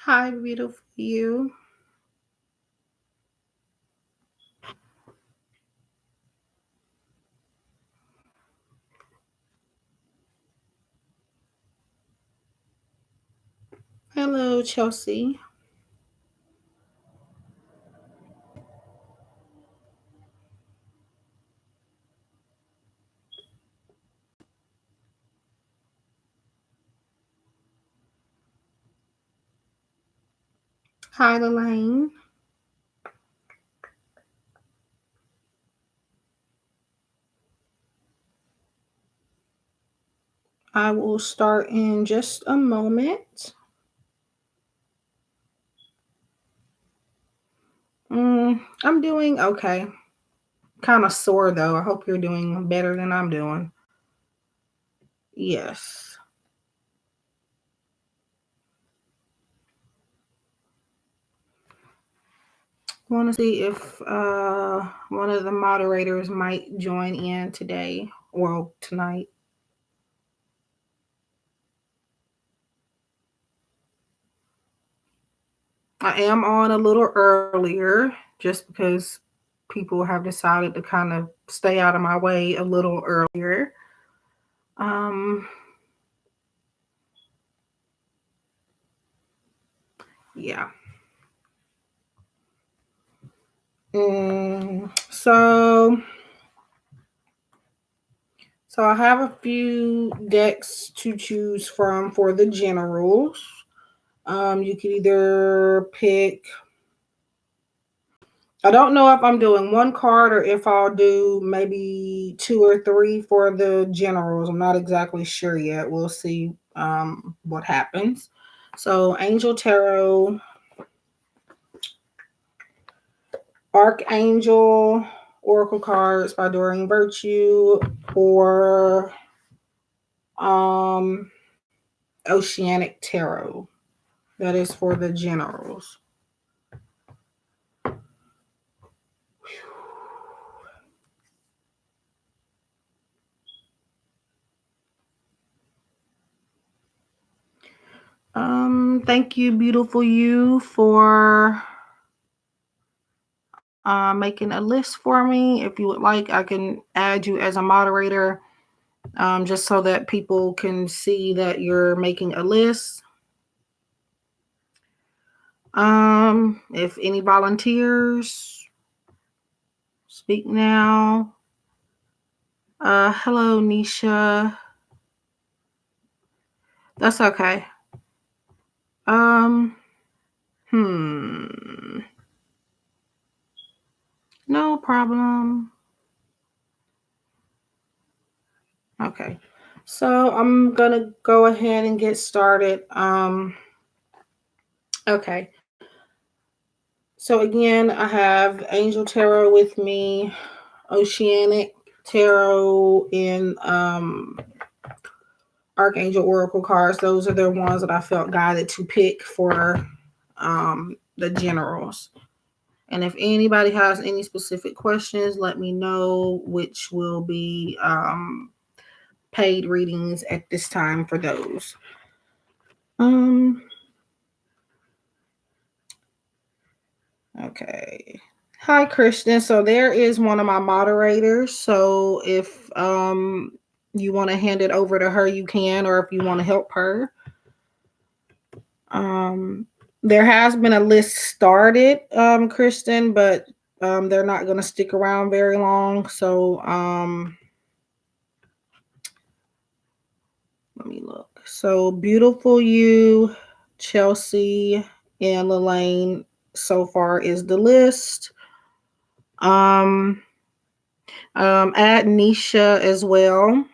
Hi, beautiful you. Hello, Chelsea. Hi, Elaine. I will start in just a moment. I'm doing okay. Kind of sore though. I hope you're doing better than I'm doing. Yes. Want to see if one of the moderators might join in today or tonight. I am on a little earlier just because people have decided to kind of stay out of my way a little earlier. Um, yeah. So I have a few decks to choose from for the generals. You could either pick. I don't know if I'm doing one card or if I'll do maybe two or three for the generals. I'm not exactly sure yet. We'll see what happens. So Angel Tarot, Archangel, Oracle cards by Doreen Virtue, or um Oceanic Tarot. That is for the generals. Thank you, beautiful you, for making a list for me. If you would like, I can add you as a moderator, just so that people can see that you're making a list. If any volunteers, speak now. Hello, Nisha. That's okay. Um, hmm. No problem. Okay. So I'm gonna go ahead and get started. Okay. So again, I have Angel Tarot with me, Oceanic Tarot, and Archangel Oracle cards. Those are the ones that I felt guided to pick for the generals. And if anybody has any specific questions, let me know, which will be paid readings at this time for those. Um, okay. Hi, Christian. So there is one of my moderators. So if you want to hand it over to her, you can, or if you want to help her. Um, there has been a list started, Kristen, but they're not going to stick around very long. So let me look. So beautiful you, Chelsea, and Lelaine so far is the list. Um, add Nisha as well.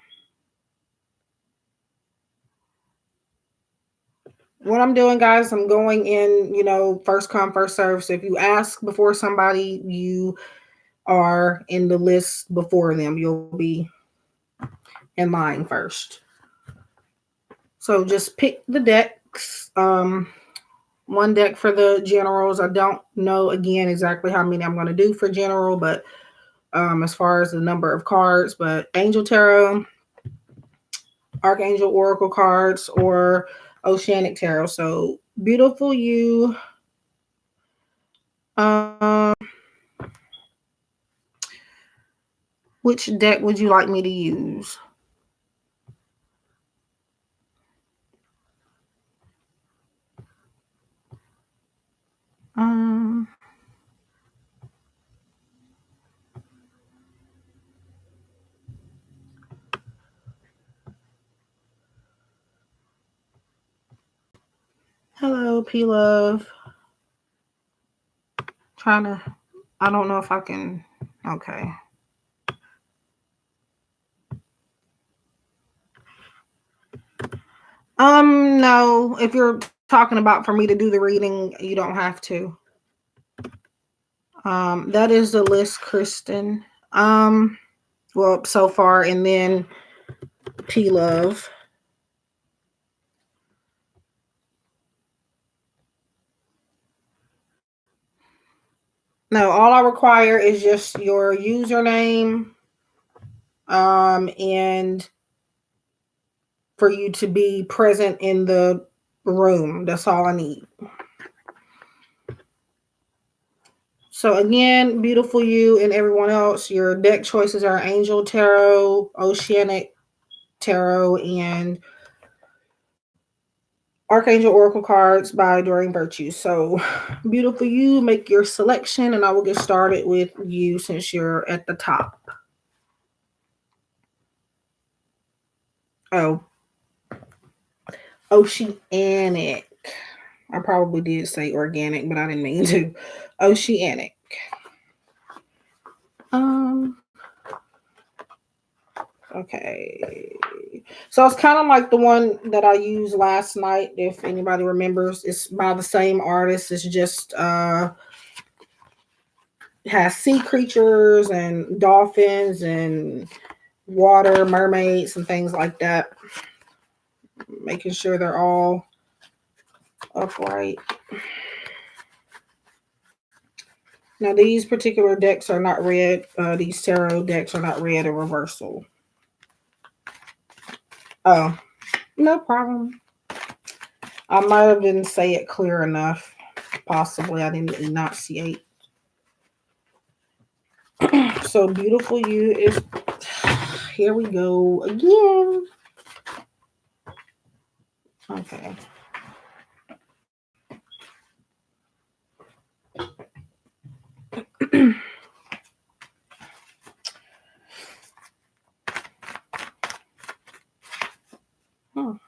What I'm doing, guys, I'm going in, first come, first serve. So if you ask before somebody, you are in the list before them. You'll be in line first. So just pick the decks. One deck for the generals. I don't know again exactly how many I'm going to do for general, but as far as the number of cards, but Angel Tarot, Archangel Oracle cards, or Oceanic Tarot. So Beautiful you. Um, which deck would you like me to use? Um, hello, P Love. Trying to, I don't know if I can. Okay. No. If you're talking about for me to do the reading, you don't have to. That is the list, Kristen. Well, so far, and then P Love. No, all I require is just your username, and for you to be present in the room. That's all I need. So again, beautiful you and everyone else, your deck choices are Angel Tarot, Oceanic Tarot, and Archangel Oracle cards by Doreen Virtue. So beautiful you, make your selection, and I will get started with you since you're at the top. Oh, Oceanic. I probably did say organic, but I didn't mean to. Oceanic. Um. Okay. So it's kind of like the one that I used last night. If anybody remembers, it's by the same artist. It's just has sea creatures and dolphins and water mermaids and things like that. Making sure they're all upright. Now these particular decks are not read. These tarot decks are not read in reversal. Oh, no problem. I might have didn't say it clear enough. Possibly I didn't enunciate. So beautiful you is here we go again. Okay.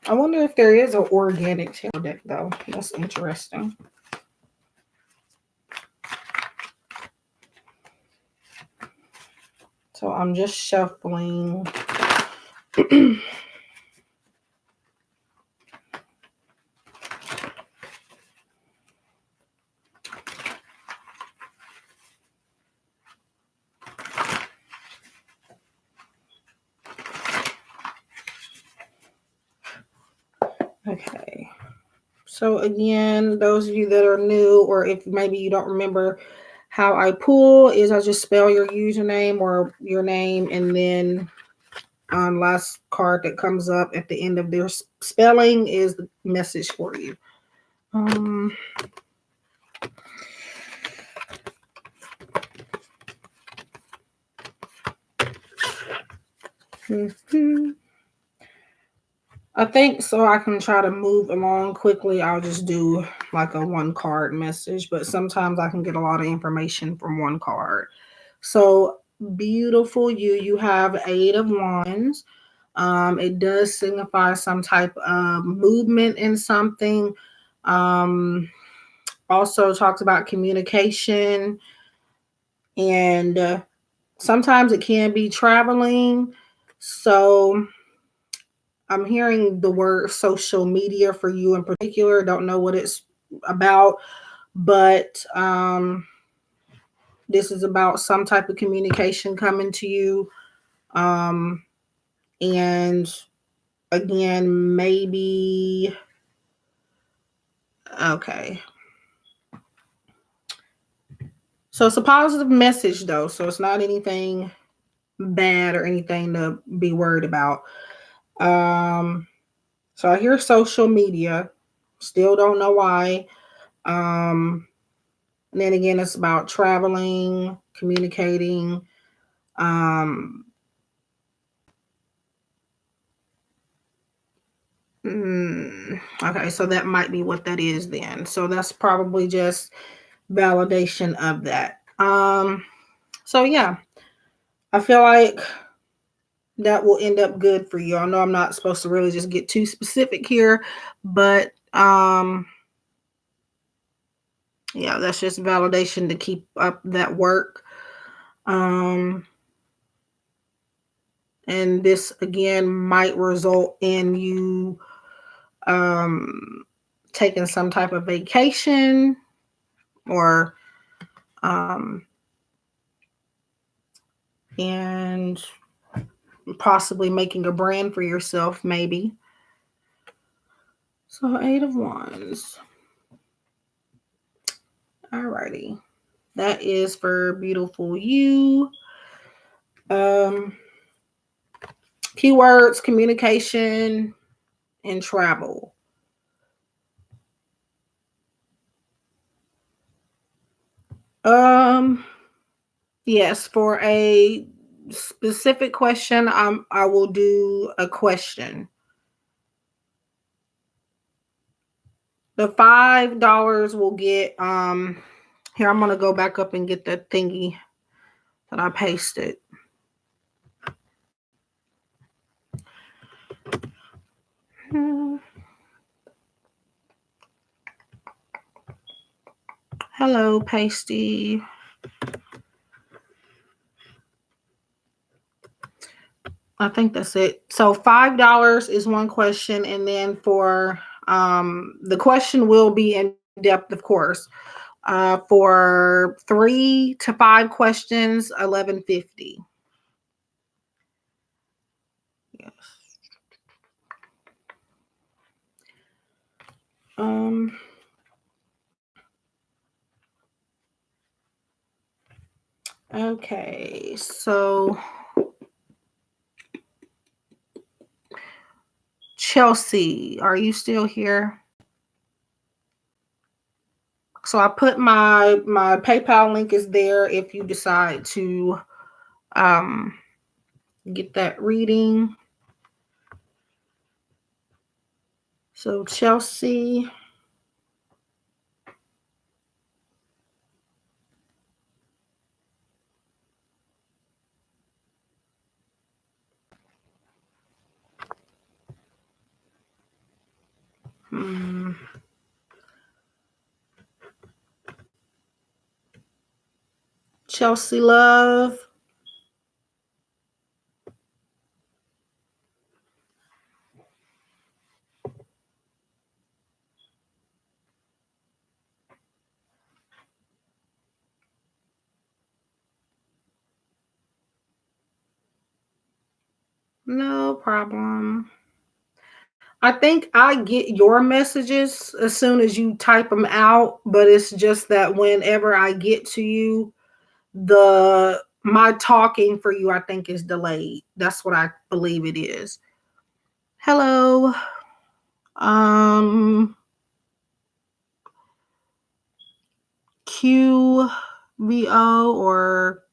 I wonder if there is an organic tarot deck though. That's interesting. So I'm just shuffling. Okay. So again, those of you that are new, or if maybe you don't remember how I pull, is I just spell your username or your name, and then last card that comes up at the end of their spelling is the message for you. I think so I can try to move along quickly. I'll just do like a one card message, but sometimes I can get a lot of information from one card. So beautiful you have 8 of Wands. It does signify some type of movement in something. Also talks about communication, and sometimes it can be traveling. So I'm hearing the word social media for you in particular. Don't know what it's about, but this is about some type of communication coming to you. And again, maybe, okay. So it's a positive message though. So it's not anything bad or anything to be worried about. So I hear social media. Still don't know why. And then again, it's about traveling, communicating. Um, okay, so that might be what that is then. So that's probably just validation of that. So yeah, I feel like that will end up good for you. I know I'm not supposed to really just get too specific here, but yeah, that's just validation to keep up that work. Um, and this again might result in you taking some type of vacation or and possibly making a brand for yourself, maybe. So, Eight of Wands. Alrighty. That is for beautiful you. Keywords, communication, and travel. Yes, for a specific question, I will do a question. The $5 will get here. I'm gonna go back up and get that thingy that I pasted. Hello, Pasty. I think that's it. So $5 is one question, and then for the question will be in depth, of course. For 3 to 5 questions, $11.50. Yes. Okay, so Chelsea, are you still here? So I put my PayPal link is there if you decide to get that reading. So Chelsea. Chelsea love. No problem. I think I get your messages as soon as you type them out, but it's just that whenever I get to you, my talking for you, I think, is delayed. That's what I believe it is. Hello. QVO or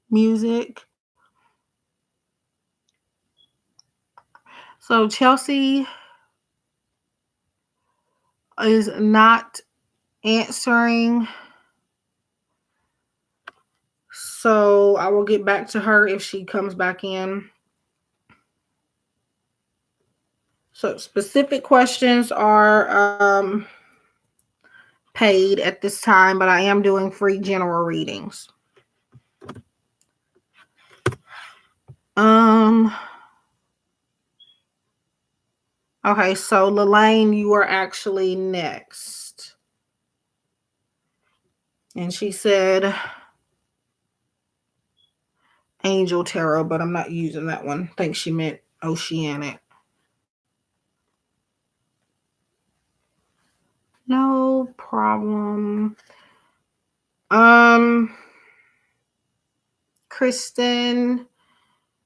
music. So Chelsea is not answering. So I will get back to her if she comes back in. So specific questions are paid at this time, but I am doing free general readings. Okay, so Lelaine, you are actually next. And she said Angel Tarot, but I'm not using that one. I think she meant Oceanic. No problem. Kristen.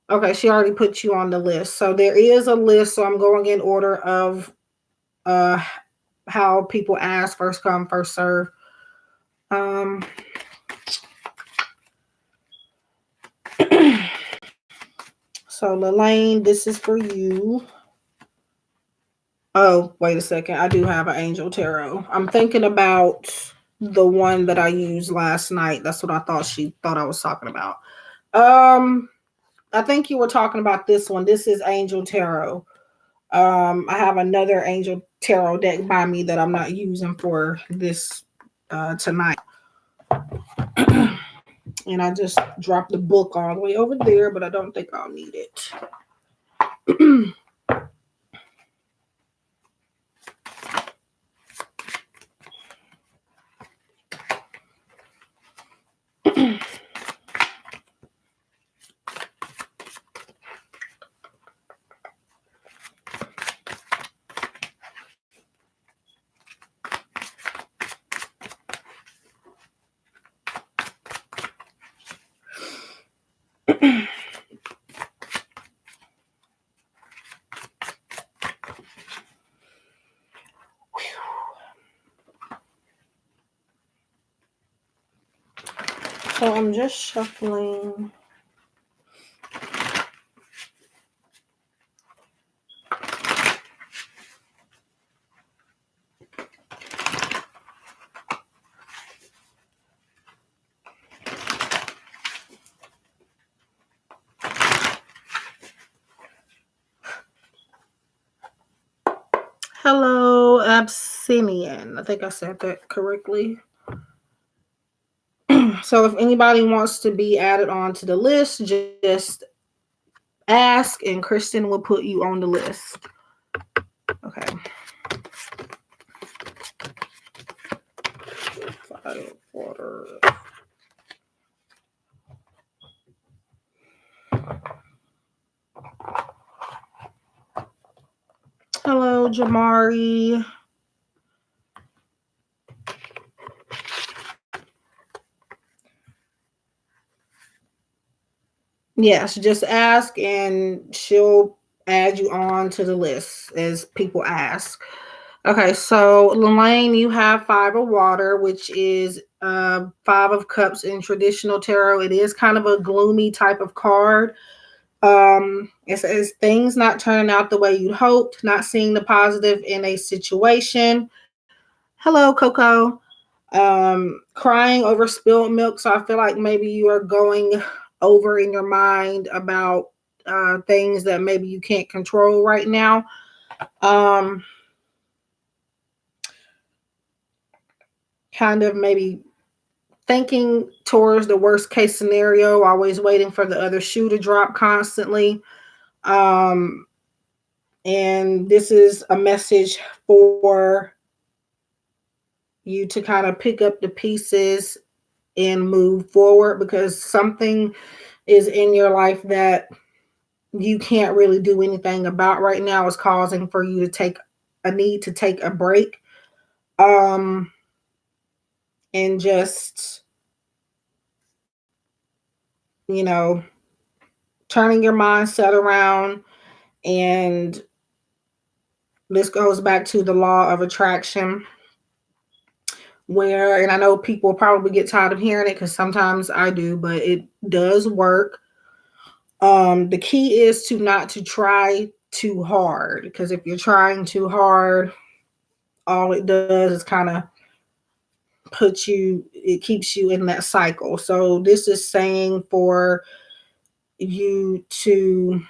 Okay, she already put you on the list. So there is a list. So I'm going in order of how people ask, first come, first serve. Um, so Lelaine, this is for you. Oh, wait a second. I do have an angel tarot. I'm thinking about the one that I used last night. That's what I thought she thought I was talking about. I think you were talking about this one. This is angel tarot. I have another angel tarot deck by me that I'm not using for this tonight. And I just dropped the book all the way over there, but I don't think I'll need it. So I'm just shuffling. Hello, Absinian. I think I said that correctly. So if anybody wants to be added on to the list, just ask and Kristen will put you on the list. Okay. Fire, water. Hello, Jamari. Yes, just ask and she'll add you on to the list as people ask. Okay, so Lelaine, you have 5 of water, which is 5 of cups in traditional tarot. It is kind of a gloomy type of card. It says things not turning out the way you'd hoped, not seeing the positive in a situation. Hello, Coco. Crying over spilled milk. So I feel like maybe you are going over in your mind about things that maybe you can't control right now. Kind of maybe thinking towards the worst case scenario, always waiting for the other shoe to drop constantly. And this is a message for you to kind of pick up the pieces and move forward, because something is in your life that you can't really do anything about right now is causing for you to take a need to take a break. And just, you know, turning your mindset around. And this goes back to the law of attraction, where, and I know people probably get tired of hearing it because sometimes I do, but it does work. The key is to not to try too hard, because if you're trying too hard, all it does is kind of it keeps you in that cycle. So this is saying for you to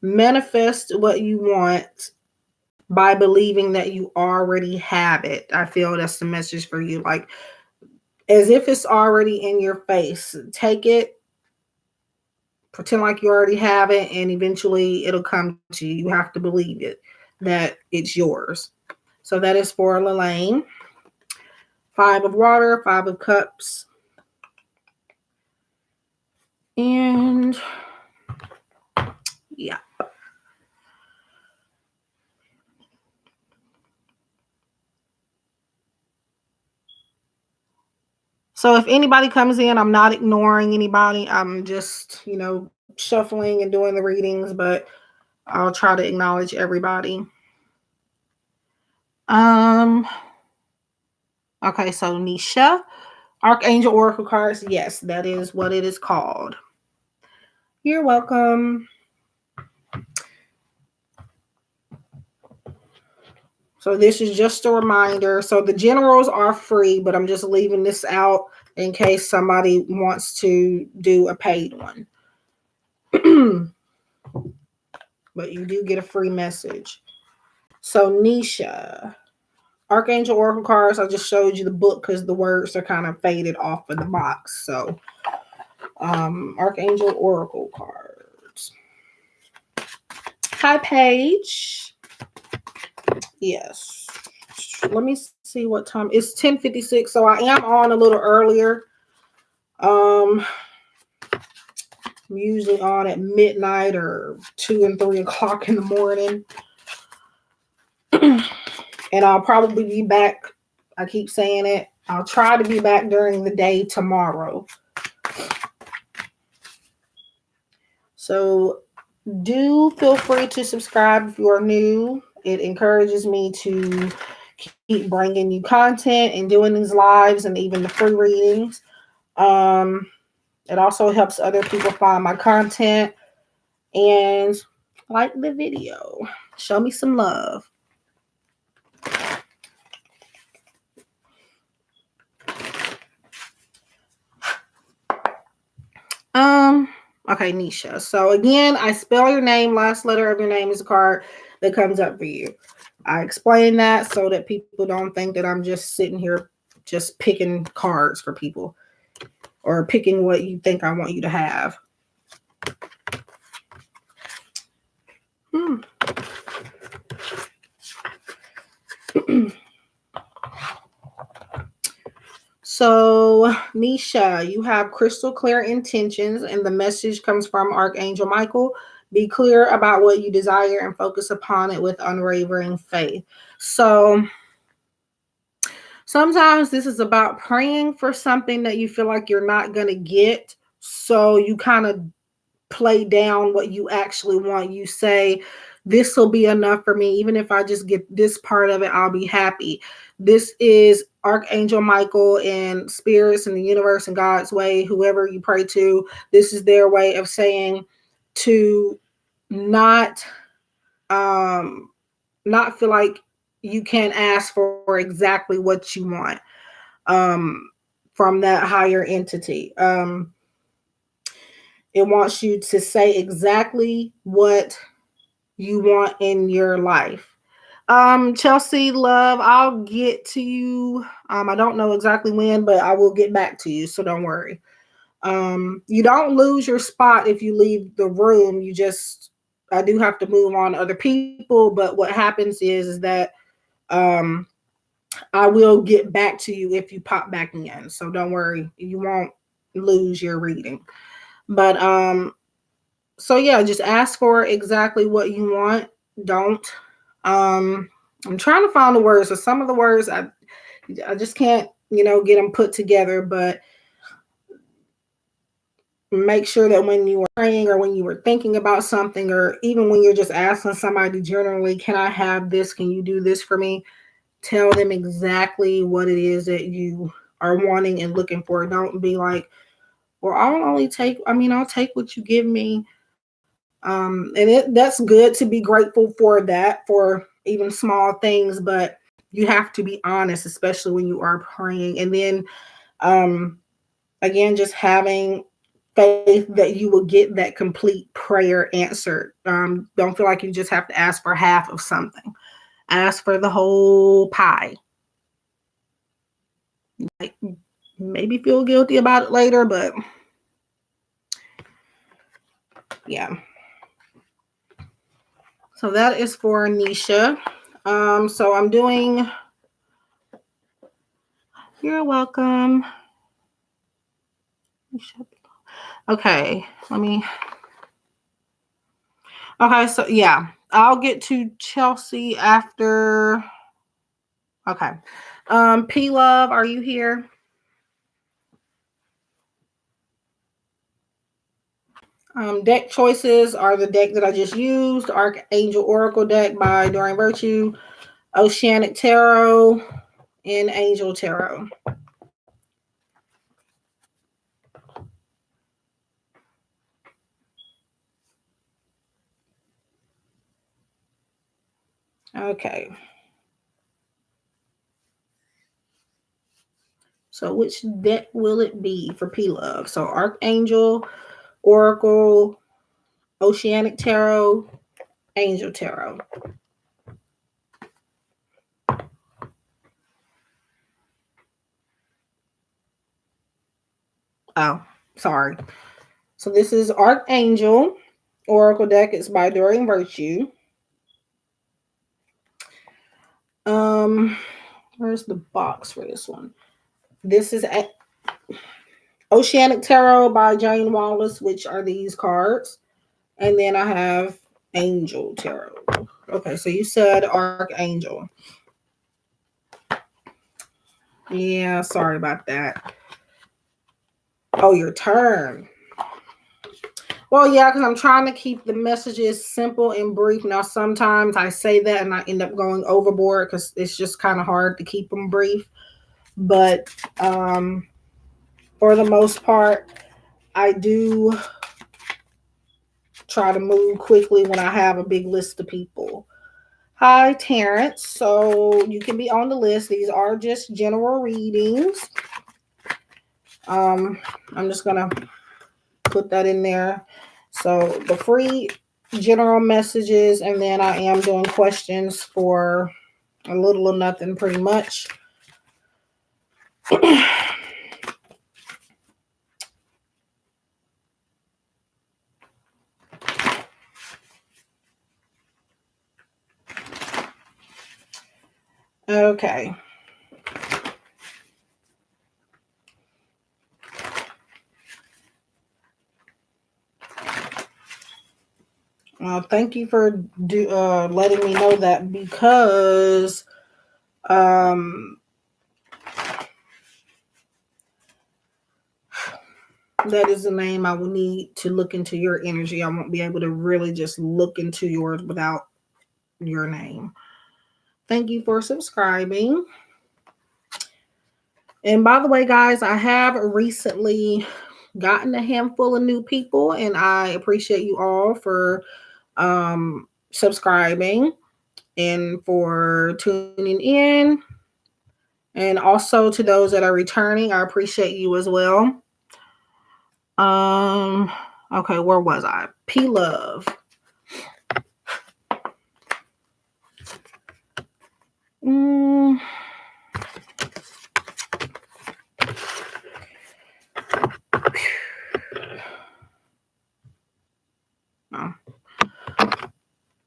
manifest what you want by believing that you already have it. I feel that's the message for you. Like, as if it's already in your face. Take it, pretend like you already have it, and eventually it'll come to you. You have to believe it, that it's yours. So that is for Lelaine. 5 of water, 5 of cups. And yeah. So if anybody comes in, I'm not ignoring anybody. I'm just, shuffling and doing the readings, but I'll try to acknowledge everybody. Okay, so Nisha, Archangel Oracle cards. Yes, that is what it is called. You're welcome. So this is just a reminder. So the generals are free, but I'm just leaving this out in case somebody wants to do a paid one. But you do get a free message. So Nisha, Archangel Oracle cards. I just showed you the book because the words are kind of faded off of the box. So Archangel Oracle cards. Hi, Paige. Yes. Let me see what time. It's 10:56, so I am on a little earlier. I'm usually on at midnight or 2 and 3 o'clock in the morning. And I'll probably be back. I keep saying it. I'll try to be back during the day tomorrow. So do feel free to subscribe if you are new. It encourages me to keep bringing you content and doing these lives and even the free readings. It also helps other people find my content and like the video. Show me some love. Okay, Nisha. So again, I spell your name. Last letter of your name is a card that comes up for you. I explain that so that people don't think that I'm just sitting here just picking cards for people or picking what you think I want you to have. So, Nisha, you have crystal clear intentions, and the message comes from Archangel Michael. Be clear about what you desire and focus upon it with unwavering faith. So, sometimes this is about praying for something that you feel like you're not going to get. So, you kind of play down what you actually want. You say, this will be enough for me. Even if I just get this part of it, I'll be happy. This is Archangel Michael and spirits and the universe and God's way, whoever you pray to. This is their way of saying to not feel like you can't ask for exactly what you want from that higher entity. It wants you to say exactly what you want in your life. Chelsea, love, I'll get to you. I don't know exactly when, but I will get back to you, so don't worry. You don't lose your spot if you leave the room. I do have to move on to other people, but what happens is that I will get back to you if you pop back in. So don't worry, you won't lose your reading. But so yeah, just ask for exactly what you want. Don't. I'm trying to find the words. So some of the words I just can't, get them put together. But make sure that when you were praying or when you were thinking about something, or even when you're just asking somebody generally, can I have this? Can you do this for me? Tell them exactly what it is that you are wanting and looking for. Don't be like, well, I'll take what you give me. That's good to be grateful for that, for even small things, but you have to be honest, especially when you are praying. And then, again, just having faith that you will get that complete prayer answered. Don't feel like you just have to ask for half of something. Ask for the whole pie. Like, maybe feel guilty about it later, but yeah. So that is for Nisha. So I'm doing. You're welcome. Okay, Okay, so yeah, I'll get to Chelsea after. Okay. P Love, are you here? Deck choices are the deck that I just used, Archangel Oracle deck by Doreen Virtue. Oceanic Tarot, and Angel Tarot. Okay. So which deck will it be for P-Love? So Archangel, Oracle, Oceanic Tarot, Angel Tarot. Oh, sorry. So this is Archangel Oracle deck. It's by Doreen Virtue. Where's the box for this one? This is Oceanic Tarot by Jane Wallace, which are these cards. And then I have Angel Tarot. Okay, so you said Archangel. Yeah, sorry about that. Oh, your turn. Well, yeah, because I'm trying to keep the messages simple and brief. Now, sometimes I say that and I end up going overboard because it's just kind of hard to keep them brief. But for the most part, I do try to move quickly when I have a big list of people. Hi, Terrence. So you can be on the list. These are just general readings. I'm just going to put that in there. So the free general messages, and then I am doing questions for a little or nothing pretty much. Okay. Thank you for letting me know that, because that is a name I will need to look into your energy. I won't be able to really just look into yours without your name. Thank you for subscribing. And by the way, guys, I have recently gotten a handful of new people, and I appreciate you all for subscribing and for tuning in. And also to those that are returning, I appreciate you as well. Okay, where was I? P-Love.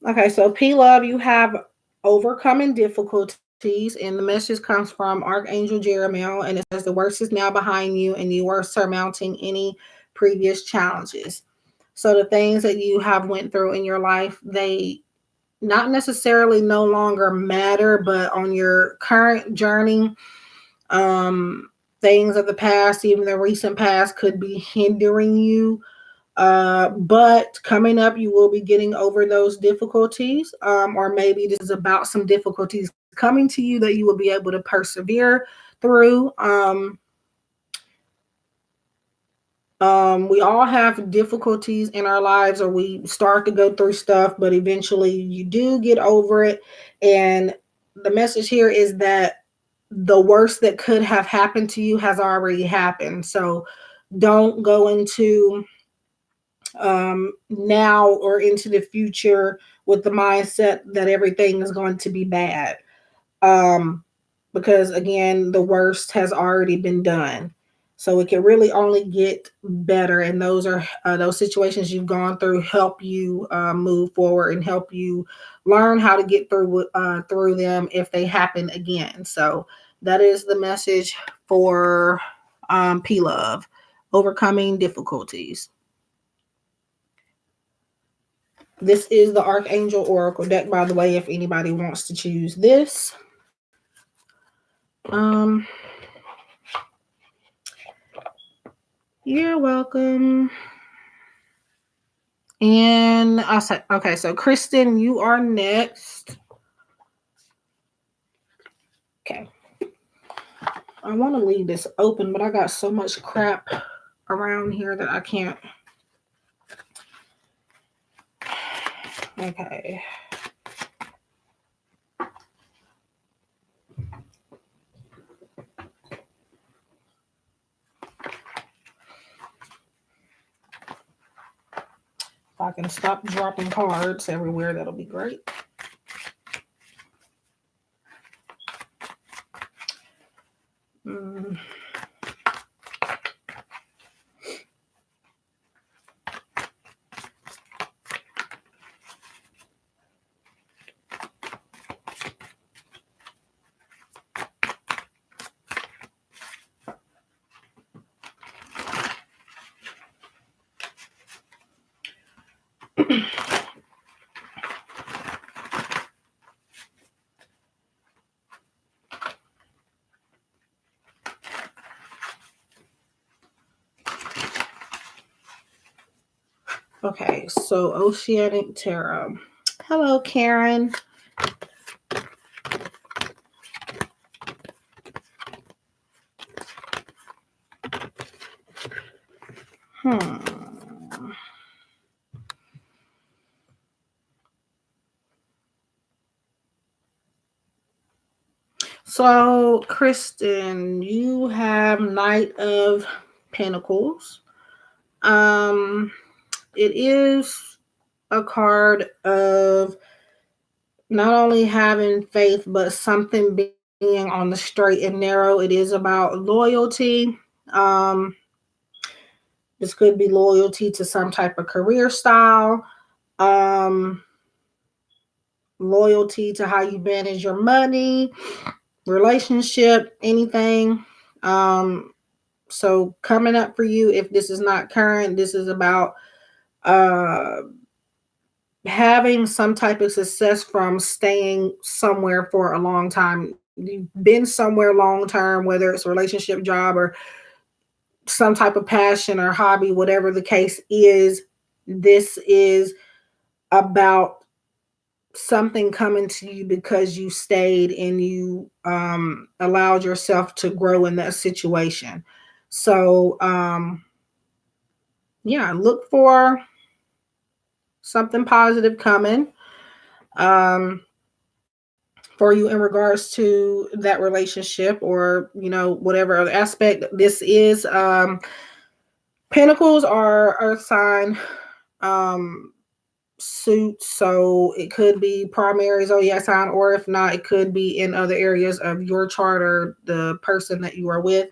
Okay, so P-Love, you have overcoming difficulties, and the message comes from Archangel Jeremiah, and it says the worst is now behind you, and you are surmounting any previous challenges. So the things that you have went through in your life, they not necessarily no longer matter, but on your current journey, things of the past, even the recent past, could be hindering you. But coming up, you will be getting over those difficulties, or maybe this is about some difficulties coming to you that you will be able to persevere through. We all have difficulties in our lives, or we start to go through stuff, but eventually you do get over it. And the message here is that the worst that could have happened to you has already happened. So don't go into now or into the future with the mindset that everything is going to be bad. Because again, the worst has already been done. So it can really only get better. And those are those situations you've gone through help you move forward and help you learn how to get through them if they happen again. So that is the message for P-Love, overcoming difficulties. This is the Archangel Oracle deck, by the way, if anybody wants to choose this. You're welcome. And I said, okay, so Kristen, you are next. Okay. I want to leave this open, but I got so much crap around here that I can't. Okay. If I can stop dropping cards everywhere, that'll be great. Mm. Okay, so Oceanic Tarot. Hello, Karen. So, Kristen, you have Knight of Pentacles. It is a card of not only having faith, but something being on the straight and narrow. It is about loyalty. This could be loyalty to some type of career style, loyalty to how you manage your money, relationship, anything. So coming up for you, if this is not current, this is about having some type of success from staying somewhere for a long time. You've been somewhere long term, whether it's a relationship, job, or some type of passion or hobby, whatever the case is. This is about something coming to you because you stayed and you allowed yourself to grow in that situation. So yeah, look for something positive coming for you in regards to that relationship, or whatever other aspect. This is Pentacles are earth sign suits, so it could be primary zodiac sign, or if not, it could be in other areas of your chart or the person that you are with.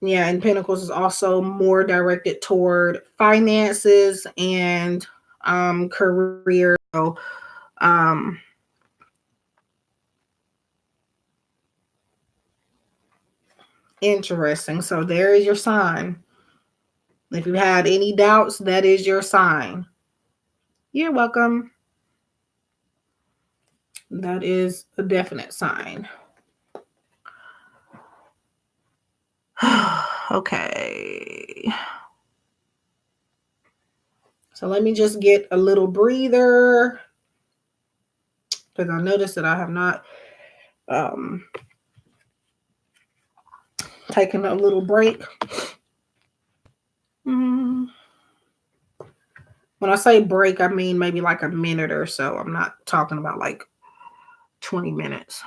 Yeah, and Pentacles is also more directed toward finances and career. So interesting. So there is your sign. If you had any doubts, that is your sign. You're welcome. That is a definite sign. Okay. So let me just get a little breather, because I noticed that I have not taken a little break. When I say break, I mean maybe like a minute or so. I'm not talking about like 20 minutes.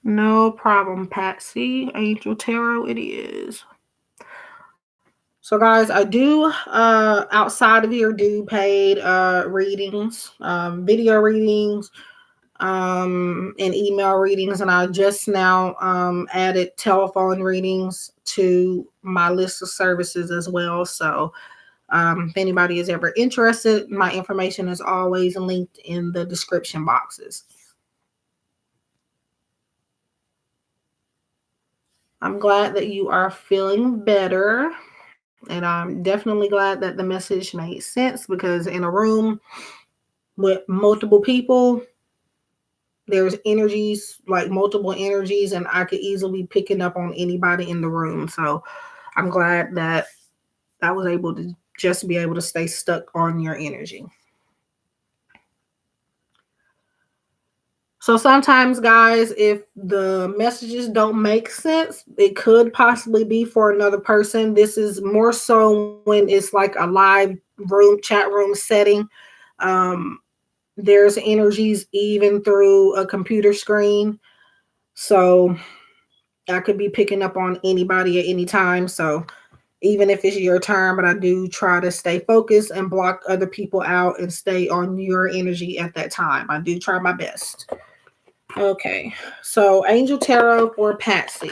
No problem, Patsy. Angel Tarot it is. So guys, I do outside of here do paid readings, video readings, and email readings, and I just now added telephone readings to my list of services as well. So if anybody is ever interested, my information is always linked in the description boxes. I'm glad that you are feeling better. And I'm definitely glad that the message made sense, because in a room with multiple people, there's energies, like multiple energies, and I could easily be picking up on anybody in the room. So I'm glad that I was able to just to be able to stay stuck on your energy. So sometimes, guys, if the messages don't make sense, it could possibly be for another person. This is more so when it's like a live room, chat room setting. Um, there's energies even through a computer screen. So I could be picking up on anybody at any time. So even if it's your turn, but I do try to stay focused and block other people out and stay on your energy at that time. I do try my best. Okay, so Angel Tarot for Patsy.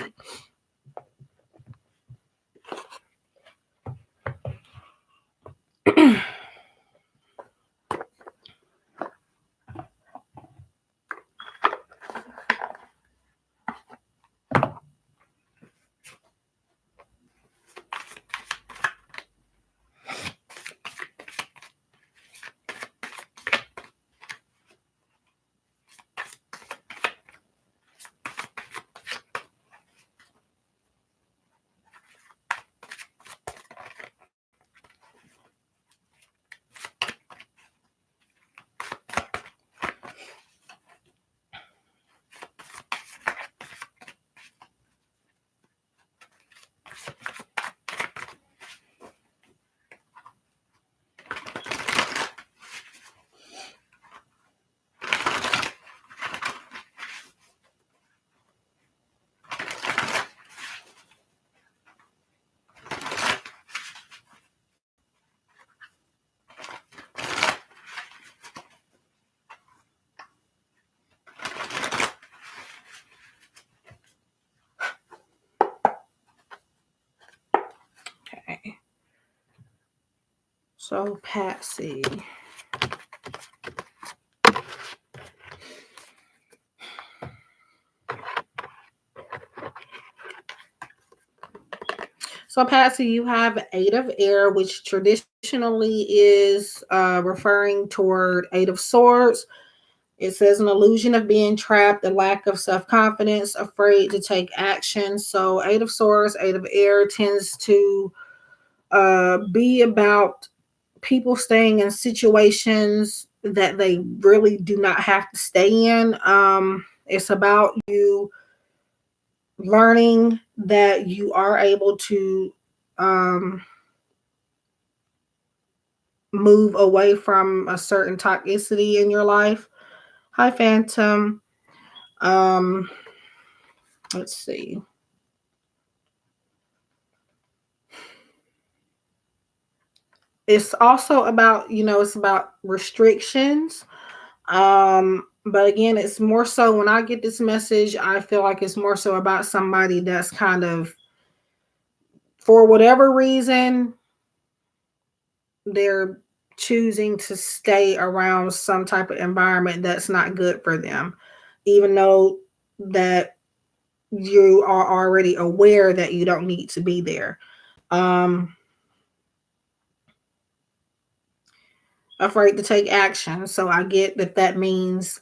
Okay, so Patsy. So Patsy, you have Eight of Air, which traditionally is referring toward Eight of Swords. It says an illusion of being trapped, a lack of self-confidence, afraid to take action. So Eight of Swords, Eight of Air tends to be about people staying in situations that they really do not have to stay in. It's about you learning that you are able to um, move away from a certain toxicity in your life. Hi, Phantom. Um, let's see. It's also about, it's about restrictions. But again, it's more so when I get this message, I feel like it's more so about somebody that's kind of, for whatever reason, they're choosing to stay around some type of environment that's not good for them, even though that you are already aware that you don't need to be there. Um, Afraid to take action. So I get that that means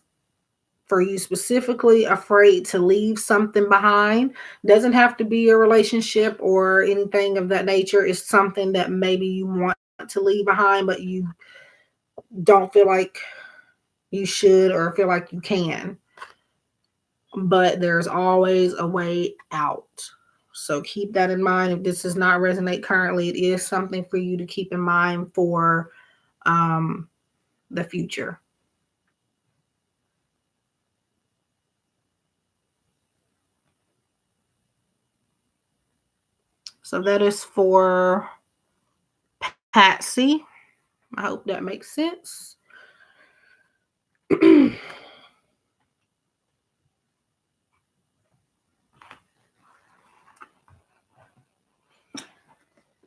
for you specifically, afraid to leave something behind. Doesn't have to be a relationship or anything of that nature. It's something that maybe you want to leave behind, but you don't feel like you should or feel like you can. But there's always a way out. So keep that in mind. If this does not resonate currently, it is something for you to keep in mind for um, the future. So that is for Patsy. I hope that makes sense.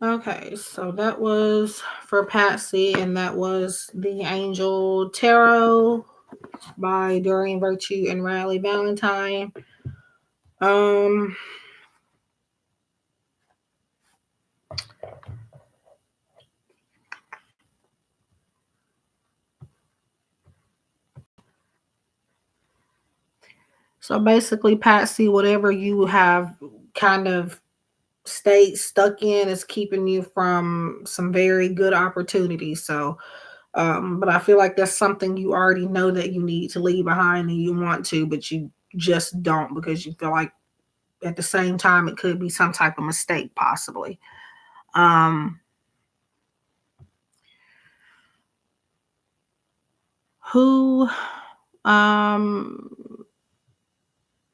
Okay, so that was for Patsy, and that was the Angel Tarot by Doreen Virtue and Riley Valentine. Um, so basically, Patsy, whatever you have kind of state stuck in is keeping you from some very good opportunities. So, but I feel like that's something you already know that you need to leave behind and you want to, but you just don't because you feel like at the same time it could be some type of mistake possibly. Um, who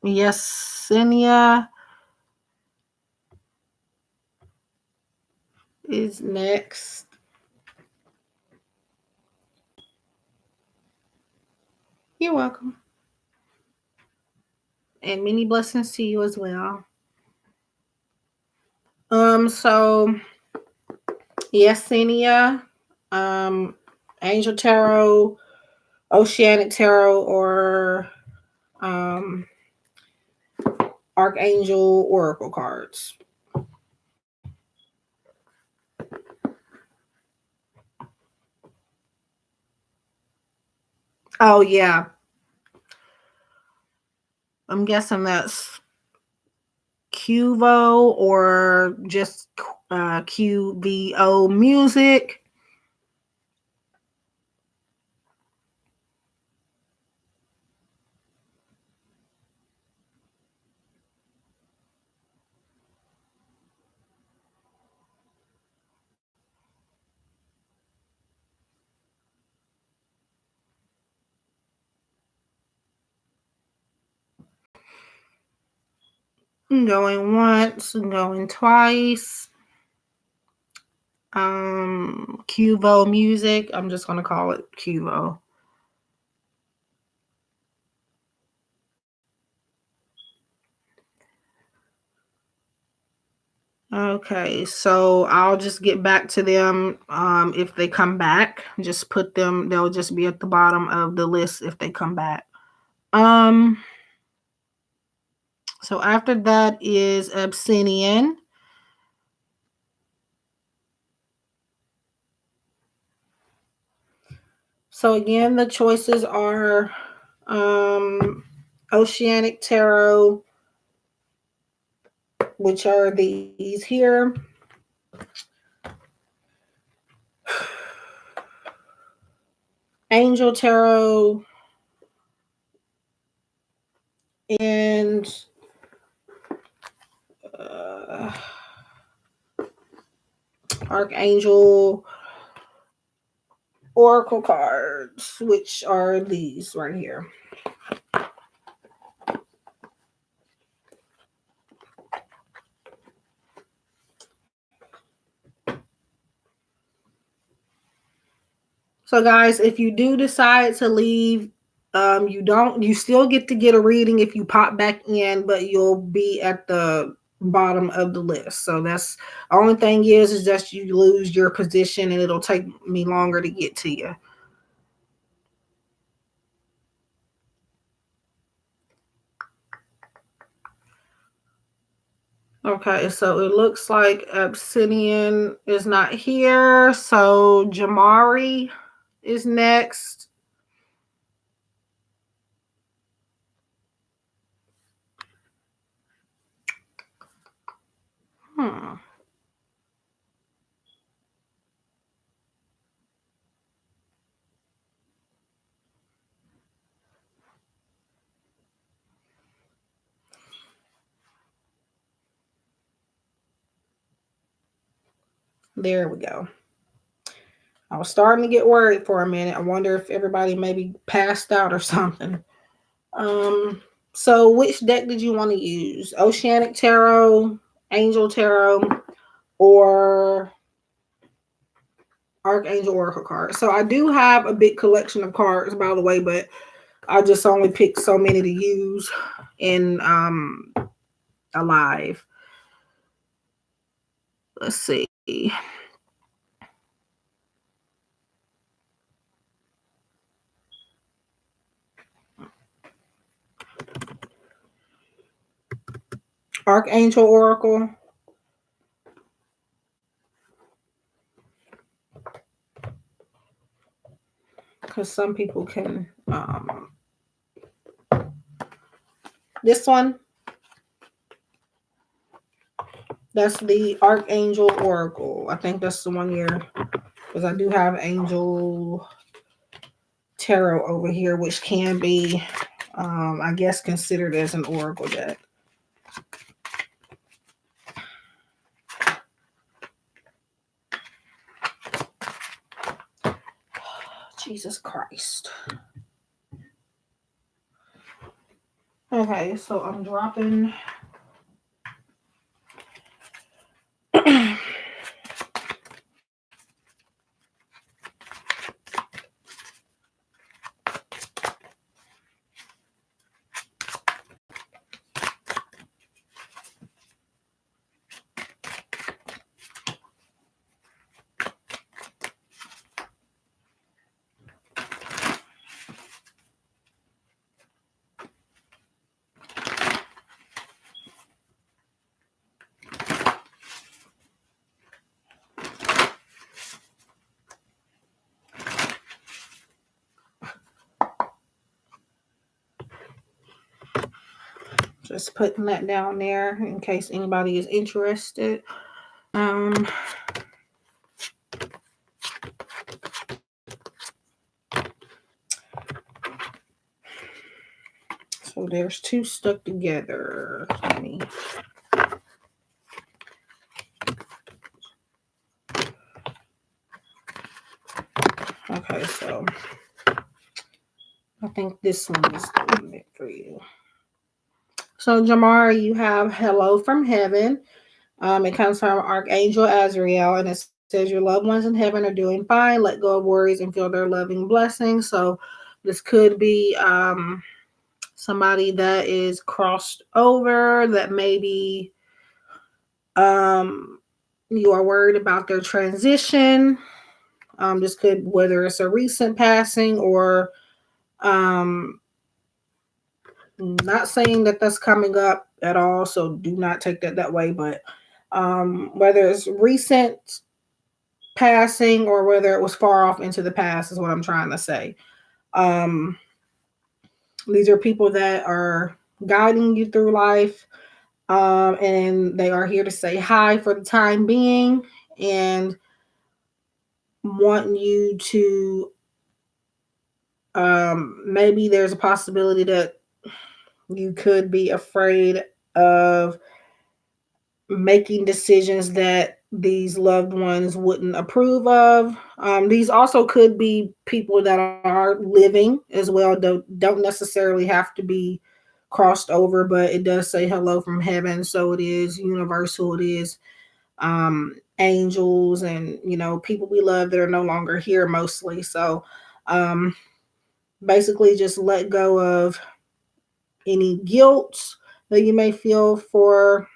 Yesenia is next. You're welcome. And many blessings to you as well. So Yesenia, um, Angel Tarot, Oceanic Tarot, or um Archangel Oracle cards. Oh yeah, I'm guessing that's QVO or just QVO music. Going once, going twice. QVO music. I'm just gonna call it QVO. Okay, so I'll just get back to them if they come back. Just put them, they'll just be at the bottom of the list if they come back. Um so after that is Obsidian. So again, the choices are Oceanic Tarot, which are these here. Angel Tarot and uh, Archangel Oracle cards, which are these right here. So guys, if you do decide to leave, you still get to get a reading if you pop back in, but you'll be at the bottom of the list. So that's only thing is that you lose your position and it'll take me longer to get to you. Okay, so it looks like Obsidian is not here. So Jamari is next. Hmm. There we go. I was starting to get worried for a minute. I wonder if everybody maybe passed out or something. Um, so which deck did you want to use? Oceanic Tarot, Angel Tarot, or Archangel Oracle cards? So I do have a big collection of cards, by the way, but I just only picked so many to use in alive. Let's see. Archangel Oracle. Because some people can this one. That's the Archangel Oracle. I think that's the one year because I do have Angel Tarot over here, which can be, I guess, considered as an Oracle deck. Jesus Christ. Okay, so I'm dropping. Just putting that down there in case anybody is interested. So there's two stuck together. Okay, so I think this one is the one meant for you. So Jamar, you have Hello from Heaven. It comes from Archangel Azrael, and it says your loved ones in heaven are doing fine. Let go of worries and feel their loving blessings. So this could be somebody that is crossed over, that maybe you are worried about their transition. This could, whether it's a recent passing or not saying that that's coming up at all, so do not take that way, but whether it's recent passing or whether it was far off into the past is what I'm trying to say. These are people that are guiding you through life, and they are here to say hi for the time being and want you to, maybe there's a possibility that you could be afraid of making decisions that these loved ones wouldn't approve of. These also could be people that are living as well. Don't necessarily have to be crossed over, but it does say hello from heaven, so it is universal. It is angels and people we love that are no longer here mostly. So basically just let go of any guilt that you may feel for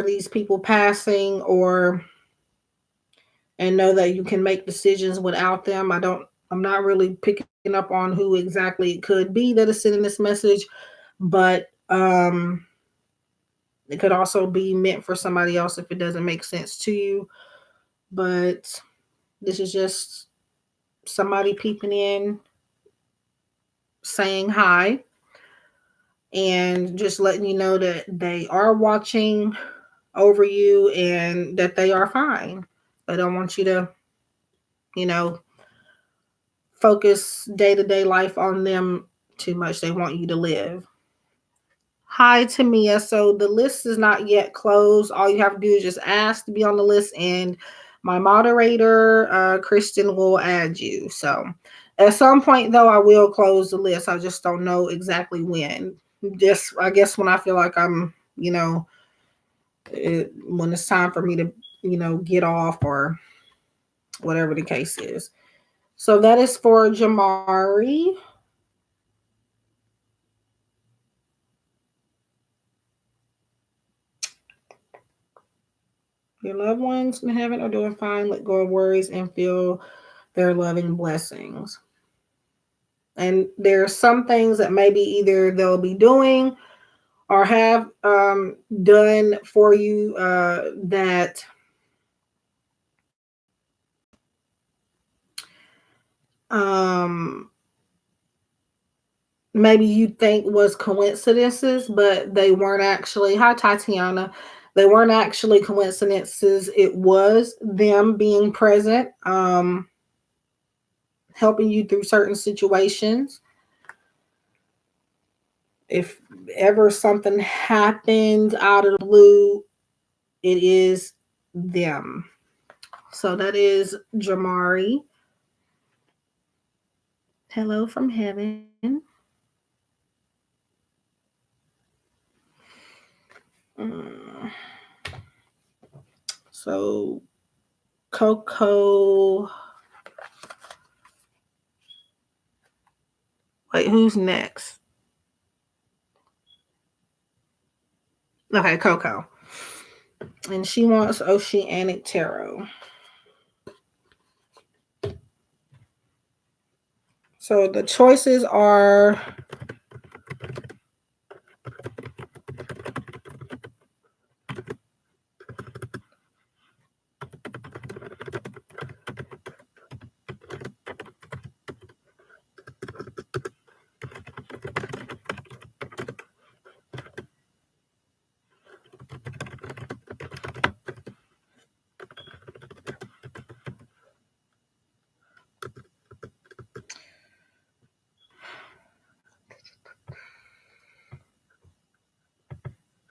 these people passing, or and know that you can make decisions without them. I'm not really picking up on who exactly it could be that is sending this message, but it could also be meant for somebody else if it doesn't make sense to you. But this is just somebody peeping in, saying hi, and just letting you know that they are watching over you and that they are fine. They don't want you to, focus day-to-day life on them too much. They want you to live. Hi, Tamia. So the list is not yet closed. All you have to do is just ask to be on the list, and my moderator, Kristen, will add you. So at some point, though, I will close the list. I just don't know exactly when. Just, I guess, when I feel like I'm, when it's time for me to, get off or whatever the case is. So that is for Jamari. Your loved ones in heaven are doing fine. Let go of worries and feel their loving blessings. And there are some things that maybe either they'll be doing or have done for you that maybe you think was coincidences, but they weren't actually. Hi, Tatiana. They weren't actually coincidences. It was them being present, helping you through certain situations. If ever something happens out of the blue, it is them. So that is Jamari. Hello from heaven. Mm, So Coco. Wait, who's next? Okay, Coco. And she wants Oceanic Tarot. So the choices are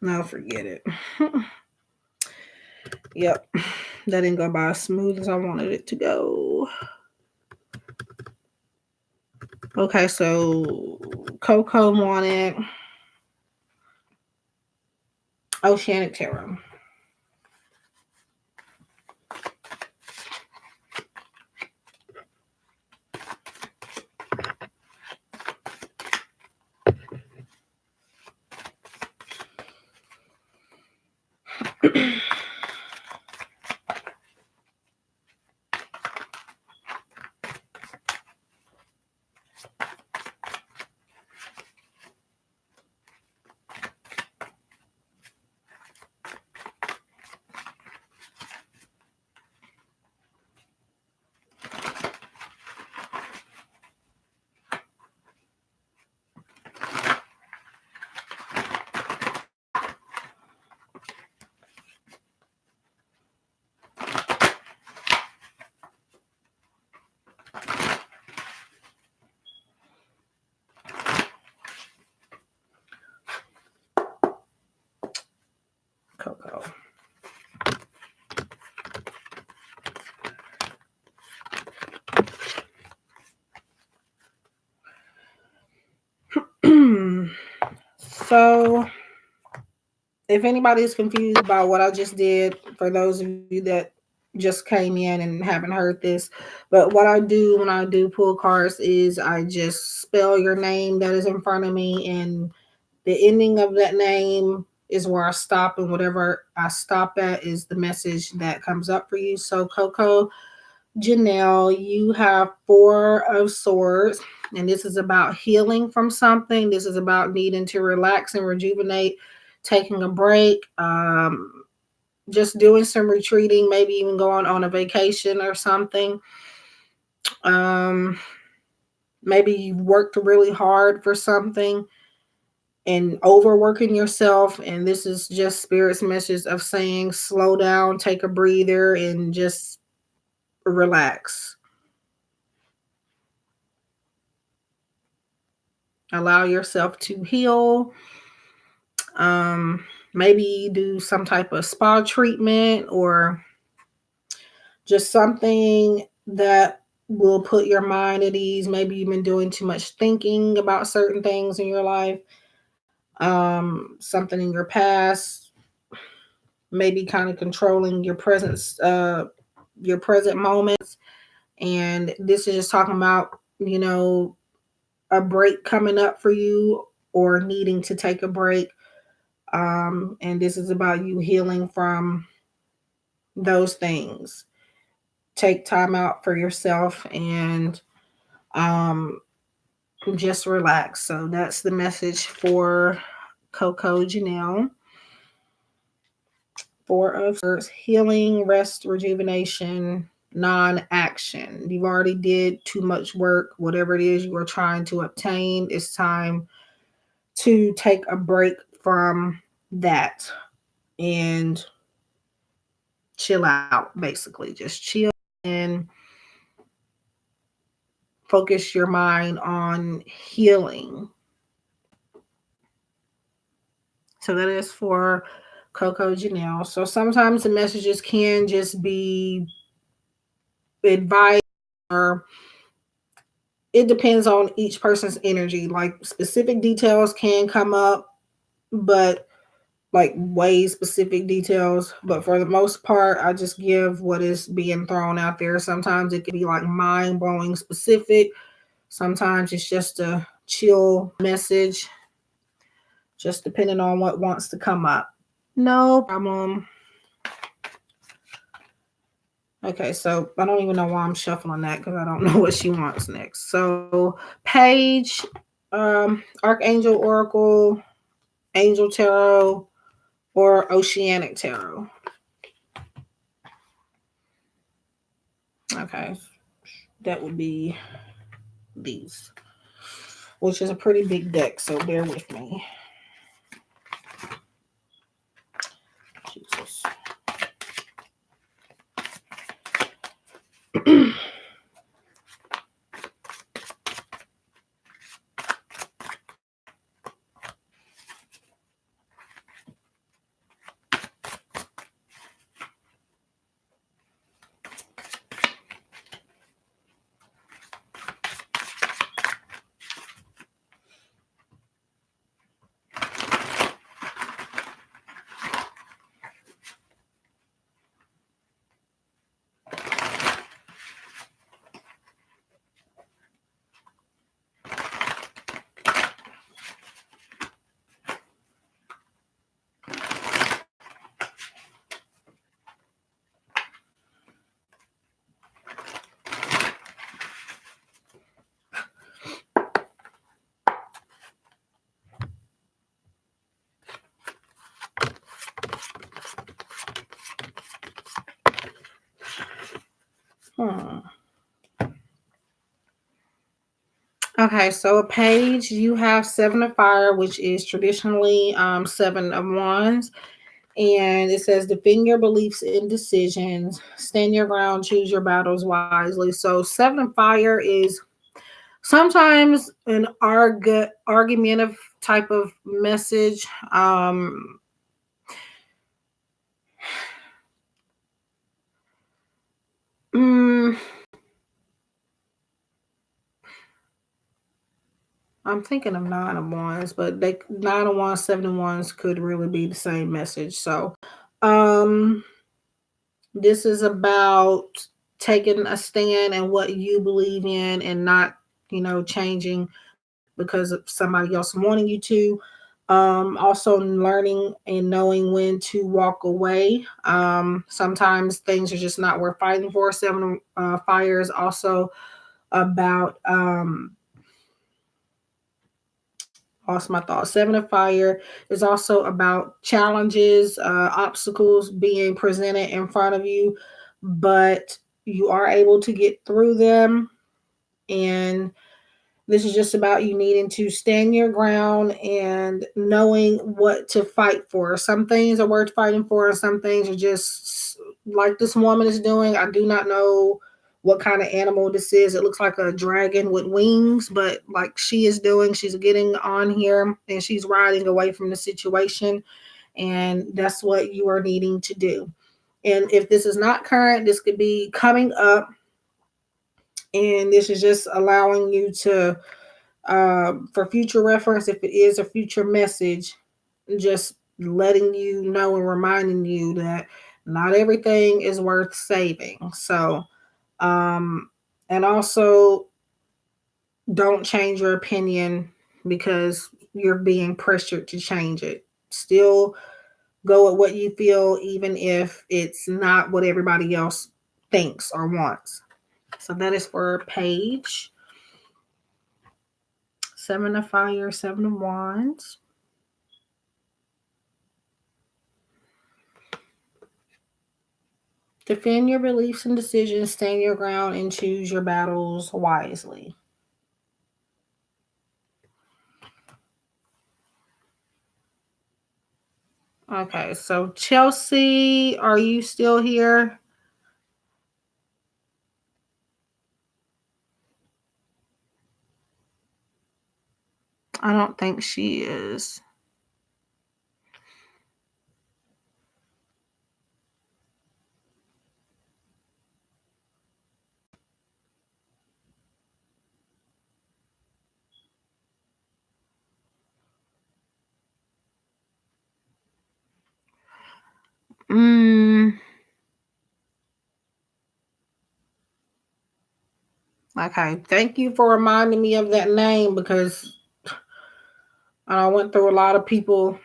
no, forget it. Yep, that didn't go by as smooth as I wanted it to go. Okay, so Coco wanted Oceanic Tarot. Coco. So, if anybody is confused about what I just did, for those of you that just came in and haven't heard this, but what I do when I do pull cards is I just spell your name that is in front of me, and the ending of that name is where I stop, and whatever I stop at is the message that comes up for you. So, Coco Janelle, you have Four of Swords, and this is about healing from something. This is about needing to relax and rejuvenate, taking a break, just doing some retreating, maybe even going on a vacation or something. Um, Maybe you worked really hard for something and overworking yourself, and this is just Spirit's message of saying slow down, take a breather, and just relax. Allow yourself to heal. Um, Maybe do some type of spa treatment or just something that will put your mind at ease. Maybe you've been doing too much thinking about certain things in your life, something in your past, maybe kind of controlling your present moments. And this is just talking about, a break coming up for you or needing to take a break. And this is about you healing from those things. Take time out for yourself and um, just relax. So that's the message for Coco Janelle. Four of Swords, healing, rest, rejuvenation, non-action. You've already did too much work. Whatever it is you are trying to obtain, it's time to take a break from that and chill out, basically. Just chill and focus your mind on healing. So that is for Coco Janelle. So sometimes the messages can just be advice, or it depends on each person's energy. Like specific details can come up, but like way specific details. But for the most part, I just give what is being thrown out there. Sometimes it can be like mind blowing specific. Sometimes it's just a chill message, just depending on what wants to come up. No problem. Okay, so I don't even know why I'm shuffling that because I don't know what she wants next. So Paige, Archangel Oracle, Angel Tarot, or Oceanic Tarot. Okay, that would be these, which is a pretty big deck, so bear with me. Jesus. Hmm. Okay, so a page, you have Seven of Fire, which is traditionally Seven of Wands. And it says, defend your beliefs and decisions, stand your ground, choose your battles wisely. So Seven of Fire is sometimes an argumentative type of message. Mm, I'm thinking of Nine of Wands, but they Nine of Wands, Seven of Wands could really be the same message. So, um, this is about taking a stand and what you believe in, and not, changing because of somebody else wanting you to. Also learning and knowing when to walk away. Sometimes things are just not worth fighting for. Seven Fire is also about lost my thoughts. Seven of Fire is also about challenges, obstacles being presented in front of you, but you are able to get through them. And this is just about you needing to stand your ground and knowing what to fight for. Some things are worth fighting for, and some things are just like this woman is doing. I do not know what kind of animal this is. It looks like a dragon with wings, but like she is doing, she's getting on here and she's riding away from the situation. And that's what you are needing to do. And if this is not current, this could be coming up. And this is just allowing you to, for future reference, if it is a future message, just letting you know and reminding you that not everything is worth saving. So, um, and also don't change your opinion because you're being pressured to change it. Still go with what you feel, even if it's not what everybody else thinks or wants. So that is for Paige. Seven of Fire, Seven of Wands. Defend your beliefs and decisions, stand your ground, and choose your battles wisely. Okay, so Chelsea, are you still here? I don't think she is. Mm, okay, thank you for reminding me of that name because I went through a lot of people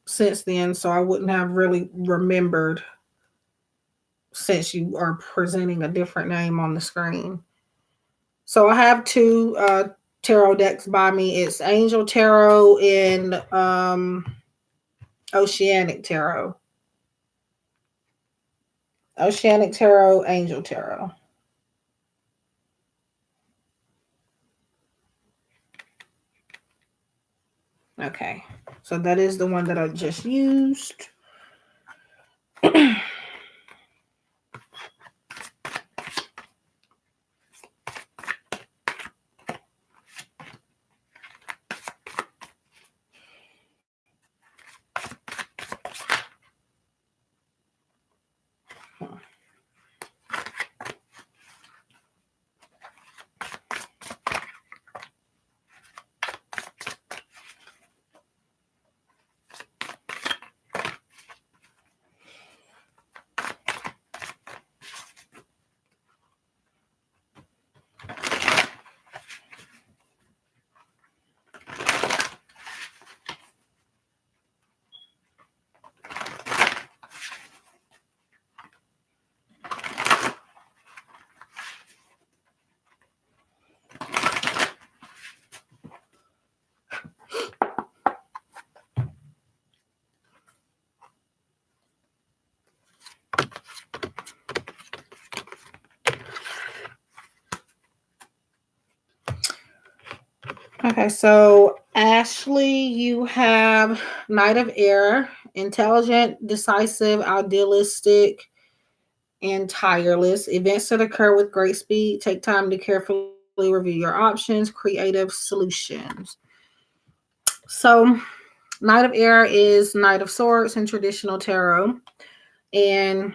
since then, so I wouldn't have really remembered since you are presenting a different name on the screen. So I have two tarot decks by me. It's Angel Tarot and Oceanic Tarot. Oceanic Tarot, Angel Tarot. Okay. So that is the one that I just used. Okay, so Ashley, you have Knight of Air, intelligent, decisive, idealistic, and tireless. Events that occur with great speed. Take time to carefully review your options. Creative solutions. So, Knight of Air is Knight of Swords in traditional tarot. And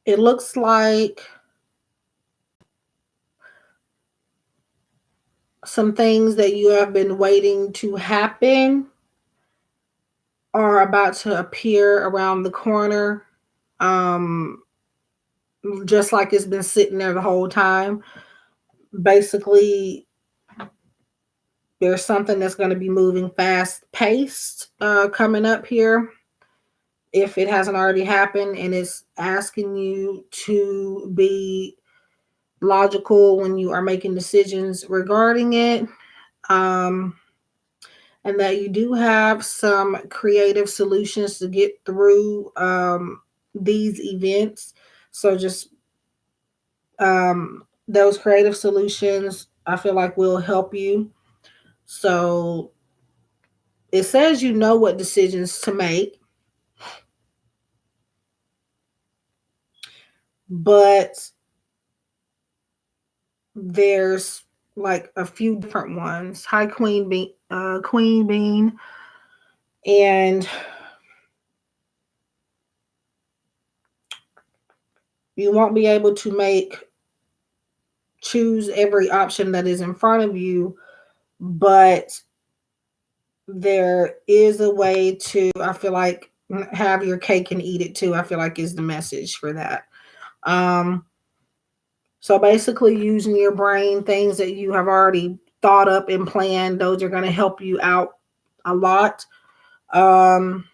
it looks like some things that you have been waiting to happen are about to appear around the corner. Um, just like it's been sitting there the whole time. Basically, there's something that's going to be moving fast paced coming up here if it hasn't already happened, and it's asking you to be logical when you are making decisions regarding it. Um, and that you do have some creative solutions to get through these events. So just those creative solutions, I feel like will help you. So it says you know what decisions to make, but there's like a few different ones. Hi, Queen Bean, Queen Bean, and you won't be able to choose every option that is in front of you, but there is a way to, I feel like, have your cake and eat it too. I feel like is the message for that. Um, so basically, using your brain, things that you have already thought up and planned, those are going to help you out a lot. Um,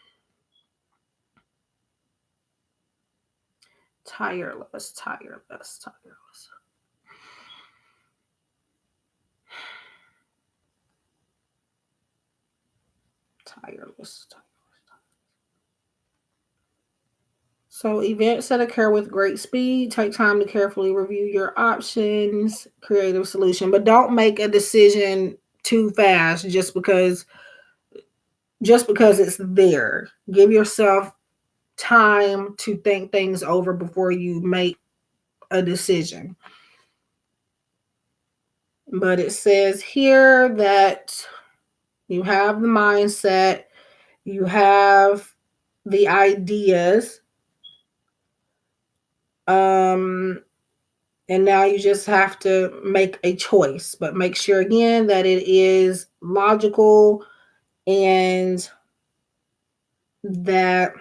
tireless, tireless, tireless. tireless. So events that occur with great speed, take time to carefully review your options, creative solution, but don't make a decision too fast just because it's there. Give yourself time to think things over before you make a decision. But it says here that you have the mindset, you have the ideas, and now you just have to make a choice. But make sure again that it is logical and that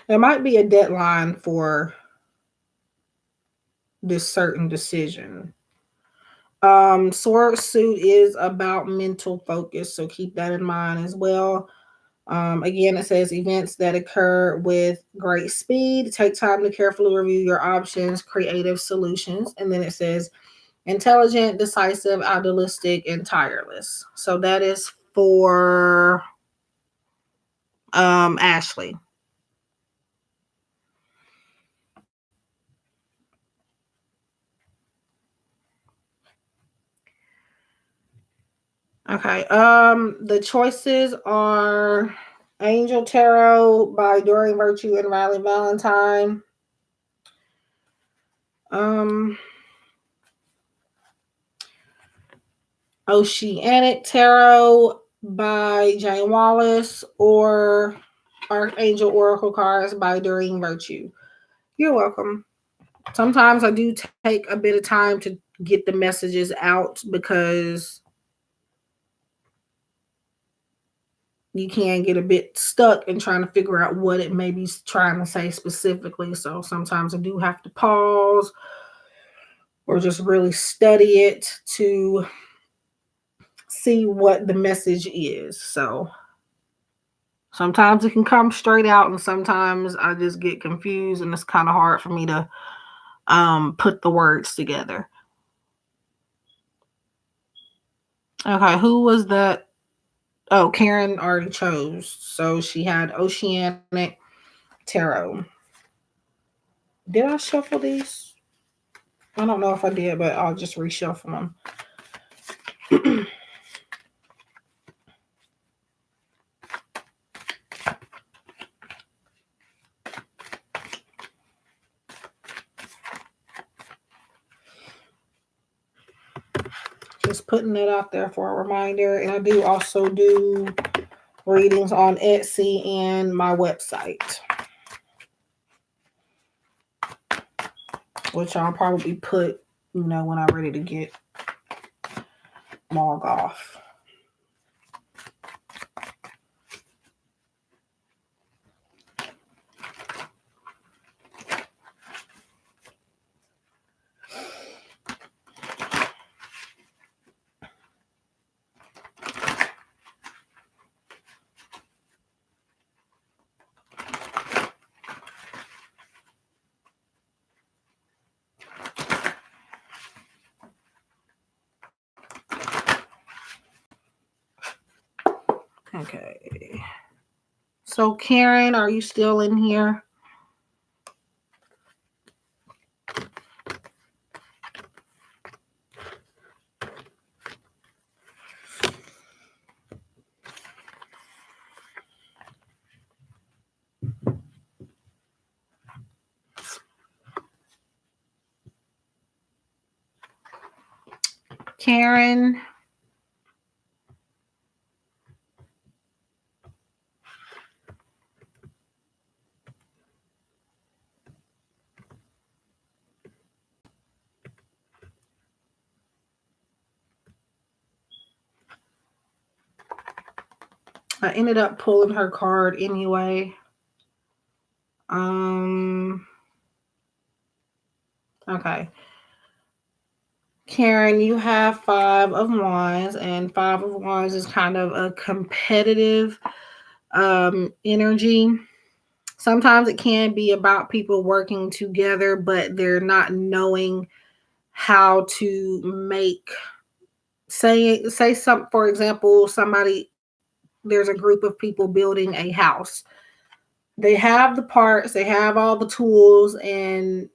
there might be a deadline for this certain decision. Sword suit is about mental focus, so keep that in mind as well. Again, it says events that occur with great speed. Take time to carefully review your options, creative solutions. And then it says intelligent, decisive, idealistic, and tireless. So that is for Ashley. Okay. The choices are Angel Tarot by Doreen Virtue and Riley Valentine. Oceanic Tarot by Jane Wallace, or Archangel Oracle cards by Doreen Virtue. You're welcome. Sometimes I do take a bit of time to get the messages out because you can get a bit stuck in trying to figure out what it may be trying to say specifically. So sometimes I do have to pause or just really study it to see what the message is. So sometimes it can come straight out, and sometimes I just get confused, and it's kind of hard for me to put the words together. Okay, who was that? Oh, Karen already chose. So she had Oceanic Tarot. Did I shuffle these? I don't know if I did, but I'll just reshuffle them. Just putting it out there for a reminder. And I do also do readings on Etsy and my website, which I'll probably put, when I'm ready to get log off. Okay. So Karen, are you still in here? Karen? I ended up pulling her card anyway. Okay. Karen, you have 5 of Wands, and 5 of Wands is kind of a competitive energy. Sometimes it can be about people working together, but they're not knowing how to make, say some, for example, somebody, there's a group of people building a house. They have the parts, they have all the tools and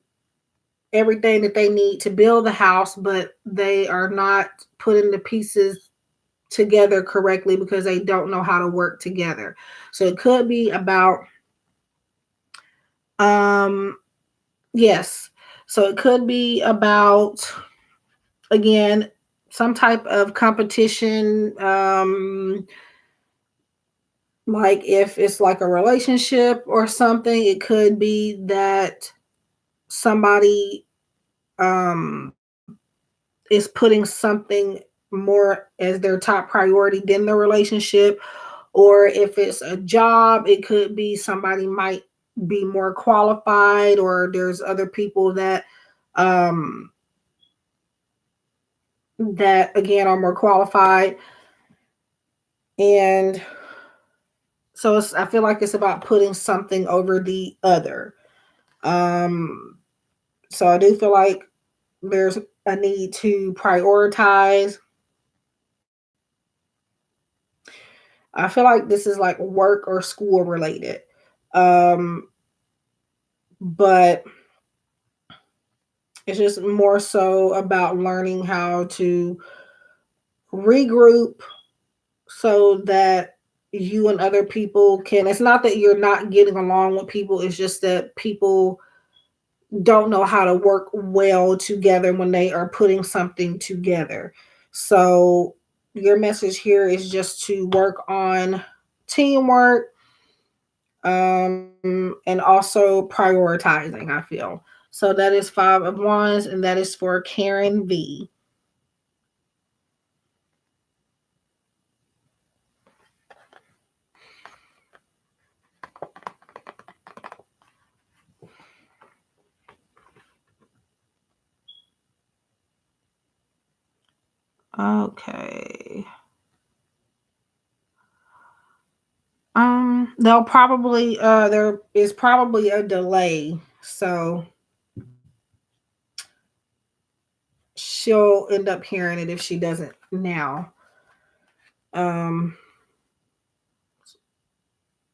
everything that they need to build the house, but they are not putting the pieces together correctly because they don't know how to work together. So it could be about um yes. So it could be about, again, some type of competition, like if it's like a relationship or something, it could be that somebody um is putting something more as their top priority than the relationship. Or if it's a job, it could be somebody might be more qualified, or there's other people um that again are more qualified. And so I feel like it's about putting something over the other. um so I do feel like there's a need to prioritize. I feel like this is like work or school related. Um, but it's just more so about learning how to regroup so that you and other people can, it's not that you're not getting along with people, it's just that people don't know how to work well together when they are putting something together. So your message here is just to work on teamwork, and also prioritizing, I feel. So that is five of wands, and that is for Karen V. Okay. They'll probably there is probably a delay, so she'll end up hearing it if she doesn't now. Um,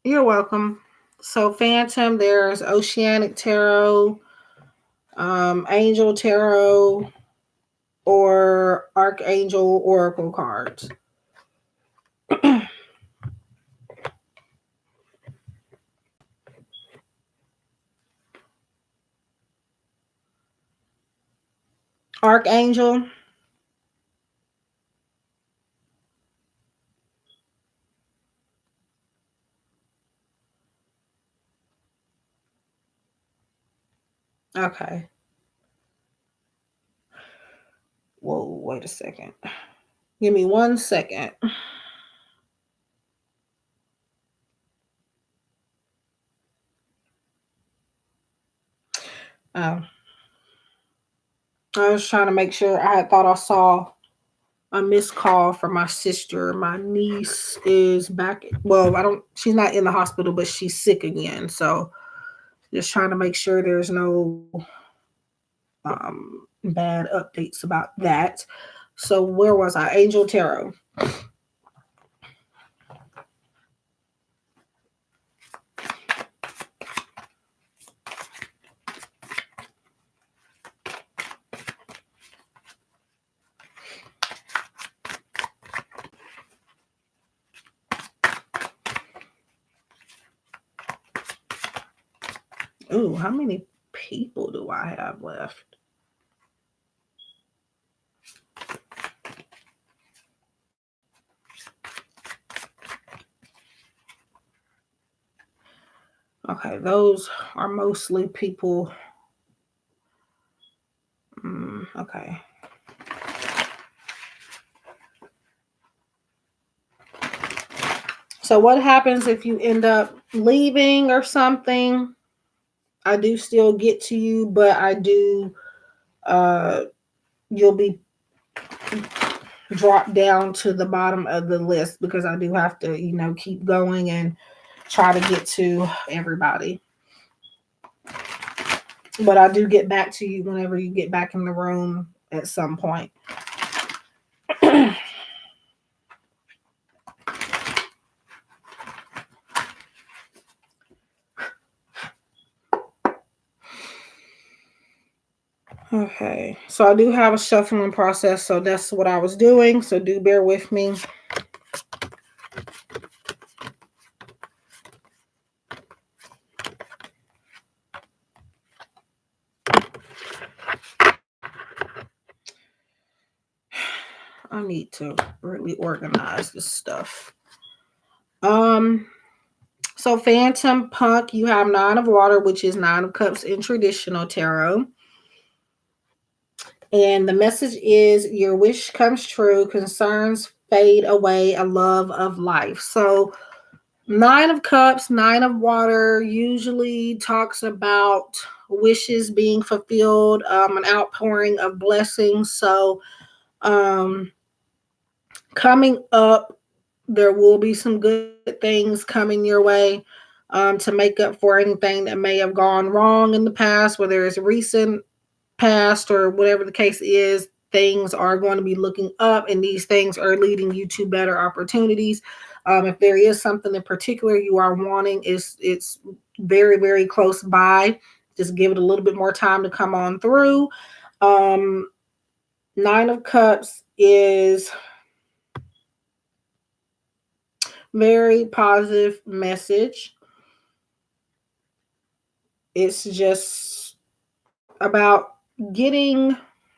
you're welcome. So Phantom, there's Oceanic Tarot, Angel Tarot, or Archangel Oracle cards. Archangel. Okay. Whoa, wait a second. Give me 1 second. Oh, I was trying to make sure. I thought I saw a missed call from my sister. My niece is back. Well, I don't. She's not in the hospital, but she's sick again. So just trying to make sure there's no bad updates about that. So where was I? Angel Tarot. Ooh, how many people do I have left? Okay, those are mostly people. Okay. So what happens if you end up leaving or something? I do still get to you, but I do uh you'll be dropped down to the bottom of the list because I do have to, keep going and try to get to everybody. But I do get back to you whenever you get back in the room at some point. Okay, so I do have a shuffling process, so that's what I was doing. So do bear with me. I need to really organize this stuff. So Phantom Punk, you have Nine of Water, which is Nine of Cups in traditional tarot. And the message is your wish comes true, concerns fade away, a love of life. So Nine of Cups, Nine of Water usually talks about wishes being fulfilled, an outpouring of blessings. So coming up, there will be some good things coming your way to make up for anything that may have gone wrong in the past, whether it's recent past or whatever the case is. Things are going to be looking up, and these things are leading you to better opportunities. If there is something in particular you are wanting, it's very, very close by. Just give it a little bit more time to come on through. Nine of Cups is very positive message. It's just about getting,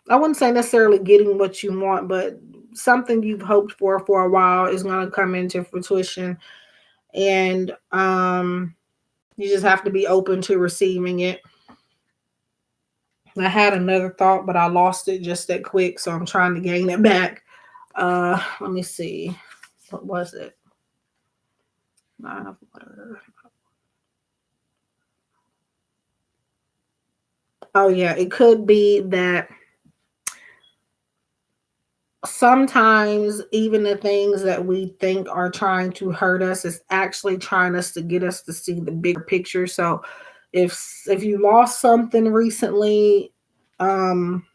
I wouldn't say necessarily getting what you want, but something you've hoped for a while is going to come into fruition. And you just have to be open to receiving it. I had another thought, but I lost it just that quick, so I'm trying to gain it back. Let me see. What was it? Nine of Water. Oh yeah, it could be that sometimes even the things that we think are trying to hurt us is actually trying us to get us to see the bigger picture. So if you lost something recently, um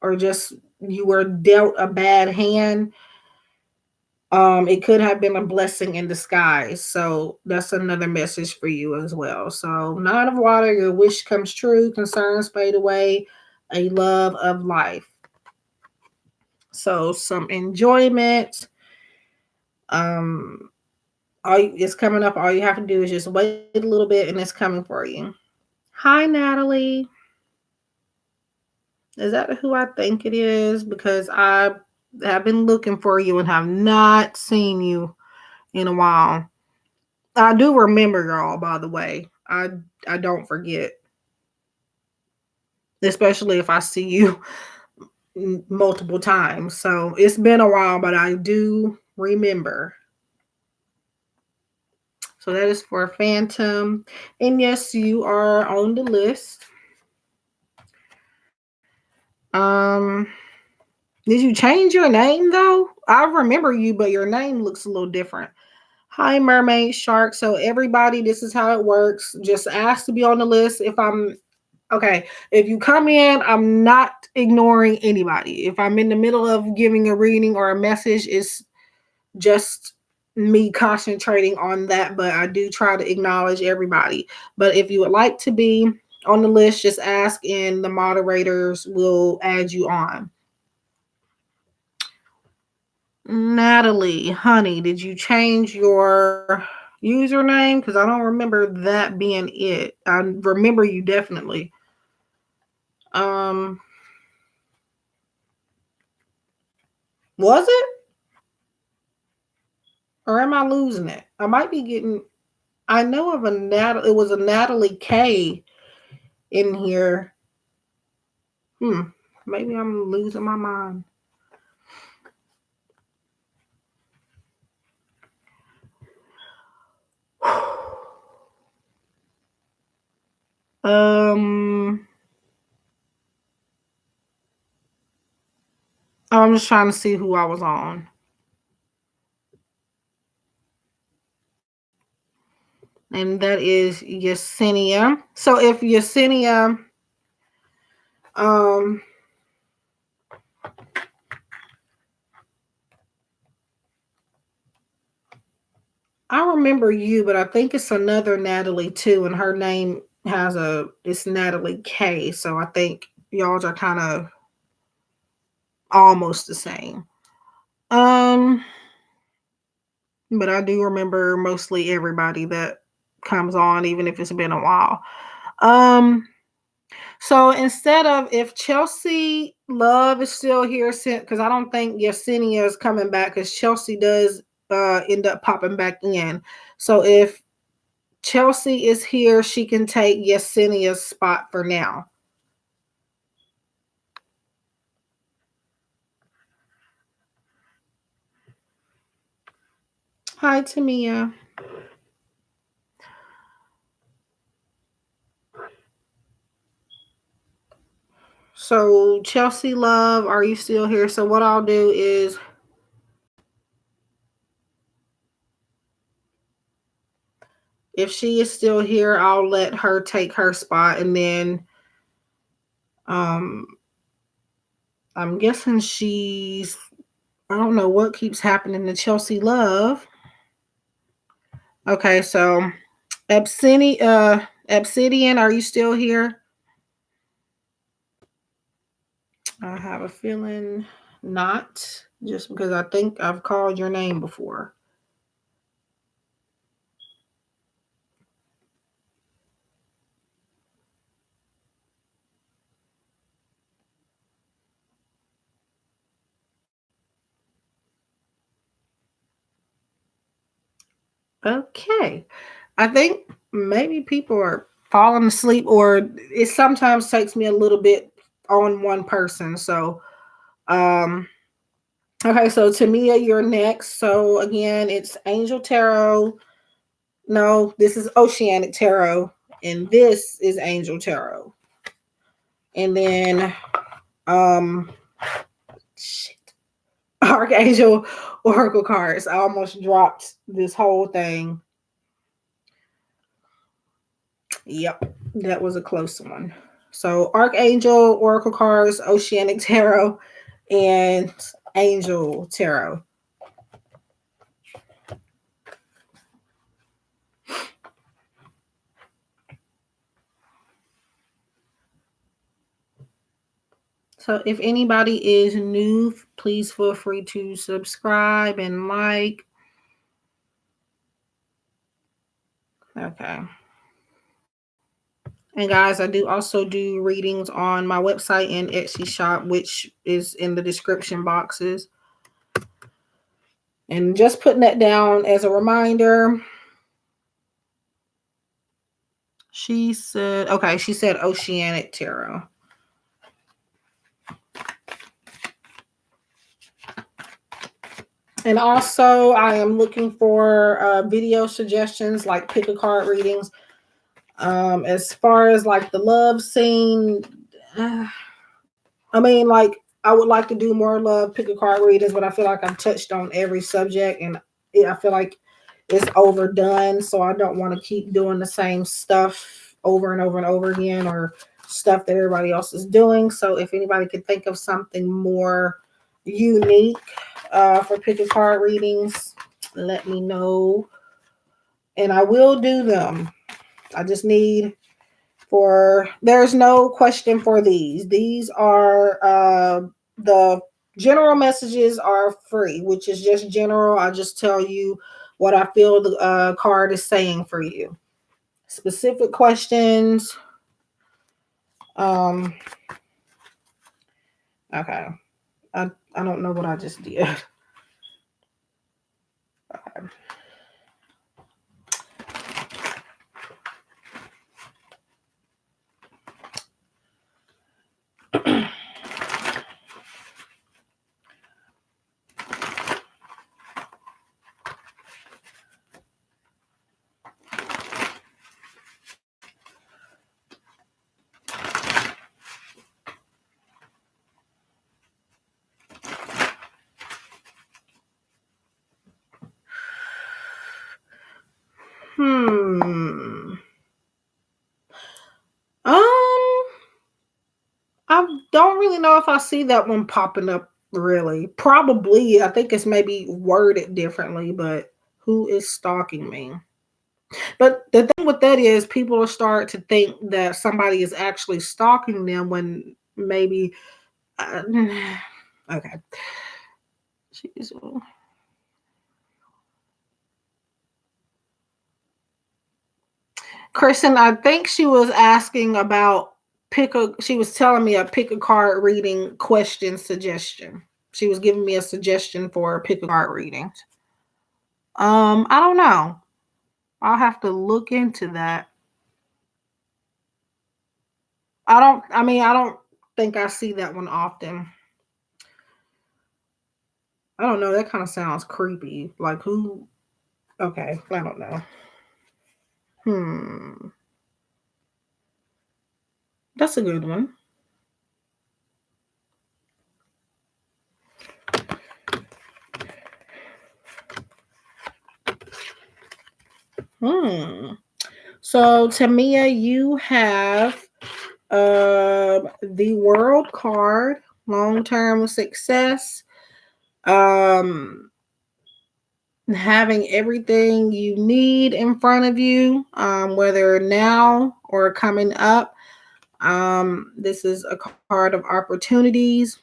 or just you were dealt a bad hand, it could have been a blessing in disguise. So that's another message for you as well. So Nine of Water, your wish comes true, concerns fade away, a love of life. So some enjoyment. It's coming up. All you have to do is just wait a little bit, and it's coming for you. Hi, Natalie. Is that who I think it is? Because I have been looking for you and have not seen you in a while. I do remember y'all, by the way. I don't forget, especially if I see you multiple times. So it's been a while, but I do remember. So that is for Phantom. And yes, you are on the list. Um, did you change your name though? I remember you, but your name looks a little different. Hi, Mermaid Shark. So everybody, this is how it works. Just ask to be on the list. If you come in, I'm not ignoring anybody. If I'm in the middle of giving a reading or a message, it's just me concentrating on that, but I do try to acknowledge everybody. But if you would like to be on the list, just ask and the moderators will add you on. Natalie, honey, did you change your username? Because I don't remember that being it. I remember you definitely. Was it? Or am I losing it? I might be getting, I know of it was a Natalie K in here. Maybe I'm losing my mind. I'm just trying to see who I was on. and that is Yesenia. So if Yesenia, um, I remember you, but I think it's another Natalie too, and her name it's Natalie K. So I think y'all are kind of almost the same. But I do remember mostly everybody that comes on, even if it's been a while. Um, so instead of if Chelsea Love is still here, because I don't think Yesenia is coming back, because Chelsea does end up popping back in. So if Chelsea is here, she can take Yesenia's spot for now. Hi, Tamia. So Chelsea Love, are you still here? So what I'll do is if she is still here, I'll let her take her spot, and then um I'm guessing I don't know what keeps happening to Chelsea Love. Okay, so Obsidian, are you still here? I have a feeling not, just because I think I've called your name before. Okay. I think maybe people are falling asleep, or it sometimes takes me a little bit on one person. So, okay, so Tamia, you're next. So again, it's Angel Tarot. No, this is Oceanic Tarot, and this is Angel Tarot. And then, um, shit, Archangel Oracle cards. I almost dropped this whole thing. Yep, that was a close one. So Archangel Oracle cards, Oceanic Tarot, and Angel Tarot. So if anybody is new, please feel free to subscribe and like. Okay. And guys, I do also do readings on my website and Etsy shop, which is in the description boxes. And just putting that down as a reminder. She said Oceanic Tarot. And also, I am looking for video suggestions, like pick a card readings. As far as like the love scene, I mean, like I would like to do more love pick a card readings, but I feel like I've touched on every subject, and I feel like it's overdone. So I don't want to keep doing the same stuff over and over and over again, or stuff that everybody else is doing. So if anybody could think of something more unique for pick a card readings, let me know, and I will do them. I just need there's no question for these. These are the general messages are free, which is just general. I just tell you what I feel the card is saying for you. Specific questions. Okay. I don't know what I just did. I don't really know if I see that one popping up really. Probably. I think it's maybe worded differently, but who is stalking me? But the thing with that is people will start to think that somebody is actually stalking them when maybe uh, okay. She's Kristen, I think she was asking about she was telling me a pick a card reading question suggestion. She was giving me a suggestion for a pick a card reading. I don't know. I'll have to look into that. I don't think I see that one often. I don't know. That kind of sounds creepy. Like who? Okay, I don't know. Hmm. That's a good one. Hmm. So Tamia, you have the world card, long-term success, um having everything you need in front of you, whether now or coming up. This is a card of opportunities.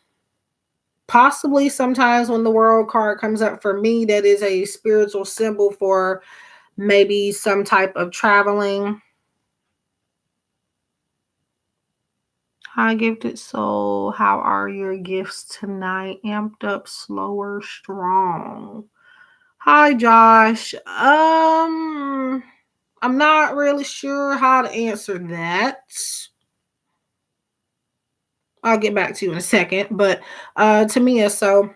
Possibly sometimes when the world card comes up for me, that is a spiritual symbol for maybe some type of traveling. Hi, gifted soul. How are your gifts tonight? Amped up, slower, strong. Hi, Josh. I'm not really sure how to answer that. I'll get back to you in a second. But Tamia, so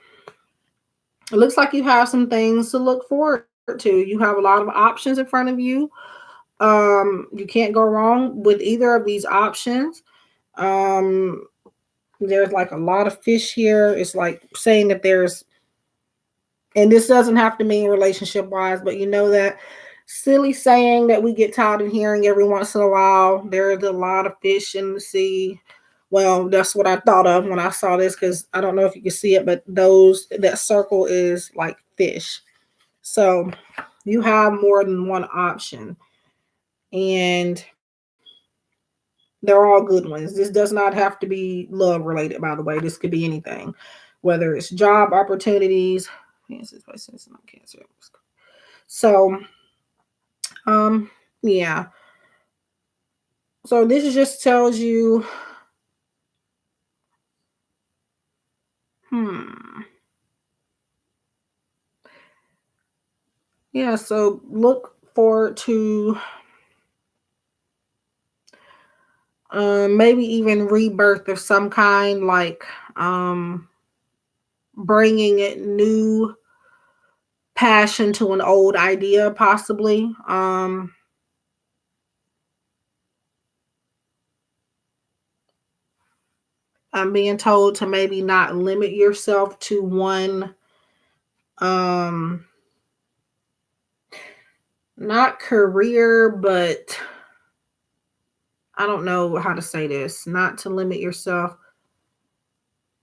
it looks like you have some things to look forward to. You have a lot of options in front of you. You can't go wrong with either of these options. Um, there's like a lot of fish here. It's like saying that there's, and this doesn't have to mean relationship wise, but you know that silly saying that we get tired of hearing every once in a while. There's a lot of fish in the sea. Well, that's what I thought of when I saw this because I don't know if you can see it, but that circle is like fish. So you have more than one option, and they're all good ones. This does not have to be love related, by the way. This could be anything, whether it's job opportunities. Cancer. So, um, yeah. So this just tells you, hmm, yeah. So look forward to maybe even rebirth of some kind, like um, bringing it new passion to an old idea, possibly. I'm being told to maybe not limit yourself to one, um, not career, but I don't know how to say this. Not to limit yourself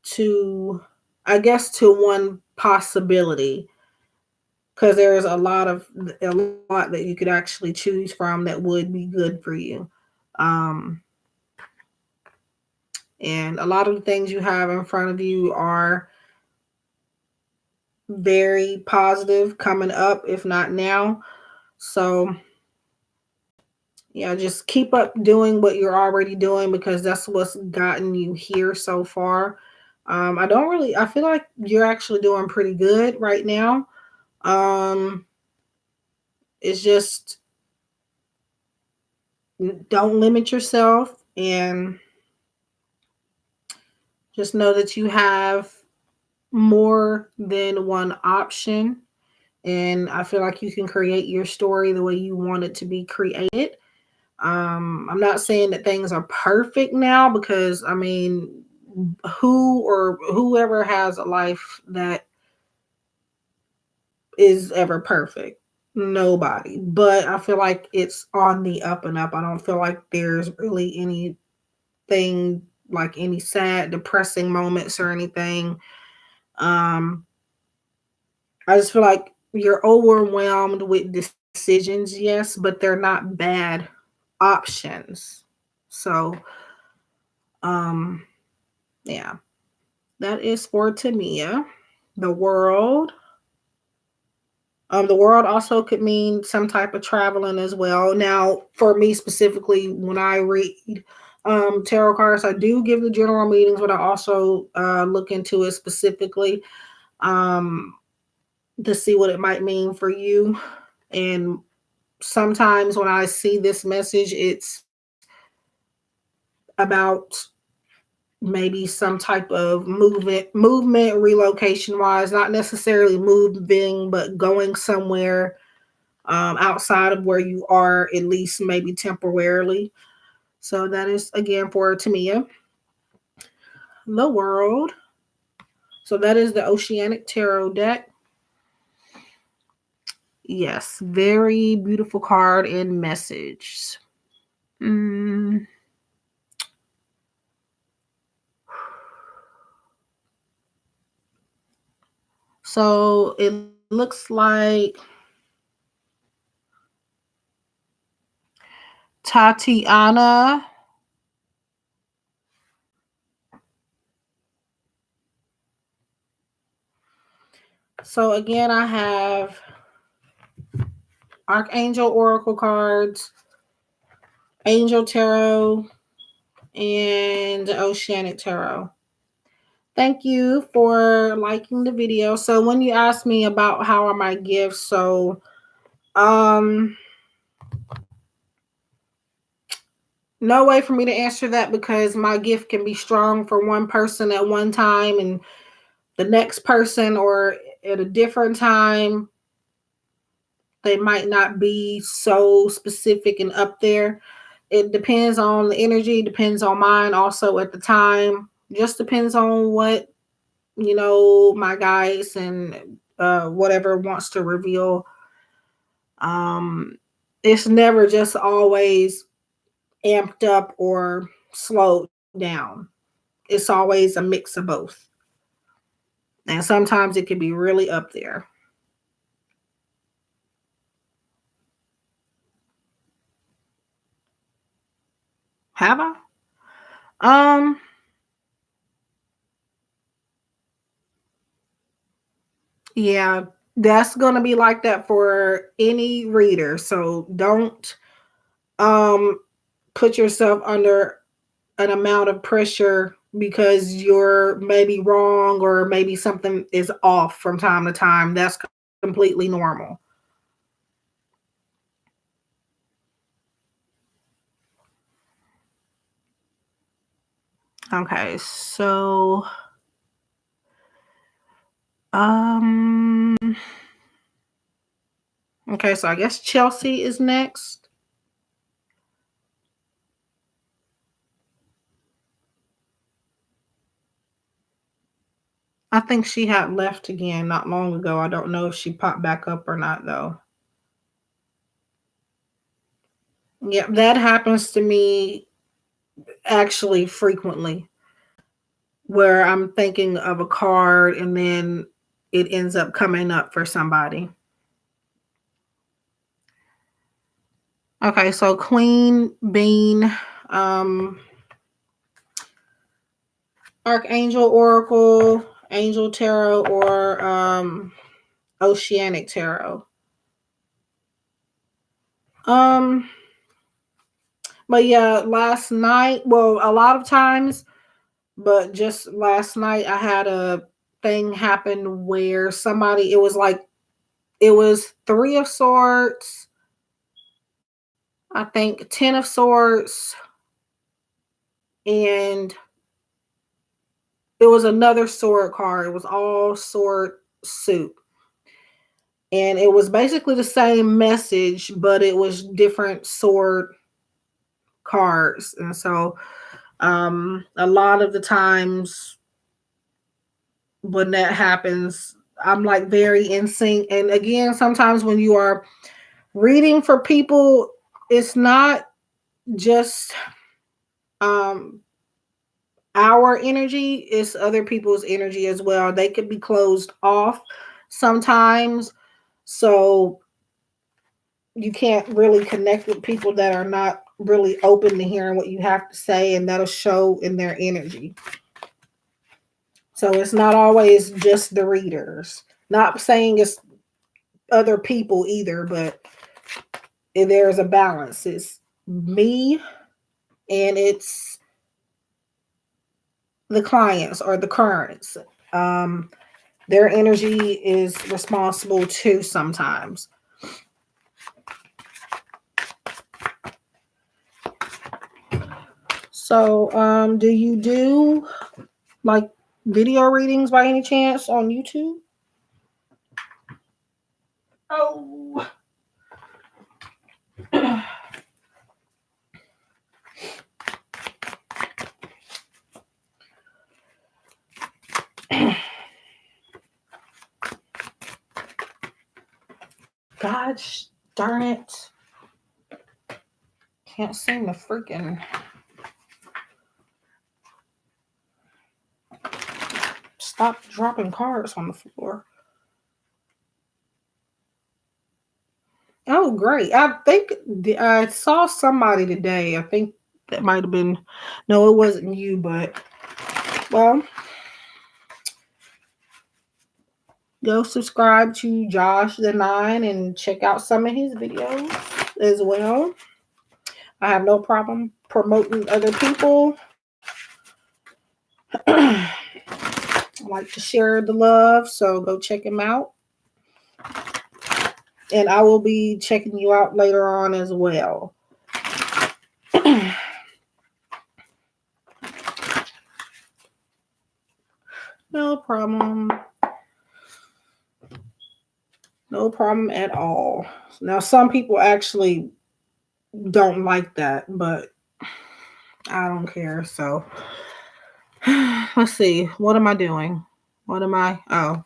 to, I guess, to one possibility, because there's a lot that you could actually choose from that would be good for you. Um, and a lot of the things you have in front of you are very positive coming up, if not now. So, yeah, just keep up doing what you're already doing because that's what's gotten you here so far. I feel like you're actually doing pretty good right now. Um, it's just don't limit yourself and just know that you have more than one option. And I feel like you can create your story the way you want it to be created. I'm not saying that things are perfect now because I mean, who or whoever has a life that is ever perfect? Nobody. But I feel like it's on the up and up. I don't feel like there's really anything like any sad, depressing moments or anything. Um, I just feel like you're overwhelmed with decisions, yes, but they're not bad options. So, um, yeah, that is for Tamia. The world. The world also could mean some type of traveling as well. Now, for me specifically, when I read tarot cards, I do give the general meanings, but I also look into it specifically um, to see what it might mean for you. And sometimes when I see this message, it's about maybe some type of movement relocation wise, not necessarily moving, but going somewhere outside of where you are, at least maybe temporarily. So that is again for Tamia. The world. So that is the Oceanic Tarot deck. Yes, very beautiful card and message. Mm. So it looks like Tatiana. So again, I have Archangel Oracle cards, Angel Tarot, and Oceanic Tarot. Thank you for liking the video. So when you asked me about how are my gifts, so um no way for me to answer that because my gift can be strong for one person at one time and the next person or at a different time they might not be so specific and up there. It depends on the energy, depends on mine also at the time. Just depends on what, my guides and whatever wants to reveal. Um it's never just always amped up or slowed down. It's always a mix of both. And sometimes it can be really up there. Have I? Um Yeah, that's gonna be like that for any reader. So don't um put yourself under an amount of pressure because you're maybe wrong or maybe something is off from time to time. That's completely normal. Okay, so um okay, so I guess Chelsea is next. I think she had left again not long ago. I don't know if she popped back up or not though. Yeah, that happens to me actually frequently where I'm thinking of a card and then it ends up coming up for somebody. Okay, so Queen Bean, um, Archangel Oracle, Angel Tarot, or Oceanic Tarot. Um, but yeah, last night, well, a lot of times, but just last night, I had a thing happen where somebody, it was Three of Swords, I think 10 of Swords, and it was another sword card. It was all sword suit. And it was basically the same message, but it was different sword cards. And so a lot of the times when that happens, I'm like very in sync. And again, sometimes when you are reading for people, it's not just um our energy, it's other people's energy as well. They could be closed off sometimes. So you can't really connect with people that are not really open to hearing what you have to say, and that'll show in their energy. So it's not always just the readers. Not saying it's other people either, but there's a balance. It's me and it's the clients or the currents. Um, their energy is responsible too sometimes. So, do you do like video readings by any chance on YouTube? Oh. Gosh darn it. Can't seem to freaking stop dropping cards on the floor. Oh, great. I think I saw somebody today. I think that might have been, no, it wasn't you, but well, go subscribe to Josh the Nine and check out some of his videos as well. I have no problem promoting other people. I like to share the love, so go check him out. And I will be checking you out later on as well. No problem. No problem at all. Now, some people actually don't like that, but I don't care. So, let's see. What am I doing? What am I? Oh.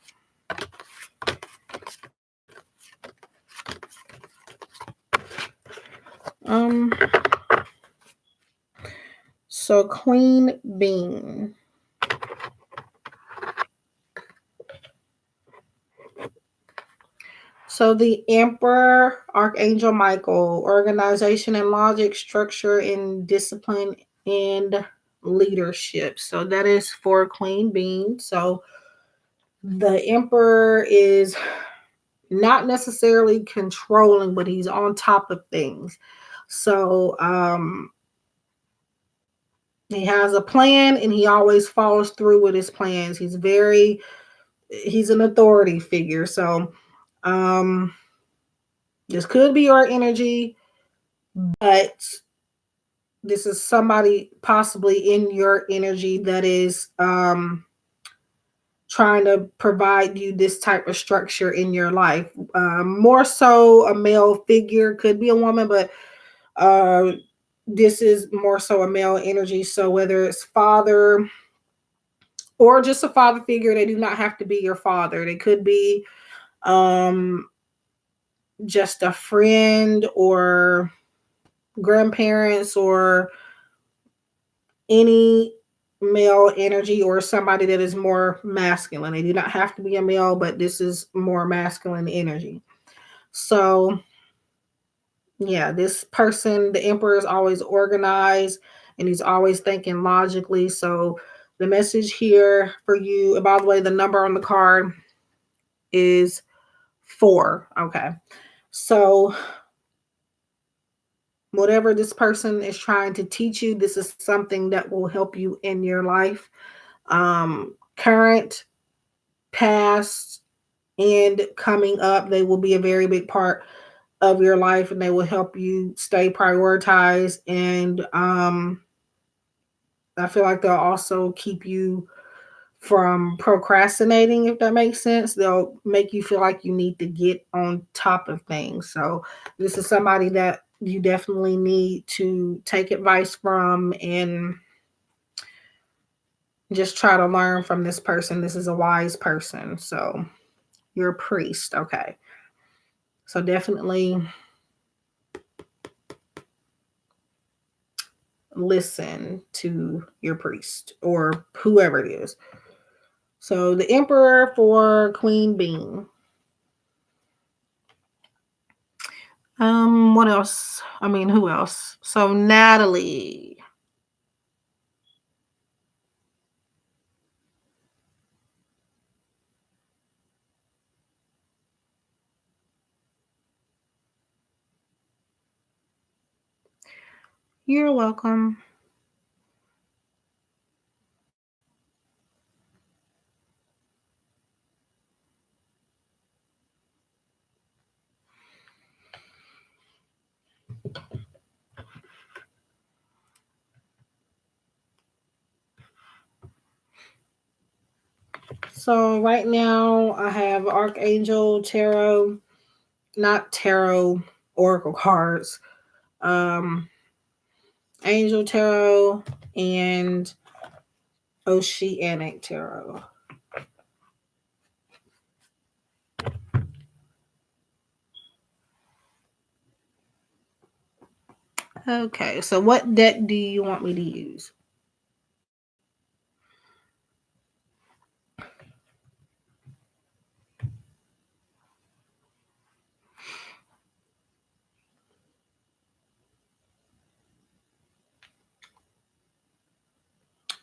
So Queen Bean. So the Emperor, Archangel Michael, organization and logic, structure and discipline and leadership. So that is for Queen Bean. So the Emperor is not necessarily controlling, but he's on top of things. So he has a plan and he always follows through with his plans. He's an authority figure. So this could be your energy, but this is somebody possibly in your energy that is trying to provide you this type of structure in your life. More so a male figure, could be a woman, but this is more so a male energy. So whether it's father or just a father figure, they do not have to be your father. They could be just a friend or grandparents or any male energy or somebody that is more masculine. They do not have to be a male, but this is more masculine energy. So yeah, this person, the Emperor, is always organized and he's always thinking logically. So the message here for you, and by the way, the number on the card is 4. Okay. So whatever this person is trying to teach you, this is something that will help you in your life. Current, past, and coming up, they will be a very big part of your life and they will help you stay prioritized. And I feel like they'll also keep you from procrastinating, if that makes sense. They'll make you feel like you need to get on top of things. So this is somebody that you definitely need to take advice from and just try to learn from this person. This is a wise person. So you're a priest. Okay. So definitely listen to your priest or whoever it is. So the Emperor for Queen Bean. What else? I mean, who else? So Natalie. You're welcome. So right now I have Archangel Tarot, not tarot oracle cards. Um Angel Tarot and Oceanic Tarot. Okay, so what deck do you want me to use?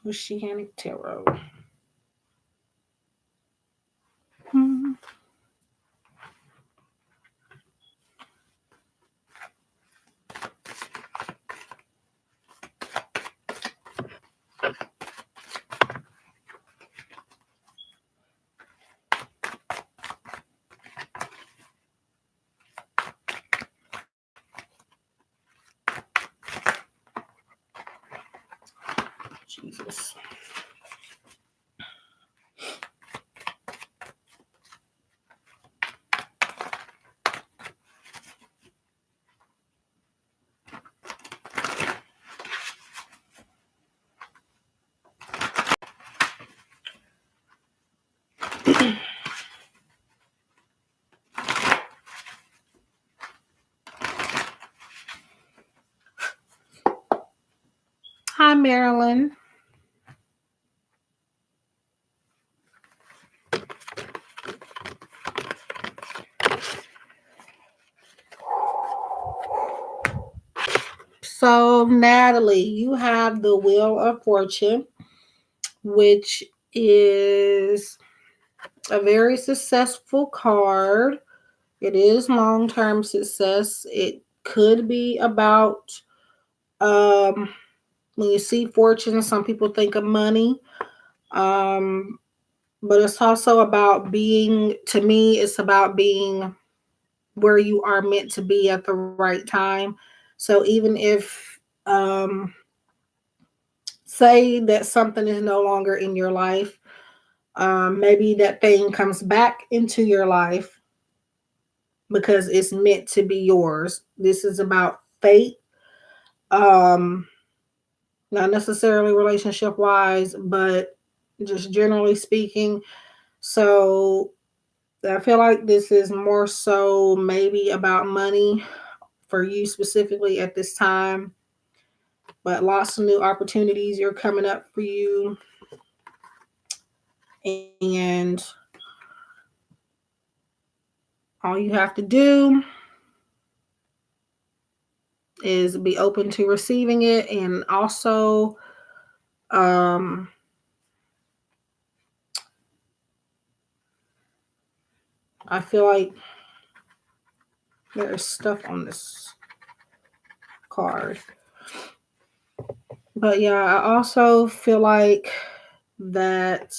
Oceanic Tarot. Hmm. Jesus. Hi, Marilyn. So, Natalie, you have the Wheel of Fortune, which is a very successful card. It is long term success. It could be about, um, when you see fortune, some people think of money. Um, but it's also about being, to me, it's about being where you are meant to be at the right time. So even if, say that something is no longer in your life, maybe that thing comes back into your life because it's meant to be yours. This is about fate, um, not necessarily relationship wise, but just generally speaking. So I feel like this is more so maybe about money for you specifically at this time, but lots of new opportunities are coming up for you. And all you have to do is be open to receiving it. And also, um, I feel like there's stuff on this card. But yeah, I also feel like that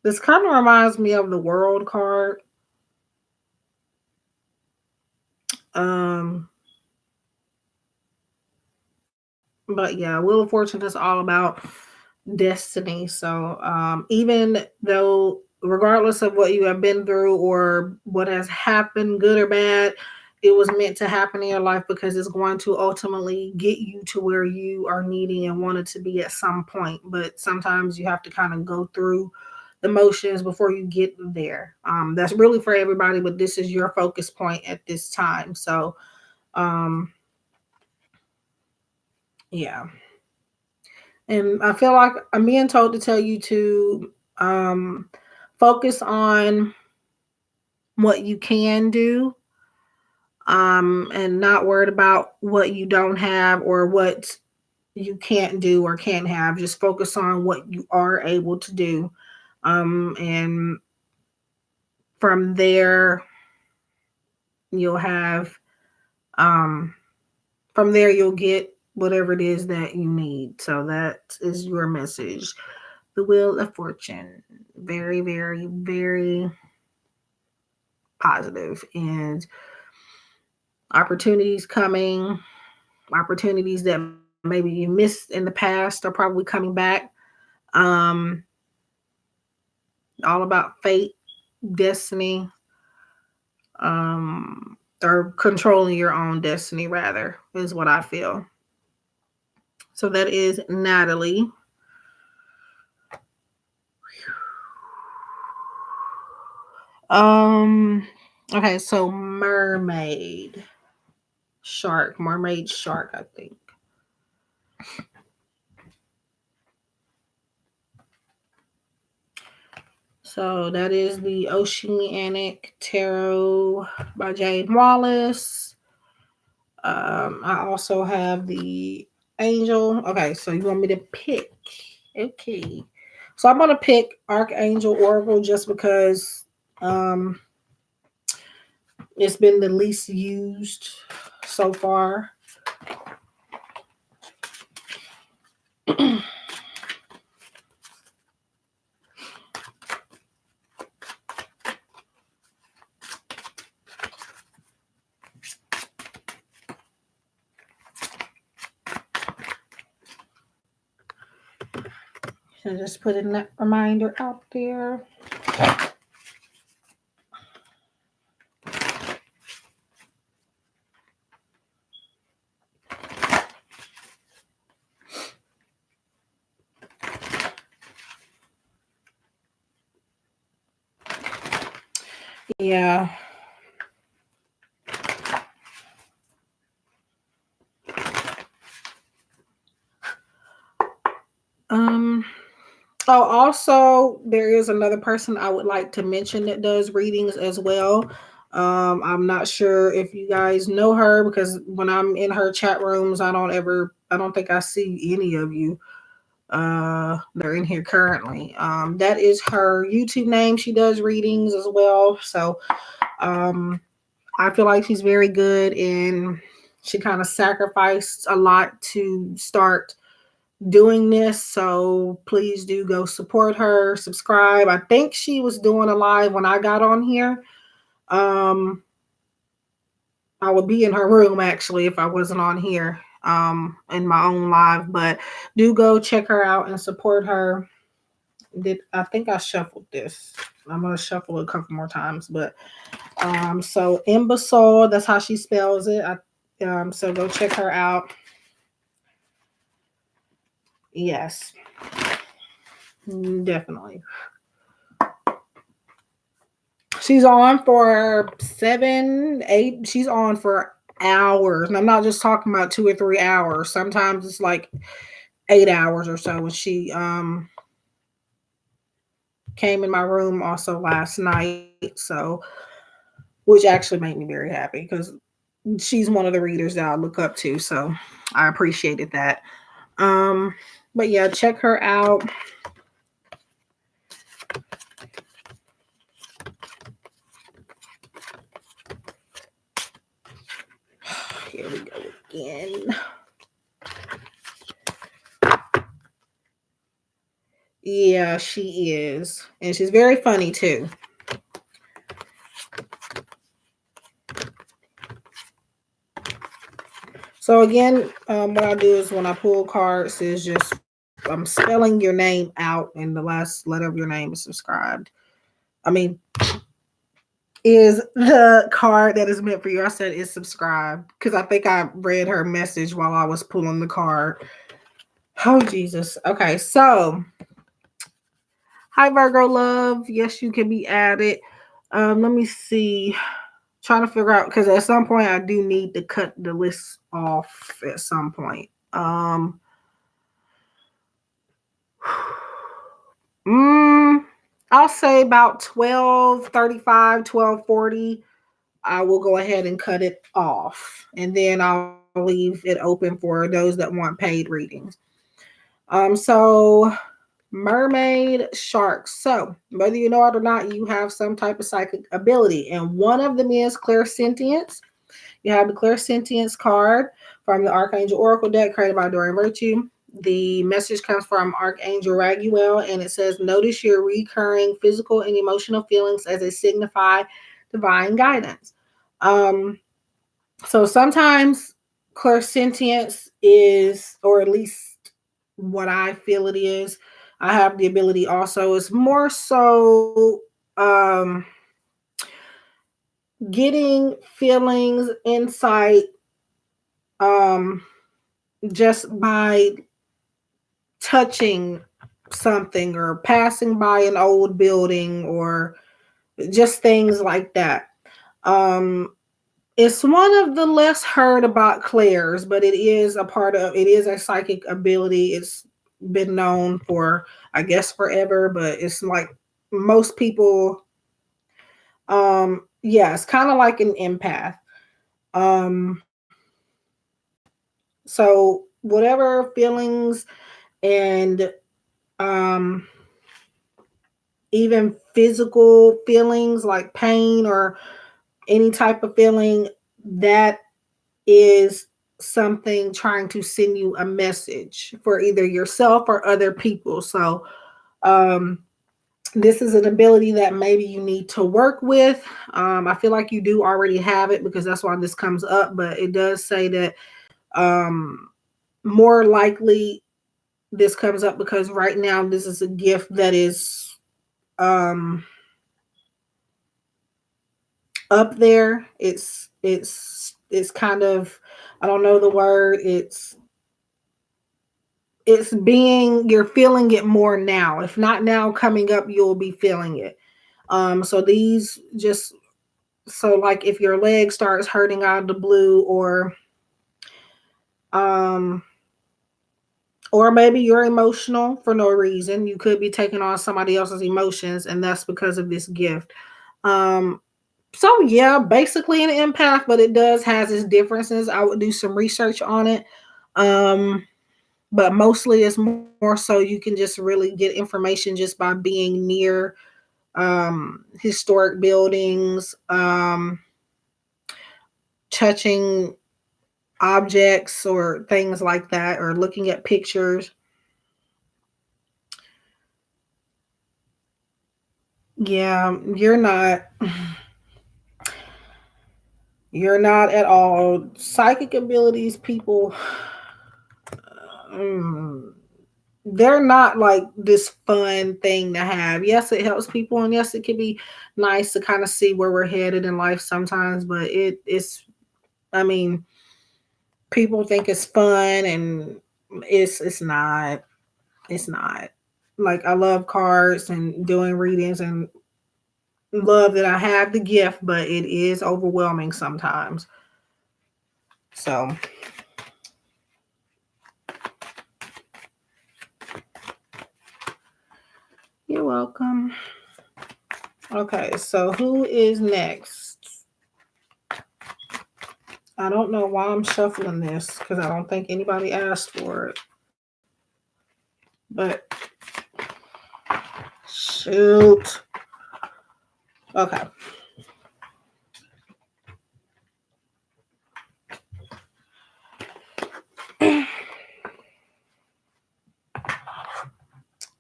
this kind of reminds me of the World card. Um, but yeah, Wheel of Fortune is all about destiny. So even though, regardless of what you have been through or what has happened, good or bad, it was meant to happen in your life because it's going to ultimately get you to where you are needing and wanted to be at some point. But sometimes you have to kind of go through the motions before you get there. That's really for everybody, but this is your focus point at this time. So um Yeah. And I feel like I'm being told to tell you to focus on what you can do, and not worried about what you don't have or what you can't do or can't have. Just focus on what you are able to do. And from there, you'll have, um, from there, you'll get whatever it is that you need. So that is your message. The Wheel of Fortune. Very, very, very positive. And opportunities coming, opportunities that maybe you missed in the past are probably coming back. Um, all about fate, destiny, or controlling your own destiny, rather, is what I feel. So that is Natalie. Um, okay, so mermaid shark, I think. So that is the Oceanic Tarot by Jane Wallace. I also have the Angel. Okay, so you want me to pick? Okay, so I'm gonna pick Archangel Oracle just because um, it's been the least used so far. So just putting that reminder out there. Yeah. Um. Oh, also, there is another person I would like to mention that does readings as well. I'm not sure if you guys know her because when I'm in her chat rooms, I don't think I see any of you. They're in here currently. That is her YouTube name. She does readings as well. So, um, I feel like she's very good and she kind of sacrificed a lot to start doing this. So please do go support her, subscribe. I think she was doing a live when I got on here. Um, I would be in her room actually if I wasn't on here in my own live, but do go check her out and support her. Did I think I shuffled this? I'm gonna shuffle it a couple more times, but so imbecile, that's how she spells it. So go check her out. Yes, definitely. She's on for 7, 8. She's on for hours. And I'm not just talking about 2 or 3 hours. Sometimes it's like 8 hours or so. And she came in my room also last night. So, which actually made me very happy because she's one of the readers that I look up to. So I appreciated that. Um, but yeah, check her out. Here we go again. Yeah, she is. And she's very funny too. So again, what I do is when I pull cards is just I'm spelling your name out and the last letter of your name is subscribed. I mean, is the card that is meant for you. I said is subscribed because I think I read her message while I was pulling the card. Oh Jesus. Okay, so hi Virgo love. Yes, you can be added. Let me see. Trying to figure out because at some point I do need to cut the list off at some point. I'll say about 12:35, 12:40. I will go ahead and cut it off. And then I'll leave it open for those that want paid readings. So mermaid sharks. So whether you know it or not, you have some type of psychic ability. And one of them is clairsentience. You have the clairsentience card from the Archangel Oracle deck created by Doreen Virtue. The message comes from Archangel Raguel, and it says, notice your recurring physical and emotional feelings as they signify divine guidance. So sometimes clairsentience is, or at least what I feel it is, I have the ability also, is more so getting feelings, insight, um, just by touching something or passing by an old building or just things like that. Um, it's one of the less heard about clairs, but it is it is a psychic ability. It's been known for, I guess, forever, but it's like most people, yeah, it's kind of like an empath. Um, so whatever feelings and um even physical feelings like pain or any type of feeling, that is something trying to send you a message for either yourself or other people. So um this is an ability that maybe you need to work with. I feel like you do already have it because that's why this comes up, but it does say that more likely this comes up because right now this is a gift that is um up there. It's kind of, I don't know the word. It's being, you're feeling it more now. If not now, coming up, you'll be feeling it. So these just, so like if your leg starts hurting out of the blue, um or maybe you're emotional for no reason. You could be taking on somebody else's emotions, and that's because of this gift. Um, so yeah, basically an empath, but it does has its differences. I would do some research on it. Um, but mostly it's more so you can just really get information just by being near historic buildings, touching objects or things like that, or looking at pictures. Yeah, you're not at all. Psychic abilities, people, mm, they're not like this fun thing to have. Yes, it helps people, and yes, it can be nice to kind of see where we're headed in life sometimes, but it's, I mean, people think it's fun, and it's not. It's not. Like, I love cards and doing readings and love that I have the gift, but it is overwhelming sometimes. So, you're welcome. Okay, so who is next? I don't know why I'm shuffling this because I don't think anybody asked for it. But shoot. Okay.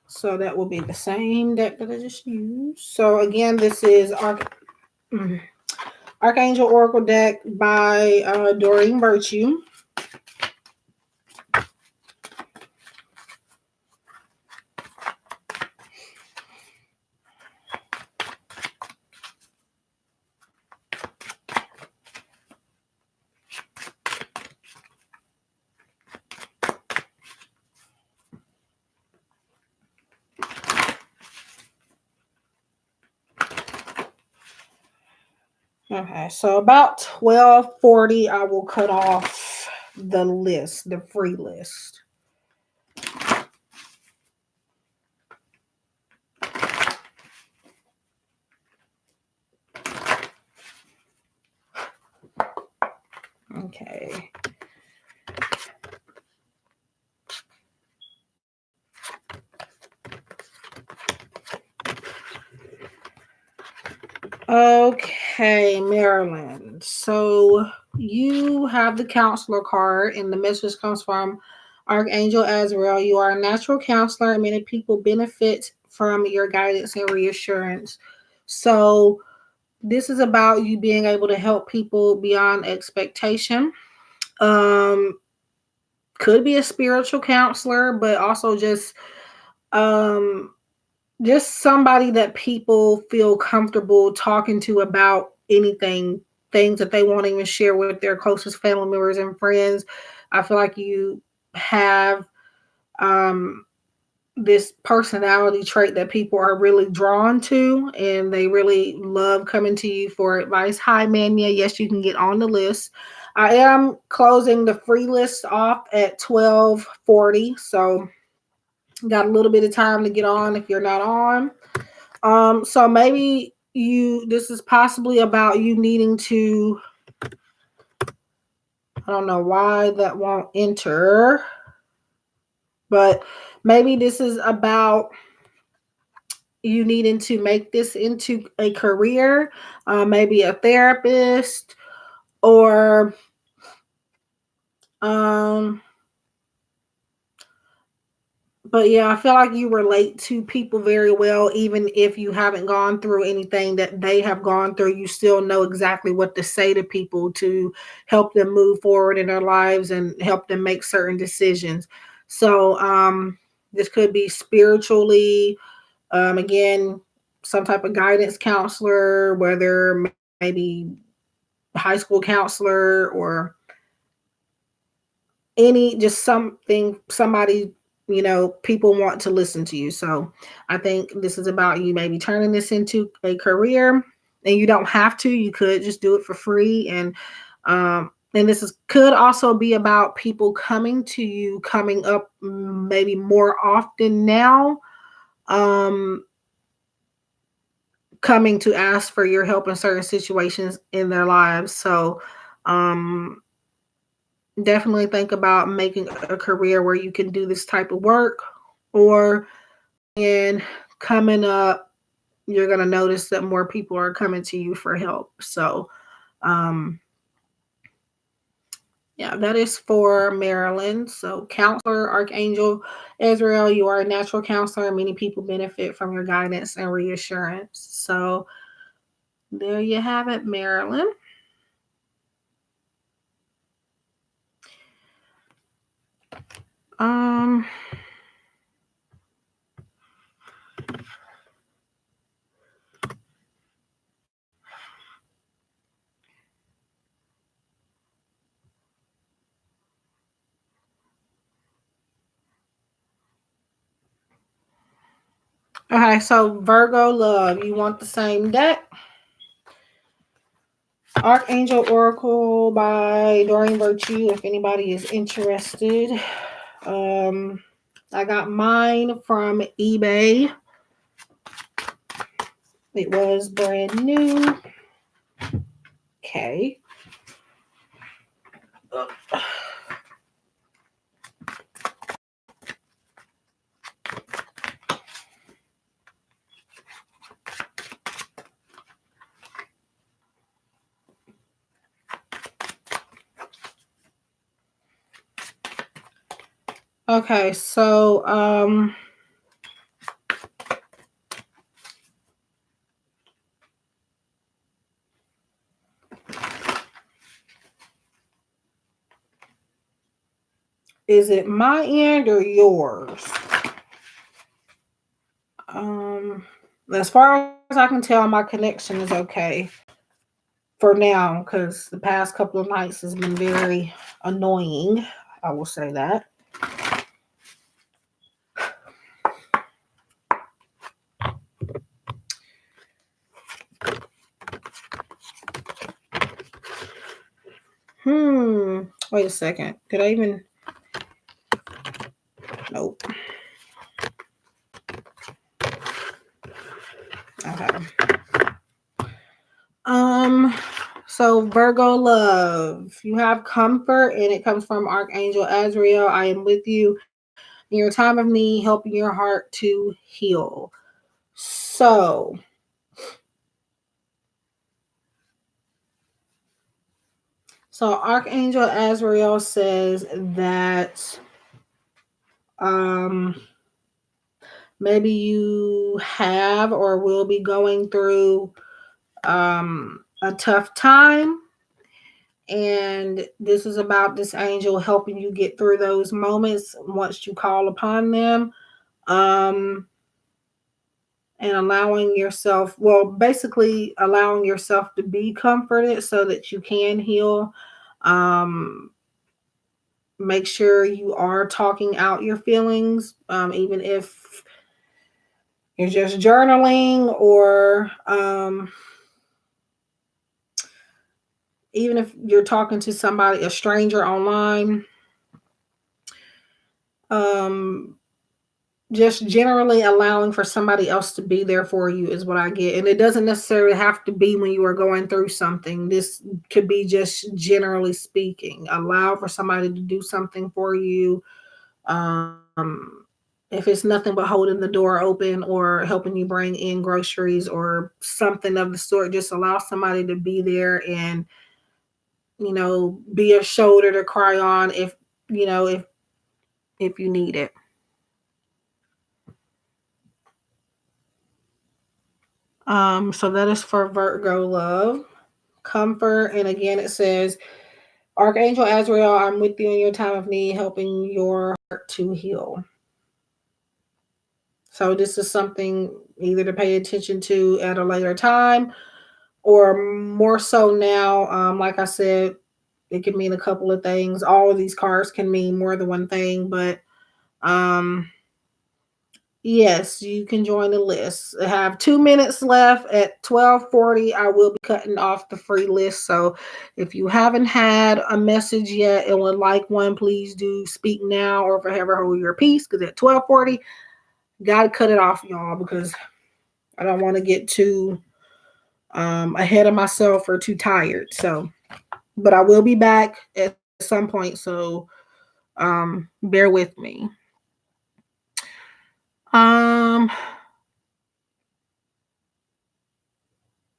So that will be the same deck that I just used. So again, this is Archangel Oracle deck by Doreen Virtue. Okay, so about 12:40, I will cut off the list, the free list. Okay. Okay, Marilyn. So you have the counselor card, and the message comes from Archangel Azrael. You are a natural counselor, and many people benefit from your guidance and reassurance. So this is about you being able to help people beyond expectation. Um, could be a spiritual counselor, but also um just somebody that people feel comfortable talking to about anything, things that they won't even share with their closest family members and friends. I feel like you have um, this personality trait that people are really drawn to, and they really love coming to you for advice. Hi, Mania. Yes, you can get on the list. I am closing the free list off at 12:40, so got a little bit of time to get on if you're not on. So maybe this is possibly about you needing to, I don't know why that won't enter, but maybe this is about you needing to make this into a career, maybe a therapist, or um but yeah, I feel like you relate to people very well, even if you haven't gone through anything that they have gone through. You still know exactly what to say to people to help them move forward in their lives and help them make certain decisions. So, this could be spiritually, again, some type of guidance counselor, whether maybe high school counselor or any just something somebody people want to listen to you. So I think this is about you maybe turning this into a career, and you don't have to. You could just do it for free, and this is could also be about people coming to you, coming up maybe more often now, um coming to ask for your help in certain situations in their lives. So um definitely think about making a career where you can do this type of work, or in coming up, you're going to notice that more people are coming to you for help. So, um, yeah, that is for Maryland. So, counselor, Archangel Israel, you are a natural counselor, and many people benefit from your guidance and reassurance. So, there you have it, Maryland. Um, okay, so Virgo love, you want the same deck? Archangel Oracle by Doreen Virtue, if anybody is interested. I got mine from eBay. It was brand new. Okay. Okay, so is it my end or yours? As far as I can tell, my connection is okay for now, because the past couple of nights has been very annoying. I will say that. Wait a second. Did I even? Nope. Okay. So Virgo love, you have comfort, and it comes from Archangel Azrael. I am with you in your time of need, helping your heart to heal. So Archangel Azrael says that maybe you have or will be going through a tough time. And this is about this angel helping you get through those moments once you call upon them. And allowing yourself, well, basically allowing yourself to be comforted so that you can heal. Um, Make sure you are talking out your feelings, even if you're just journaling or even if you're talking to somebody, a stranger online. Um, just generally allowing for somebody else to be there for you is what I get. And it doesn't necessarily have to be when you are going through something. This could be just generally speaking. Allow for somebody to do something for you. If it's nothing but holding the door open or helping you bring in groceries or something of the sort, just allow somebody to be there and, be a shoulder to cry on if, if you need it. So that is for Virgo love, comfort. And again, it says, Archangel Azrael, I'm with you in your time of need, helping your heart to heal. So this is something either to pay attention to at a later time or more so now. Like I said, it can mean a couple of things. All of these cards can mean more than one thing, but yes, you can join the list. I have 2 minutes left. At 12:40, I will be cutting off the free list. So if you haven't had a message yet and would like one, please do speak now or forever hold your peace. Because at 12:40, gotta cut it off, y'all, because I don't want to get too ahead of myself or too tired. So, but I will be back at some point. So bear with me. Um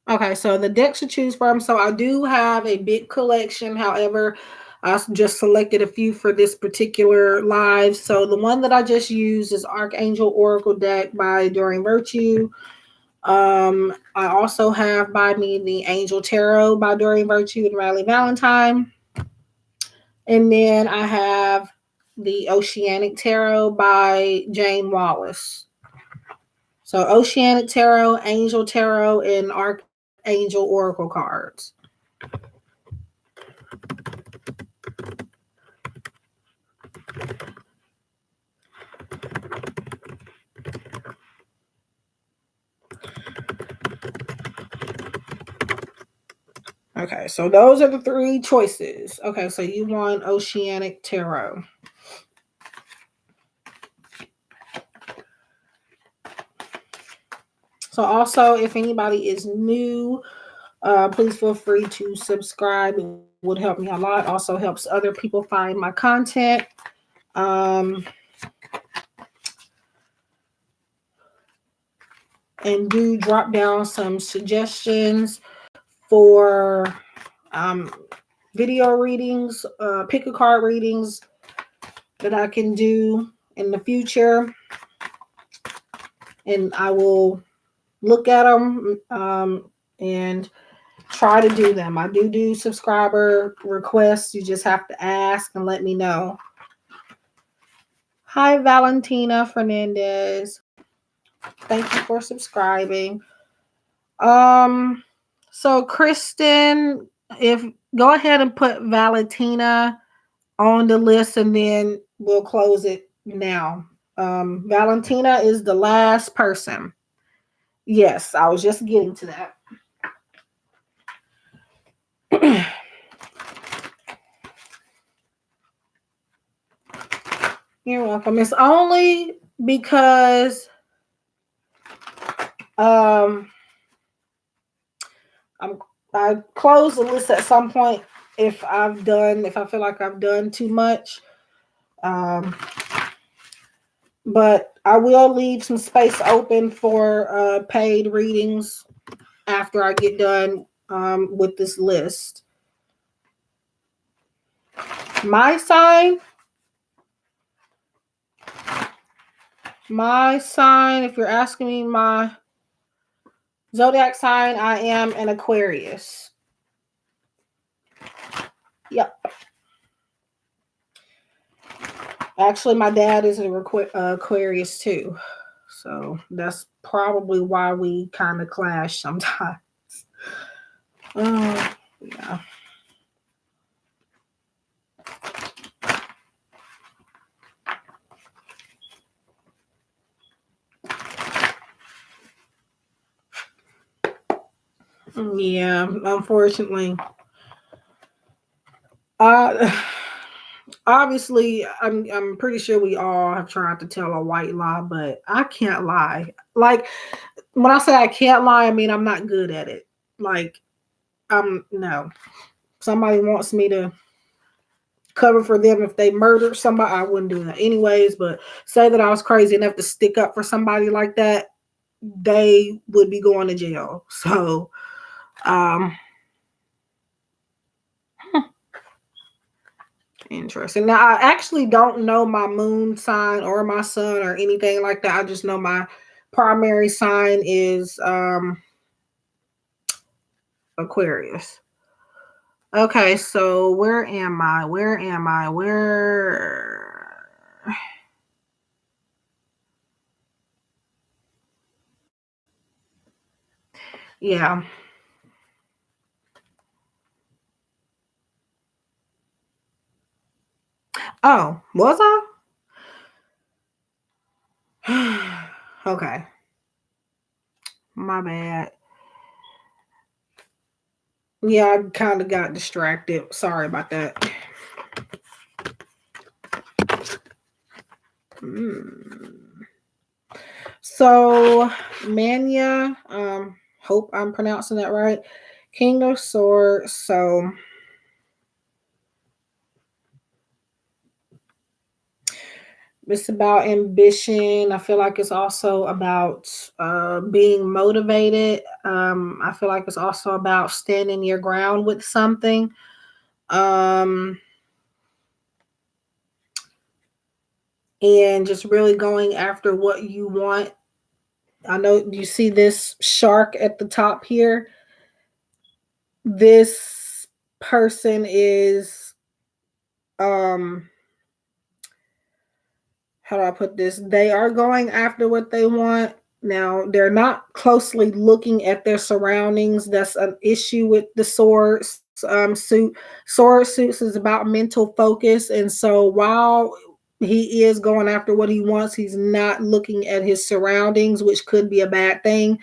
Okay, so the decks to choose from. So I do have a big collection. However, I just selected a few for this particular live. So the one that I just used is Archangel Oracle deck by Doreen Virtue. I also have by me the Angel Tarot by Doreen Virtue and Riley Valentine. And then I have the Oceanic Tarot by Jane Wallace. So Oceanic Tarot, Angel Tarot, and Archangel Oracle cards. Okay, so those are the three choices. Okay, so you want Oceanic Tarot. So also, if anybody is new, please feel free to subscribe. It would help me a lot. Also helps other people find my content. And do drop down some suggestions for video readings, pick a card readings that I can do in the future. And I will look at them and try to do them. I do subscriber requests. You just have to ask and let me know. Hi, Valentina Fernandez. Thank you for subscribing. So Kristen, if go ahead and put Valentina on the list and then we'll close it now. Valentina is the last person. Yes, I was just getting to that. You're welcome. It's only because um I'm I close the list at some point if I feel like I've done too much. Um but I will leave some space open for paid readings after I get done with this list. My sign, if you're asking me my zodiac sign, I am an Aquarius. Yep. Actually, my dad is an Aquarius too. So that's probably why we kind of clash sometimes. Yeah. Yeah, unfortunately. Uh obviously I'm pretty sure we all have tried to tell a white lie, but I can't lie. Like when I say I can't lie, I mean I'm not good at it. Like no. Somebody wants me to cover for them if they murdered somebody, I wouldn't do that anyways. But say that I was crazy enough to stick up for somebody like that, they would be going to jail. So um interesting. Now I actually don't know my moon sign or my sun or anything like that. I just know my primary sign is Aquarius. Okay, so where am I? Where am I? Where? Yeah. Oh, was I? Okay. My bad. Yeah, I kind of got distracted. Sorry about that. Mm. So, Mania, hope I'm pronouncing that right. King of Swords. So, it's about ambition. I feel like it's also about being motivated. I feel like it's also about standing your ground with something. Um, and just really going after what you want. I know you see this shark at the top here. This person is um how do I put this? They are going after what they want. Now, they're not closely looking at their surroundings. That's an issue with the swords suit. Sword suits is about mental focus. And so while he is going after what he wants, he's not looking at his surroundings, which could be a bad thing.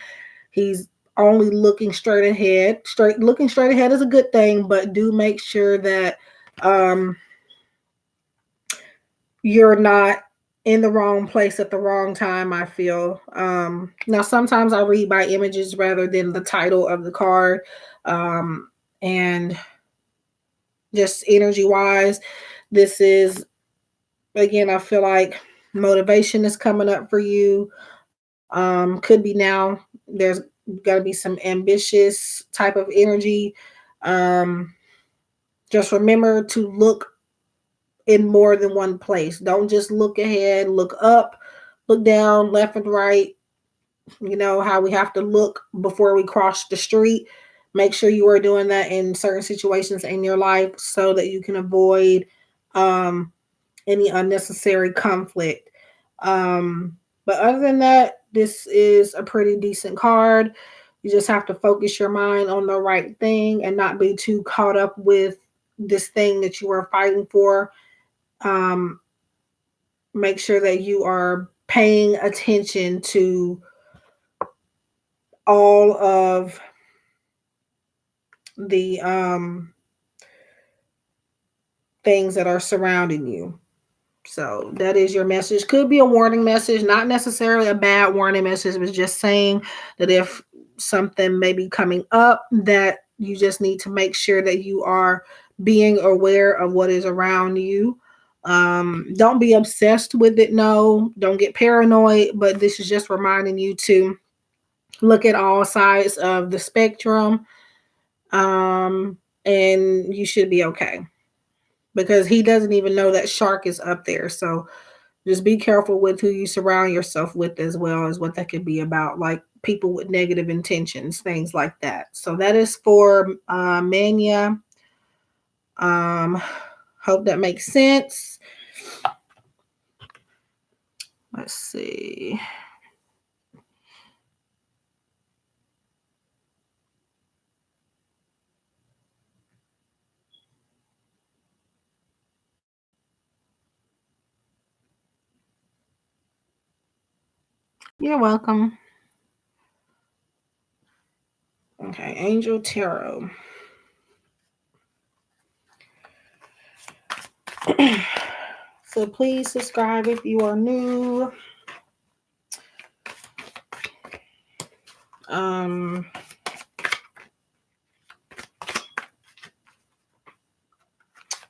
He's only looking straight ahead. Looking straight ahead is a good thing, but do make sure that um you're not in the wrong place at the wrong time, I feel. Now, sometimes I read by images rather than the title of the card. And just energy wise, this is, again, I feel like motivation is coming up for you. Could be now. There's got to be some ambitious type of energy. Um, just remember to look in more than one place. Don't just look ahead, look up, look down, left and right. You know how we have to look before we cross the street. Make sure you are doing that in certain situations in your life so that you can avoid um, any unnecessary conflict. But other than that, this is a pretty decent card. You just have to focus your mind on the right thing and not be too caught up with this thing that you are fighting for. Um, make sure that you are paying attention to all of the things that are surrounding you. So that is your message. Could be a warning message, not necessarily a bad warning message, but just saying that if something may be coming up, that you just need to make sure that you are being aware of what is around you. Don't be obsessed with it. No, don't get paranoid, but this is just reminding you to look at all sides of the spectrum. And you should be okay, because he doesn't even know that shark is up there. So just be careful with who you surround yourself with, as well as what that could be about, like people with negative intentions, things like that. So that is for Mania. Um, hope that makes sense. Let's see. You're welcome. Okay, Angel Tarot. So please subscribe if you are new.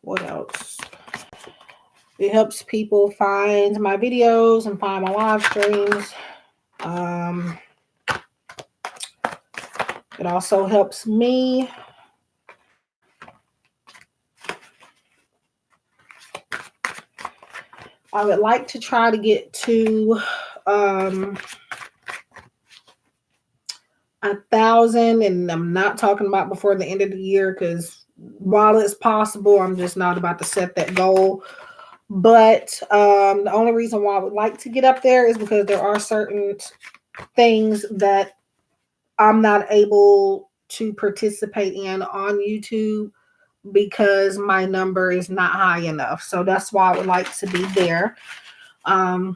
What else? It helps people find my videos and find my live streams. It also helps me. I would like to try to get to 1,000, and I'm not talking about before the end of the year, because while it's possible, I'm just not about to set that goal. But the only reason why I would like to get up there is because there are certain things that I'm not able to participate in on YouTube because my number is not high enough. So that's why I would like to be there. So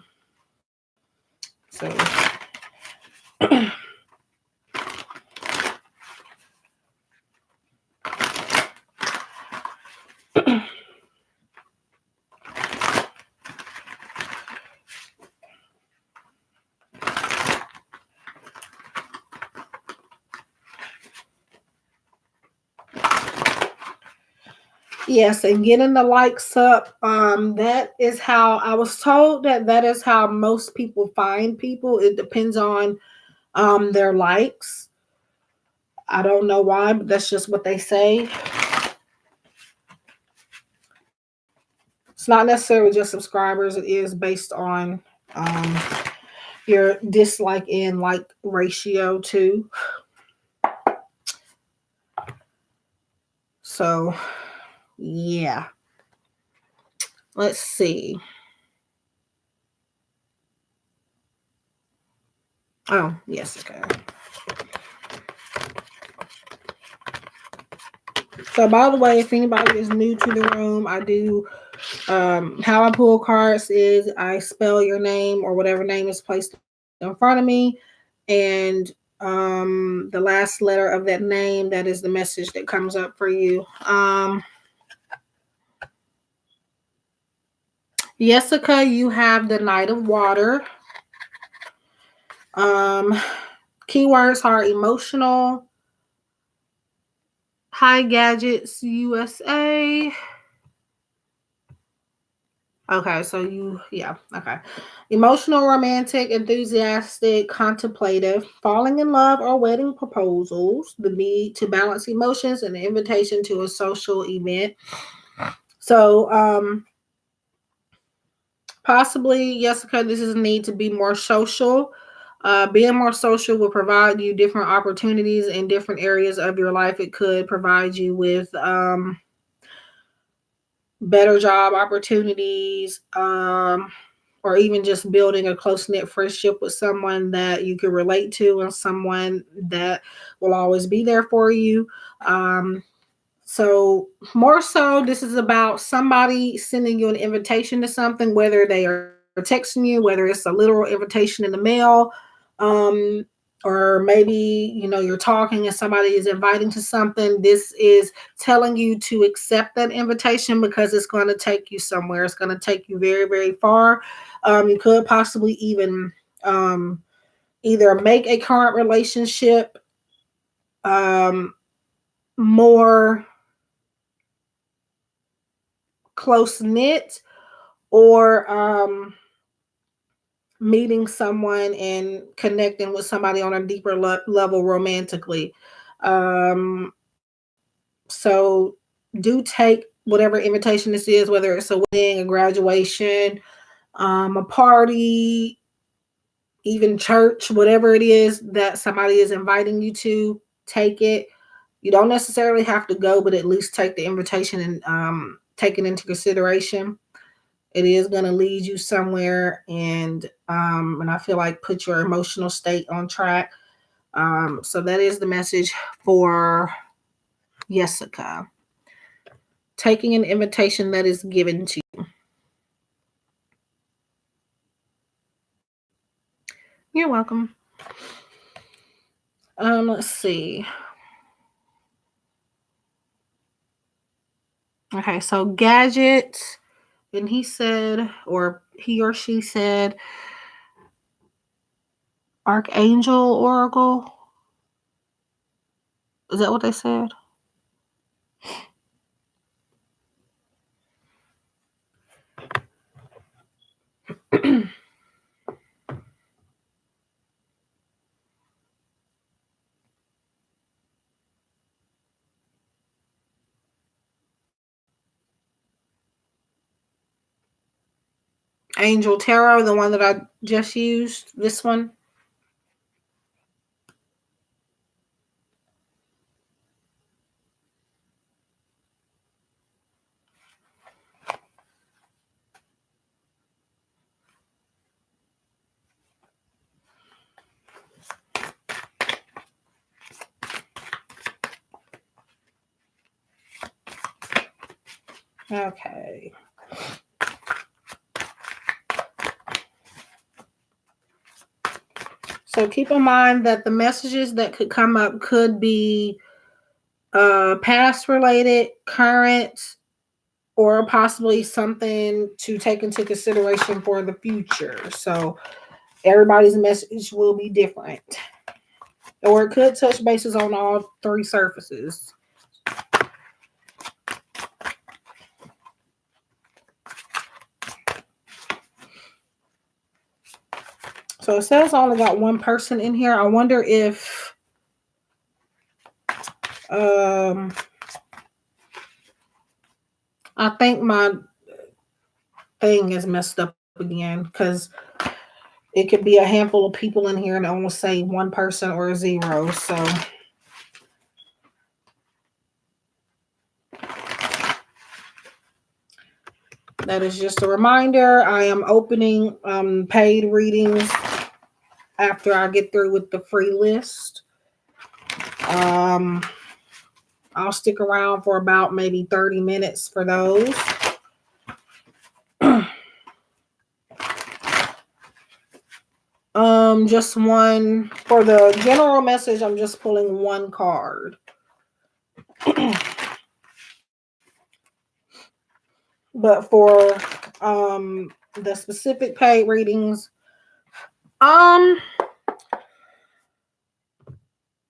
yes, and getting the likes up. That is how I was told that is how most people find people. It depends on their likes. I don't know why, but that's just what they say. It's not necessarily just subscribers. It is based on your dislike and like ratio too. So yeah. Let's see. Oh, yes, okay. So by the way, if anybody is new to the room, I do how I pull cards is I spell your name or whatever name is placed in front of me, and the last letter of that name, that is the message that comes up for you. Jessica, you have the Knight of Water. Keywords are emotional. Hi Gadgets USA. Okay, so okay. Emotional, romantic, enthusiastic, contemplative, falling in love or wedding proposals, the need to balance emotions, and the invitation to a social event. So, possibly, Jessica, this is a need to be more social. Being more social will provide you different opportunities in different areas of your life. It could provide you with better job opportunities, or even just building a close-knit friendship with someone that you can relate to and someone that will always be there for you. So more so, this is about somebody sending you an invitation to something, whether they are texting you, whether it's a literal invitation in the mail. or maybe, you're talking and somebody is inviting to something. This is telling you to accept that invitation because it's going to take you somewhere. It's going to take you very, very far. You could possibly even either make a current relationship more close knit, or meeting someone and connecting with somebody on a deeper level romantically. So do take whatever invitation this is, whether it's a wedding, a graduation, a party, even church, whatever it is that somebody is inviting you to, take it. You don't necessarily have to go, but at least take the invitation and take it into consideration. It is going to lead you somewhere, and I feel like put your emotional state on track. So that is the message for Jessica. Taking an invitation that is given to you. You're welcome. Let's see. Okay, so Gadget, and he said, or he or she said, Archangel Oracle. Is that what they said? Angel Tarot, the one that I just used, this one. Okay. So keep in mind that the messages that could come up could be past related, current, or possibly something to take into consideration for the future. So everybody's message will be different. Or it could touch bases on all three surfaces. So it says I only got one person in here. I wonder if I think my thing is messed up again, because it could be a handful of people in here and only say one person or zero. So that is just a reminder. I am opening paid readings after I get through with the free list. I'll stick around for about maybe 30 minutes for those. Just one. For the general message, I'm just pulling one card. But for the specific paid readings, I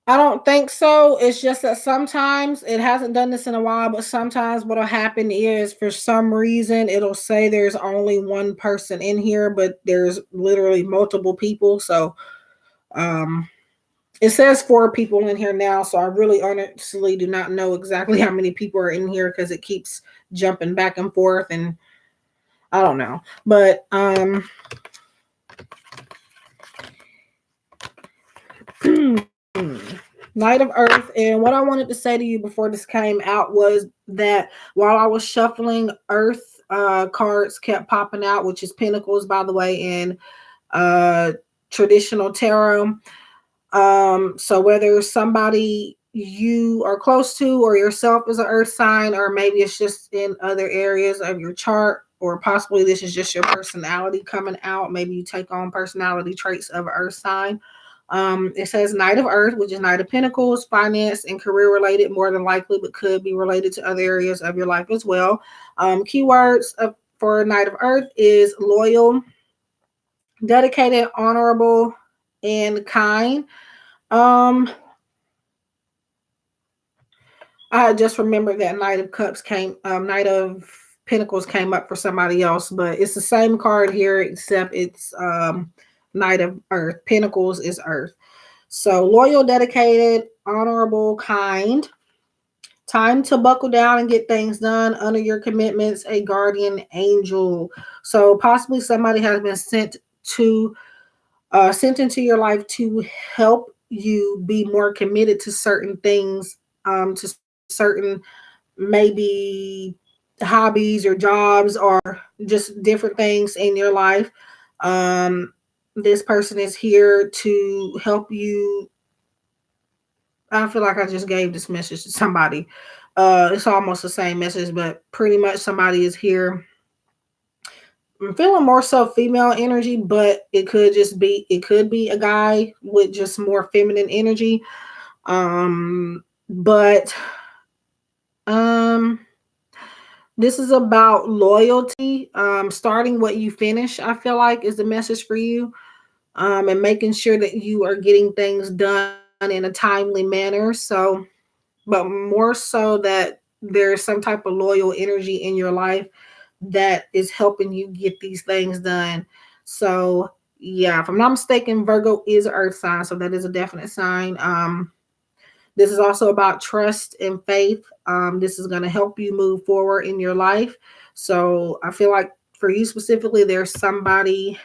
don't think so. It's just that sometimes, it hasn't done this in a while, but sometimes what'll happen is, for some reason, it'll say there's only one person in here, but there's literally multiple people. So it says 4 people in here now. So I really honestly do not know exactly how many people are in here, because it keeps jumping back and forth, and I don't know. But Knight of Earth. And what I wanted to say to you before this came out was that while I was shuffling, Earth cards kept popping out, which is Pentacles, by the way, in traditional tarot. So whether somebody you are close to or yourself is an Earth sign, or maybe it's just in other areas of your chart, or possibly this is just your personality coming out. Maybe you take on personality traits of an Earth sign. It says Knight of Earth, which is Knight of Pentacles, finance and career related, more than likely, but could be related to other areas of your life as well. Keywords for Knight of Earth is loyal, dedicated, honorable, and kind. I just remembered that Knight of Pentacles came up for somebody else, but it's the same card here, except it's Knight of Earth. Pentacles is Earth. So loyal, dedicated, honorable, kind. Time to buckle down and get things done. Honor your commitments. A guardian angel. So possibly somebody has been sent into your life to help you be more committed to certain things, to certain maybe hobbies or jobs or just different things in your life. This person is here to help you. I feel like I just gave this message to somebody. It's almost the same message, but pretty much somebody is here. I'm feeling more so female energy, but it could be a guy with just more feminine energy. But this is about loyalty. Starting what you finish, I feel like, is the message for you. And making sure that you are getting things done in a timely manner. So, but more so that there's some type of loyal energy in your life that is helping you get these things done. So, yeah, if I'm not mistaken, Virgo is an earth sign, so that is a definite sign. This is also about trust and faith. This is going to help you move forward in your life. So, I feel like for you specifically, there's somebody,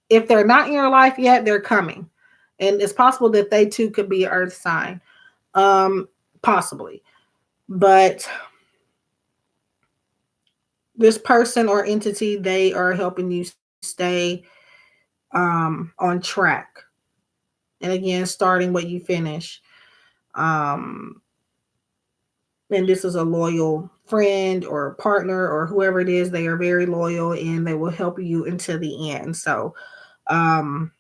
if they're not in your life yet, they're coming. And it's possible that they too could be an earth sign. Possibly. But this person or entity, they are helping you stay on track. And again, starting what you finish. Um, and this is a loyal friend or partner or whoever it is. They are very loyal and they will help you until the end. So, um,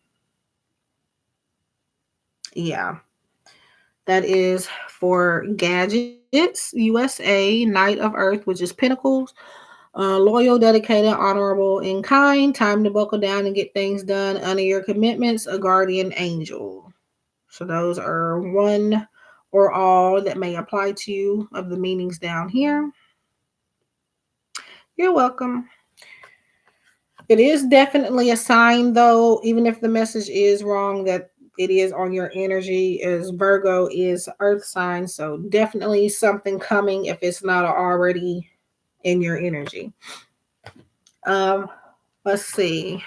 yeah, that is for Gadgets USA, Knight of Earth, which is Pentacles. Loyal, dedicated, honorable, and kind. Time to buckle down and get things done. Honor your commitments. A guardian angel. So those are one or all that may apply to you of the meanings down here. You're welcome. It is definitely a sign, though, even if the message is wrong, that it is on your energy, as Virgo is earth sign. So definitely something coming if it's not already in your energy. Let's see.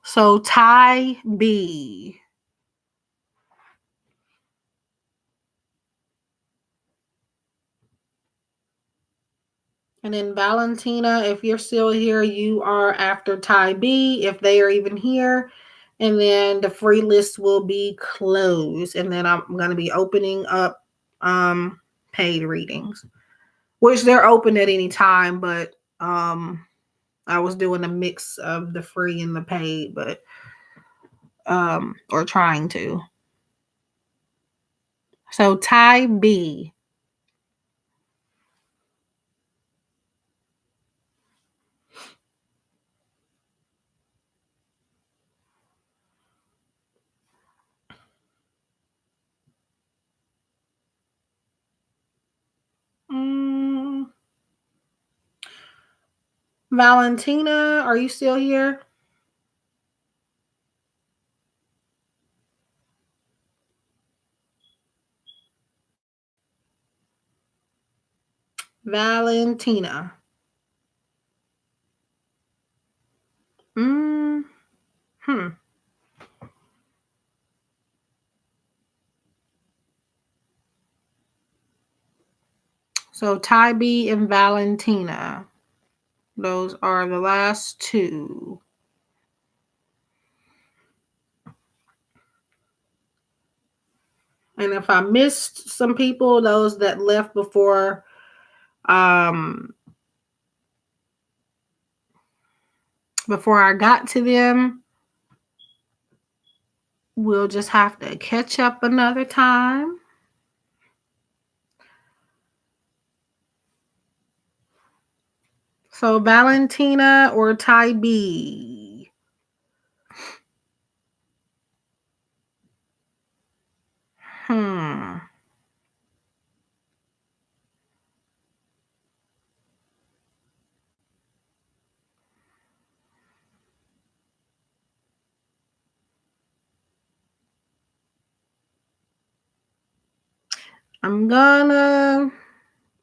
So Ty B. And then Valentina, if you're still here, you are after Ty B, if they are even here. And then the free list will be closed. And then I'm going to be opening up paid readings, which they're open at any time, but I was doing a mix of the free and the paid, but or trying to. So Ty B. Valentina, are you still here? Valentina. Hmm. So Ty B and Valentina. Those are the last two. And if I missed some people, those that left before before I got to them. We'll just have to catch up another time. So Valentina or Ty B? Hmm. I'm gonna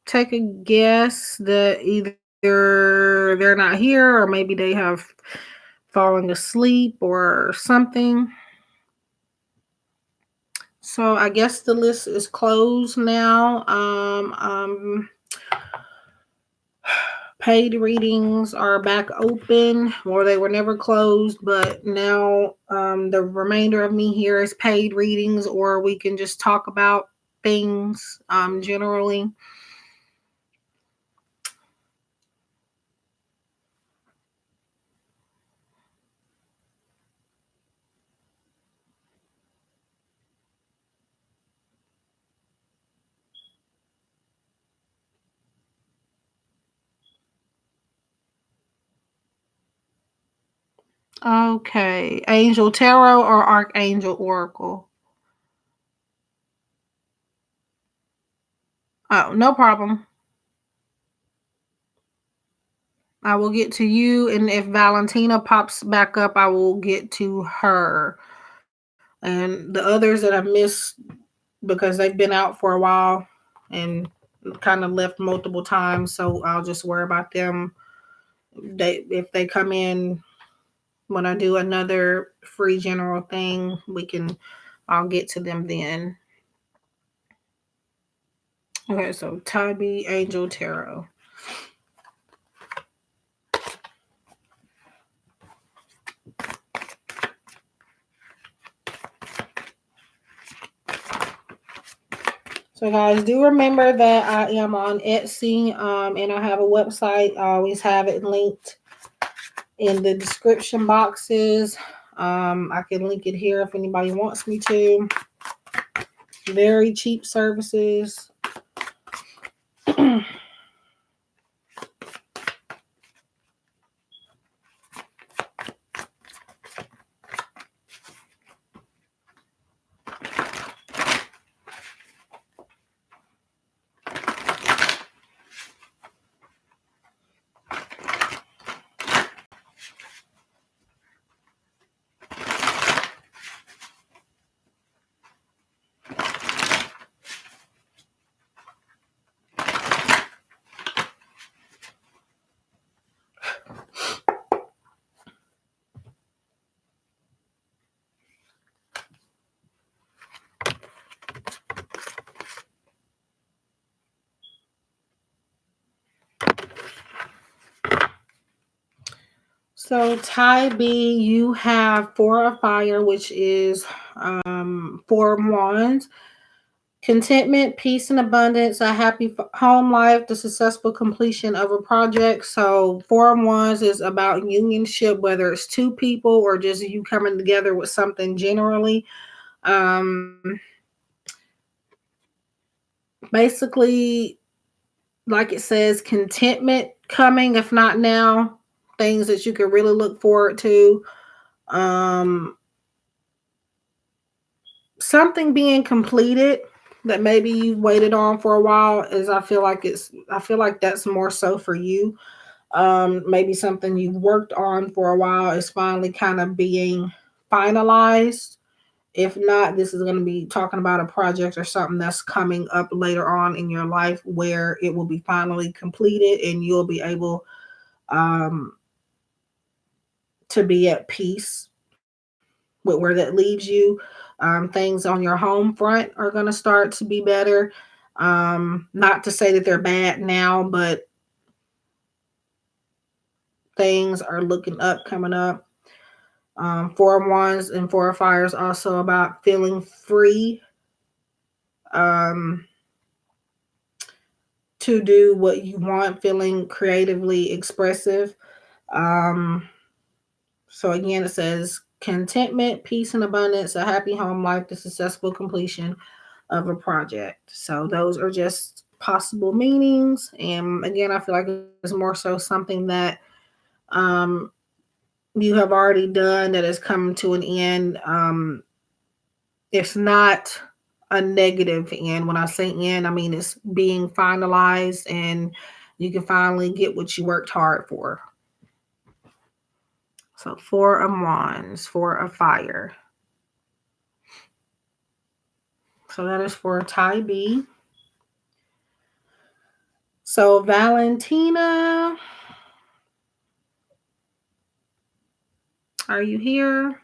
take a guess that either they're not here or maybe they have fallen asleep or something. So I guess the list is closed now. Paid readings are back open, or they were never closed, but now the remainder of me here is paid readings, or we can just talk about things generally. Okay, Angel Tarot or Archangel Oracle? Oh, no problem. I will get to you, and if Valentina pops back up, I will get to her. And the others that I missed because they've been out for a while and kind of left multiple times, so I'll just worry about them. If they come in when I do another free general thing, I'll get to them then. Okay, so Tybee Angel Tarot. So guys, do remember that I am on Etsy, and I have a website. I always have it linked in the description boxes. I can link it here if anybody wants me to. Very cheap services. So Ty B, you have Four of Fire, which is Four of Wands. Contentment, peace, and abundance, a happy home life, the successful completion of a project. So Four of Wands is about unionship, whether it's two people or just you coming together with something generally. Basically, like it says, contentment coming, if not now, things that you can really look forward to. Something being completed that maybe you waited on for a while is I feel like that's more so for you. Maybe something you've worked on for a while is finally kind of being finalized. If not, this is going to be talking about a project or something that's coming up later on in your life where it will be finally completed and you'll be able um, to be at peace with where that leaves you. Things on your home front are going to start to be better. Not to say that they're bad now, but things are looking up, coming up. Four of Wands and Four of Fires also about feeling free um, to do what you want, feeling creatively expressive. Um, So again, it says contentment, peace, and abundance, a happy home life, the successful completion of a project. So those are just possible meanings. And again, I feel like it's more so something that um, you have already done that is coming to an end. It's not a negative end. When I say end, I mean it's being finalized and you can finally get what you worked hard for. So 4 of Wands, 4 of Fire. So that is for Ty B. So Valentina, are you here?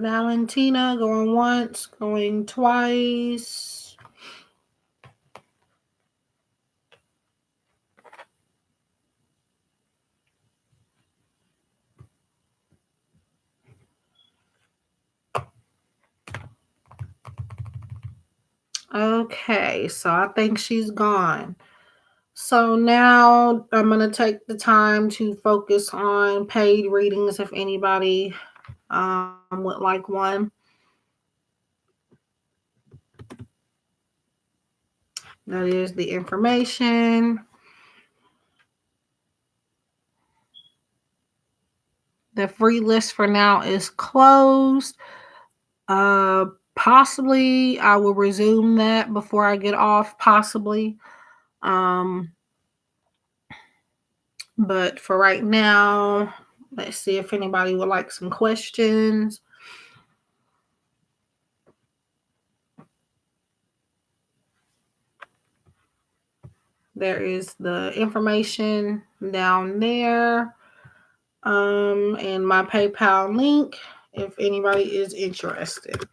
Valentina going once, going twice. Okay, so I think she's gone. So now I'm going to take the time to focus on paid readings if anybody would like one. That is the information. The free list for now is closed. Possibly I will resume that before I get off, possibly. Um, but for right now, let's see if anybody would like some questions. There is the information down there. And my PayPal link if anybody is interested.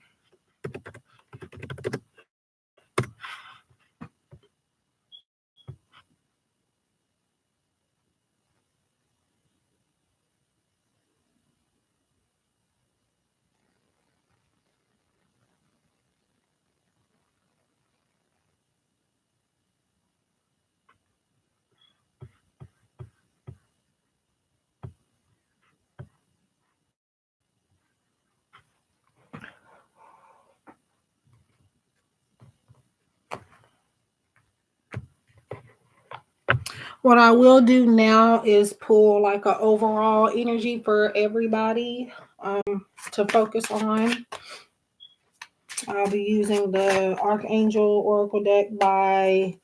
What I will do now is pull like an overall energy for everybody to focus on. I'll be using the Archangel Oracle deck by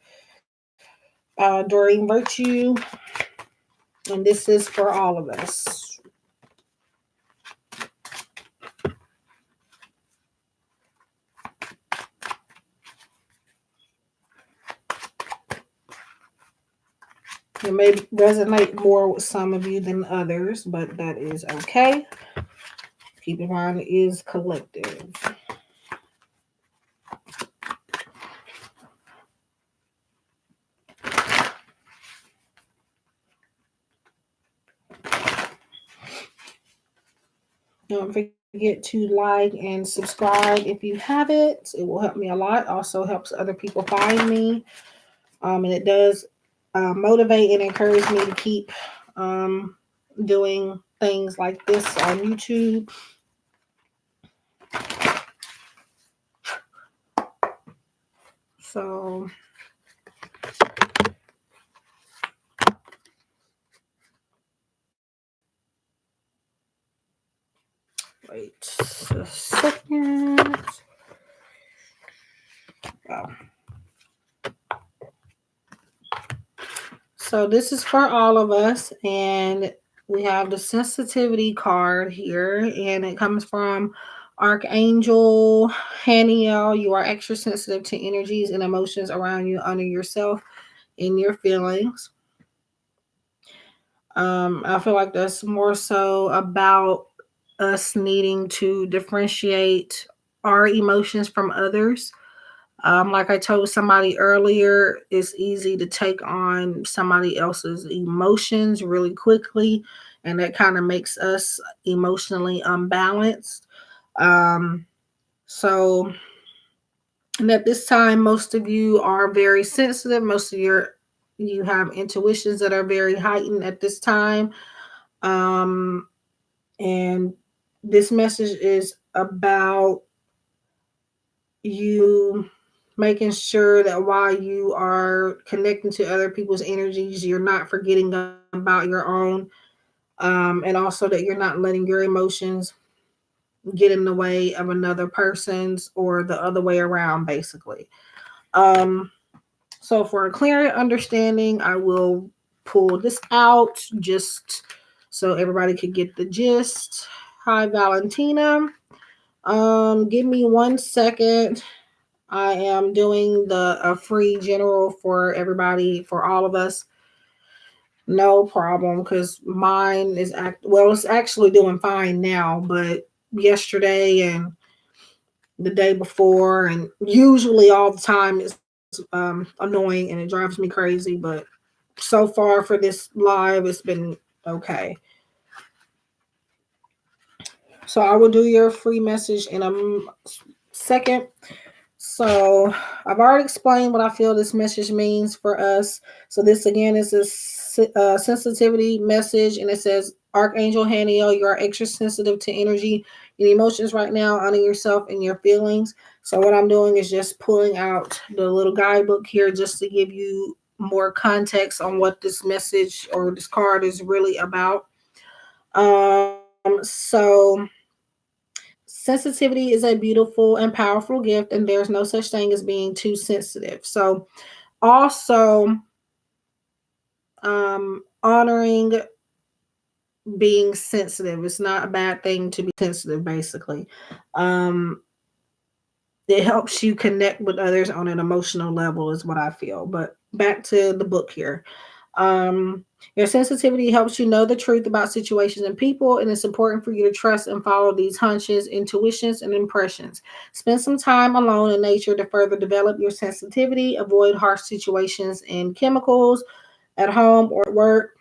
Doreen Virtue, and this is for all of us. It may resonate more with some of you than others, but that is okay. Keep in mind, it is collective. Don't forget to like and subscribe if you haven't. It will help me a lot. Also helps other people find me. And it does motivate and encourage me to keep doing things like this on YouTube. So wait a second. Oh. So this is for all of us, and we have the sensitivity card here, and it comes from Archangel Haniel. You are extra sensitive to energies and emotions around you, under yourself, and your feelings. I feel like that's more so about us needing to differentiate our emotions from others. Like I told somebody earlier, it's easy to take on somebody else's emotions really quickly, and that kind of makes us emotionally unbalanced. Um, so, and at this time, most of you are very sensitive. Most of you have intuitions that are very heightened at this time. Um, and this message is about you making sure that while you are connecting to other people's energies, you're not forgetting about your own, and also that you're not letting your emotions get in the way of another person's or the other way around, basically. Um, so, for a clear understanding, I will pull this out just so everybody could get the gist. Hi, Valentina. Give me 1 second. I am doing the a free general for everybody, for all of us. No problem, because mine is it's actually doing fine now, but yesterday and the day before, and usually all the time is annoying and it drives me crazy. But so far for this live, it's been okay. So I will do your free message in a second. So I've already explained what I feel this message means for us. So this again is a sensitivity message, and it says, Archangel Haniel, you are extra sensitive to energy and emotions right now. Honor yourself and your feelings. So what I'm doing is just pulling out the little guidebook here just to give you more context on what this message or this card is really about. So sensitivity is a beautiful and powerful gift, and there's no such thing as being too sensitive. So, also, honoring being sensitive. It's not a bad thing to be sensitive, basically. Um, it helps you connect with others on an emotional level, is what I feel. But back to the book here. Um, your sensitivity helps you know the truth about situations and people, and it's important for you to trust and follow these hunches, intuitions, and impressions. Spend some time alone in nature to further develop your sensitivity. Avoid harsh situations and chemicals at home or at work.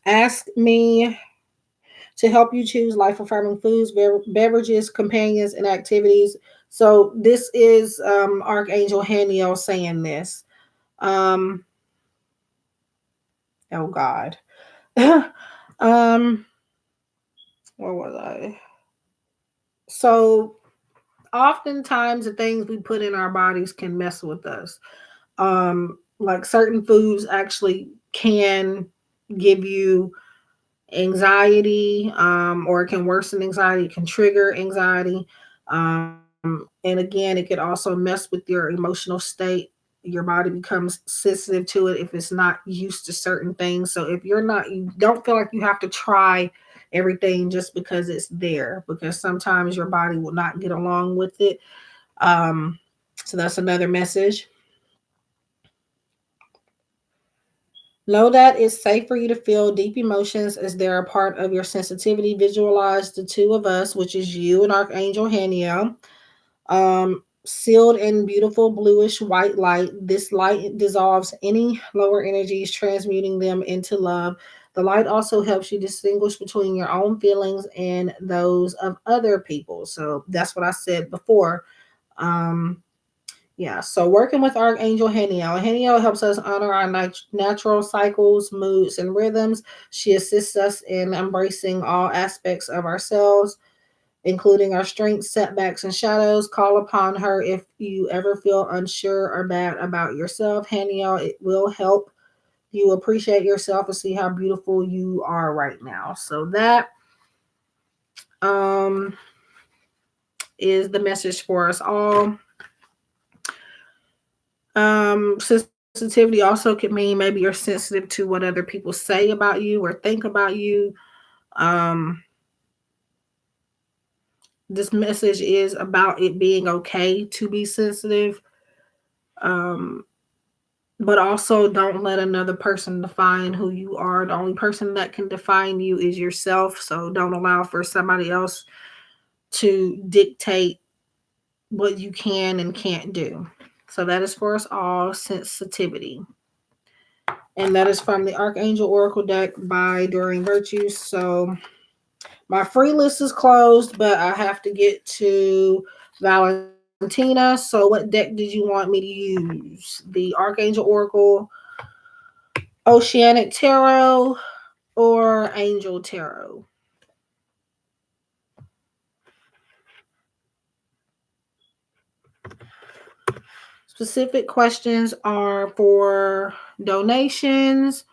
Ask me to help you choose life affirming foods, beverages, companions, and activities. So, this is Archangel Haniel saying this. Um, oh, God. um, where was I? So oftentimes the things we put in our bodies can mess with us. Like certain foods actually can give you anxiety, or it can worsen anxiety, it can trigger anxiety. And again, it could also mess with your emotional state. Your body becomes sensitive to it if it's not used to certain things. So if you don't feel like you have to try everything just because it's there, because sometimes your body will not get along with it. Um, so that's another message. Know that it's safe for you to feel deep emotions as they're a part of your sensitivity. Visualize the two of us, which is you and Archangel Haniel, sealed in beautiful bluish white light. This light dissolves any lower energies, transmuting them into love. The light also helps you distinguish between your own feelings and those of other people. So that's what I said before. Um, yeah, so working with Archangel Haniel. Haniel helps us honor our natural cycles, moods, and rhythms. She assists us in embracing all aspects of ourselves, including our strengths, setbacks, and shadows. Call upon her if you ever feel unsure or bad about yourself. Haniel, it will help you appreciate yourself and see how beautiful you are right now. So that um is the message for us all. Sensitivity also could mean maybe you're sensitive to what other people say about you or think about you. Um, this message is about it being okay to be sensitive. Um, but also don't let another person define who you are. The only person that can define you is yourself. So don't allow for somebody else to dictate what you can and can't do. So that is for us all sensitivity. And that is from the Archangel Oracle deck by Doreen Virtues. So my free list is closed, but I have to get to Valentina. So what deck did you want me to use? The Archangel Oracle, Oceanic Tarot, or Angel Tarot? Specific questions are for donations.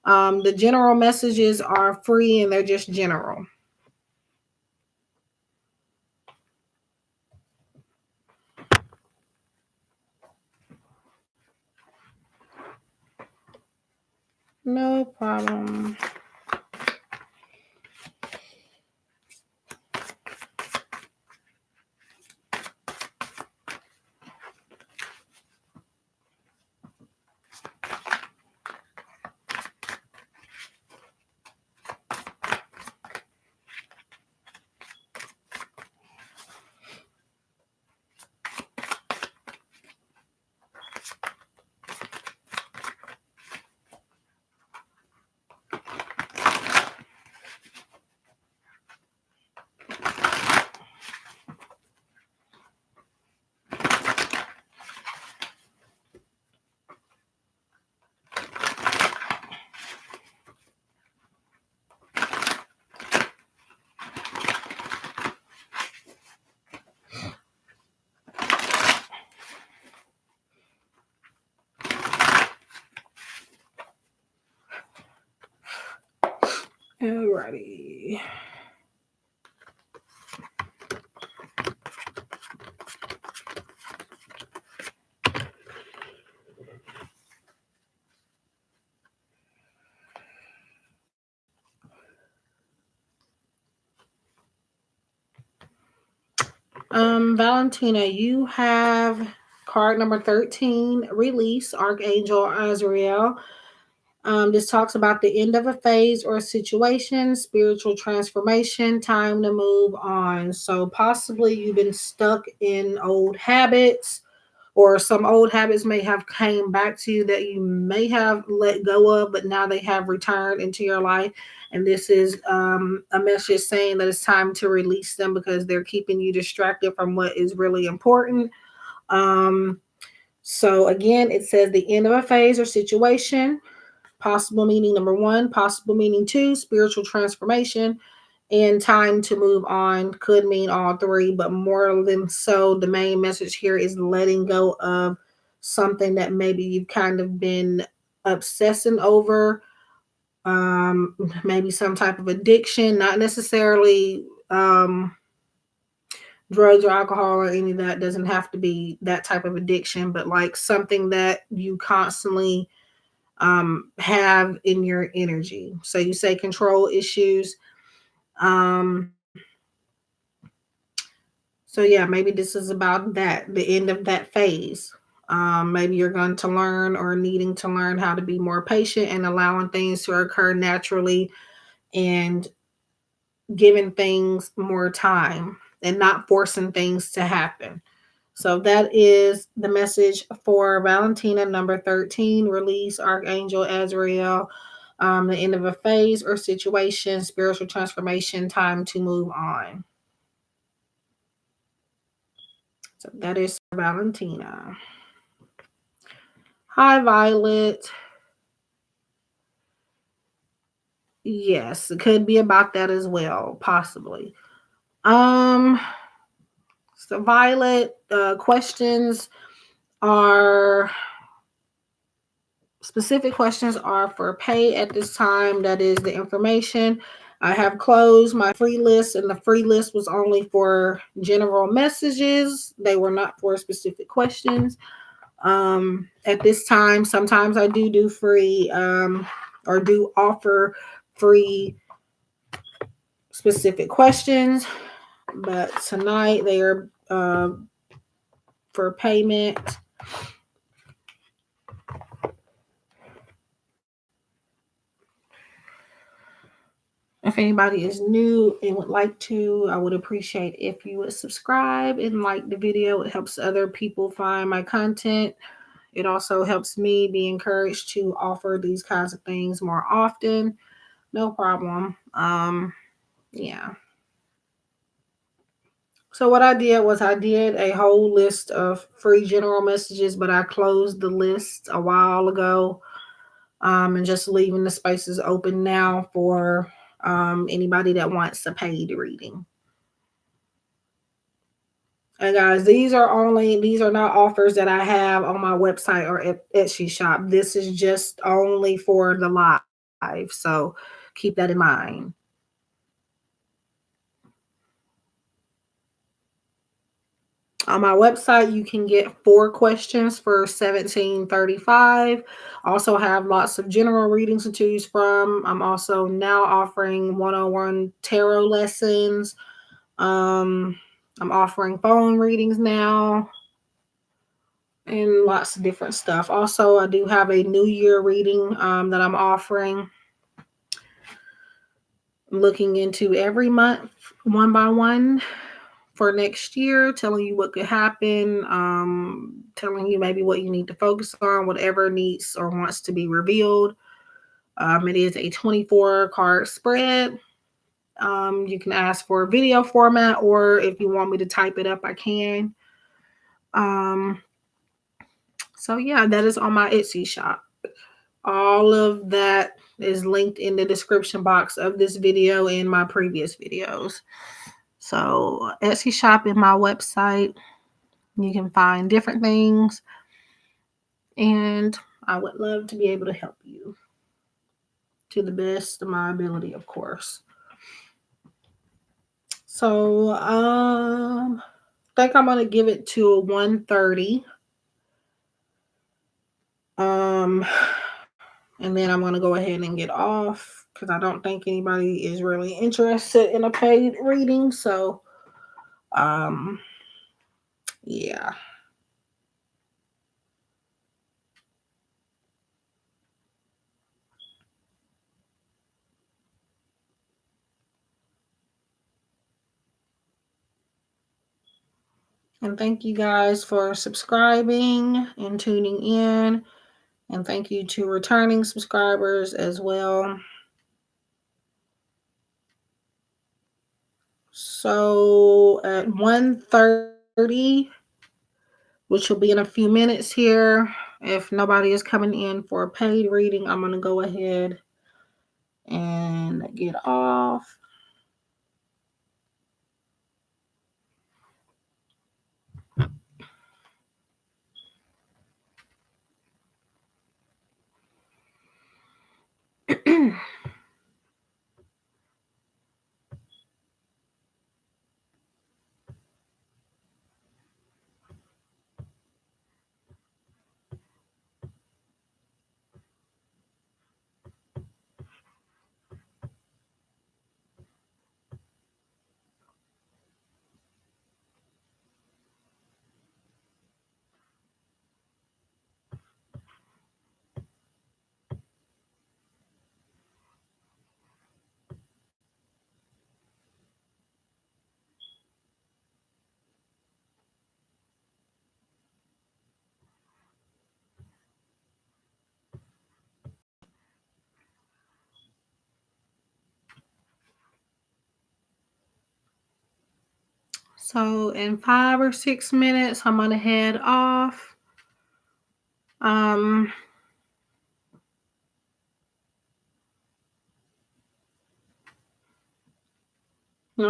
The general messages are free and they're just general. No problem. Alrighty. Valentina, you have card number 13, Release, Archangel Azrael. This talks about the end of a phase or a situation, spiritual transformation, time to move on. So possibly you've been stuck in old habits, or some old habits may have came back to you that you may have let go of, but now they have returned into your life. And this is a message saying that it's time to release them because they're keeping you distracted from what is really important. Um, so again, it says the end of a phase or situation. Possible meaning number one, possible meaning two, spiritual transformation, and time to move on could mean all three, but more than so, the main message here is letting go of something that maybe you've kind of been obsessing over, maybe some type of addiction, not necessarily drugs or alcohol or any of that. Doesn't have to be that type of addiction, but like something that you constantly have in your energy. So you say control issues. Um, so yeah, maybe this is about that, the end of that phase. Maybe you're going to learn or needing to learn how to be more patient and allowing things to occur naturally and giving things more time and not forcing things to happen. So that is the message for Valentina number 13, Release, Archangel Azrael. The end of a phase or situation, spiritual transformation, time to move on. So that is for Valentina. Hi, Violet. Yes, it could be about that as well, possibly. Um, so Violet, questions are specific questions are for pay at this time. That is the information. I have closed my free list, and the free list was only for general messages. They were not for specific questions. At this time, sometimes I do free or do offer free specific questions, but tonight they are for payment. If anybody is new and would like to, I would appreciate if you would subscribe and like the video. It helps other people find my content. It also helps me be encouraged to offer these kinds of things more often. No problem. Yeah. So what I did was I did a whole list of free general messages, but I closed the list a while ago, and just leaving the spaces open now for anybody that wants a paid reading. And guys, these are not offers that I have on my website or at Etsy shop. This is just only for the live. So keep that in mind. On my website, you can get 4 questions for $17.35. Also have lots of general readings to choose from. I'm also now offering one-on-one tarot lessons. I'm offering phone readings now and lots of different stuff. Also, I do have a New Year reading that I'm offering. I'm looking into every month, one by one, for next year, telling you what could happen, telling you maybe what you need to focus on, whatever needs or wants to be revealed. It is a 24 card spread. You can ask for a video format, or if you want me to type it up, I can. So yeah, that is on my Etsy shop. All of that is linked in the description box of this video and my previous videos. So Etsy shop in my website. You can find different things, and I would love to be able to help you to the best of my ability, of course. So I think I'm gonna give it to a 1:30. And then I'm gonna go ahead and get off because I don't think anybody is really interested in a paid reading. So um yeah. And thank you guys for subscribing and tuning in. And thank you to returning subscribers as well. So at 1:30, which will be in a few minutes here, if nobody is coming in for a paid reading, I'm going to go ahead and get off. So in 5 or 6 minutes, I'm gonna head off. Um,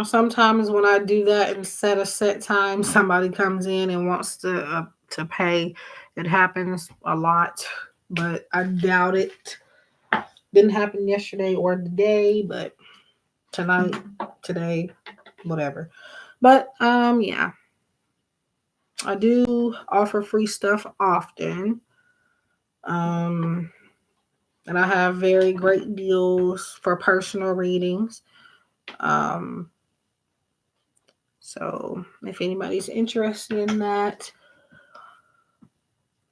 sometimes when I do that and set a set time, somebody comes in and wants to pay. It happens a lot, but I doubt it. Didn't happen yesterday or today, but tonight, today, whatever. But yeah. I do offer free stuff often. Um, and I have very great deals for personal readings. Um, so if anybody's interested in that,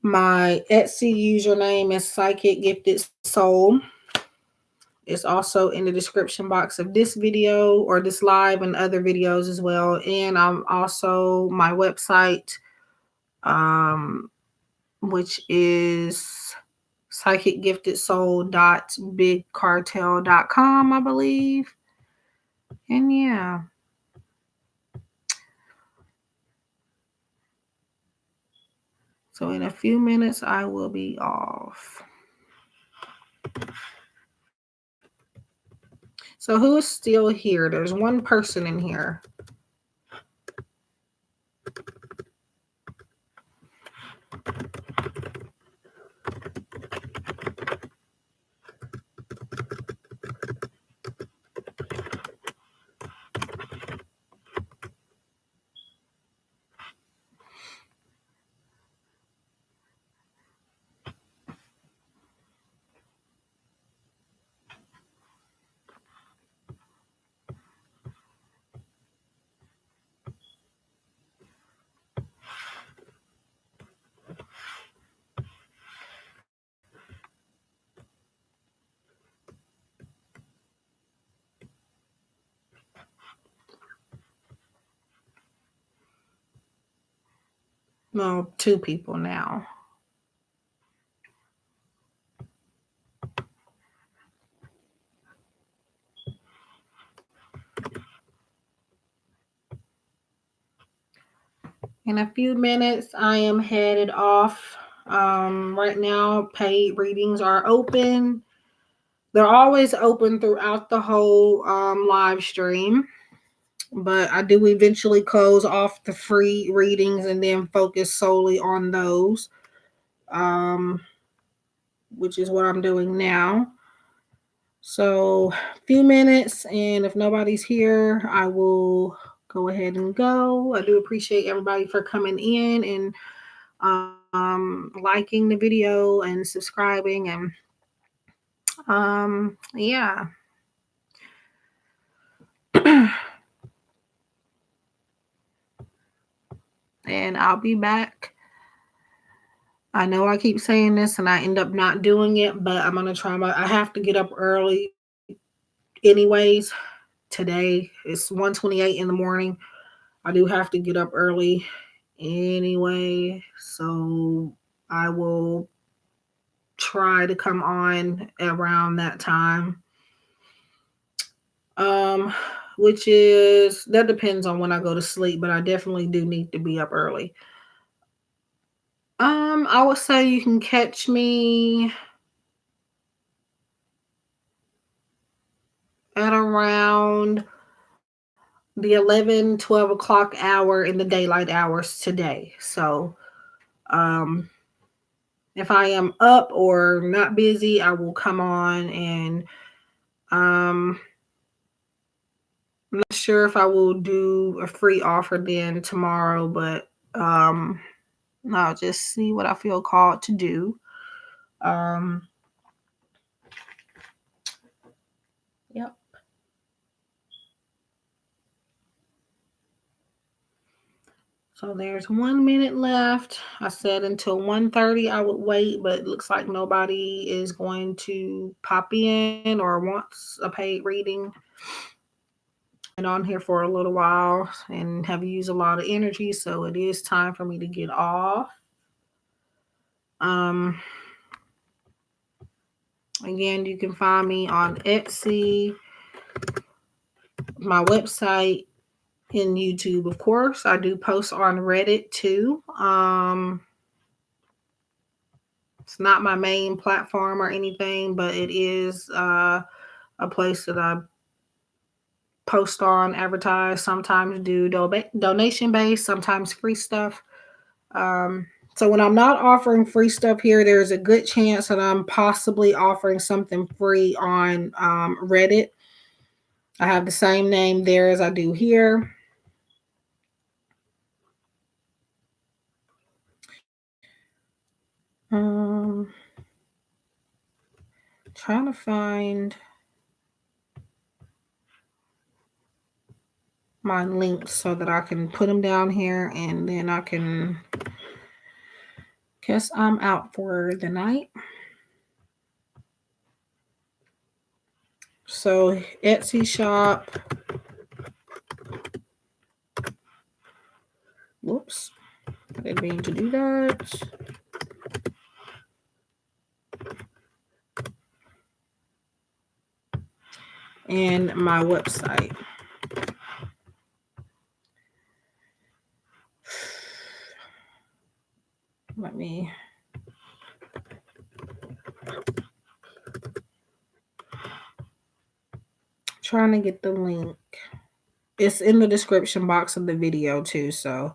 my Etsy username is Psychic Gifted Soul. It's also in the description box of this video or this live and other videos as well. And I'm also my website, um, which is psychicgiftedsoul.bigcartel.com, I believe. And yeah. So in a few minutes, I will be off. So who is still here? There's one person in here. No, two people now. In a few minutes, I am headed off. Right now, paid readings are open. They're always open throughout the whole live stream, but I do eventually close off the free readings and then focus solely on those, which is what I'm doing now. So, a few minutes, and if nobody's here, I will go ahead and go. I do appreciate everybody for coming in and liking the video and subscribing, and yeah. And I'll be back. I know I keep saying this and I end up not doing it, but I'm gonna try I have to get up early anyways. Today it's 1:28 in the morning. I do have to get up early anyway, so I will try to come on around that time. Which is, that depends on when I go to sleep, but I definitely do need to be up early. I would say you can catch me at around the 11-12 o'clock hour in the daylight hours today. So, if I am up or not busy, I will come on, and I'm not sure if I will do a free offer then tomorrow, but I'll just see what I feel called to do. Yep. So there's 1 minute left. I said until 1:30 I would wait, but it looks like nobody is going to pop in or wants a paid reading. Been on here for a little while and have used a lot of energy, so it is time for me to get off. Again, you can find me on Etsy, my website, and YouTube, of course. I do post on Reddit too. It's not my main platform or anything, but it is a place that I post on, advertise, sometimes do donation based, sometimes free stuff. So when I'm not offering free stuff here, there's a good chance that I'm possibly offering something free on Reddit. I have the same name there as I do here. Trying to find my links so that I can put them down here, and then I can guess I'm out for the night. So Etsy shop. Whoops. I didn't mean to do that. And my website. Let me trying to get the link. It's in the description box of the video too, so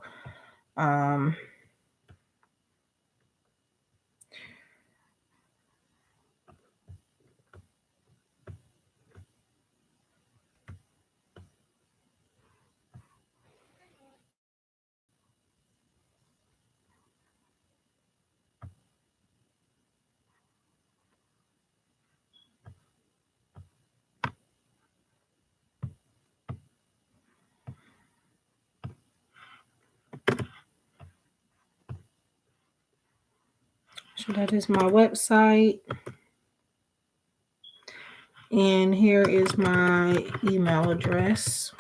so that is my website. And here is my email address.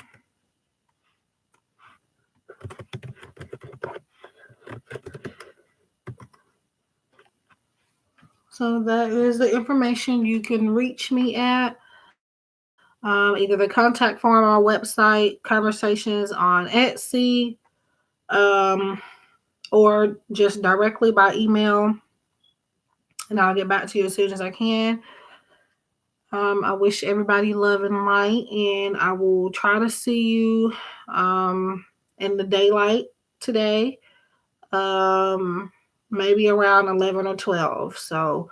So that is the information you can reach me at. Either the contact form on our website, conversations on Etsy, or just directly by email. And I'll get back to you as soon as I can. I wish everybody love and light, and I will try to see you in the daylight today, maybe around 11 or 12. So,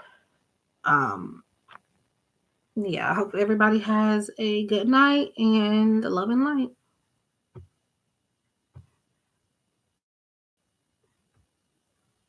yeah, I hope everybody has a good night and love and light.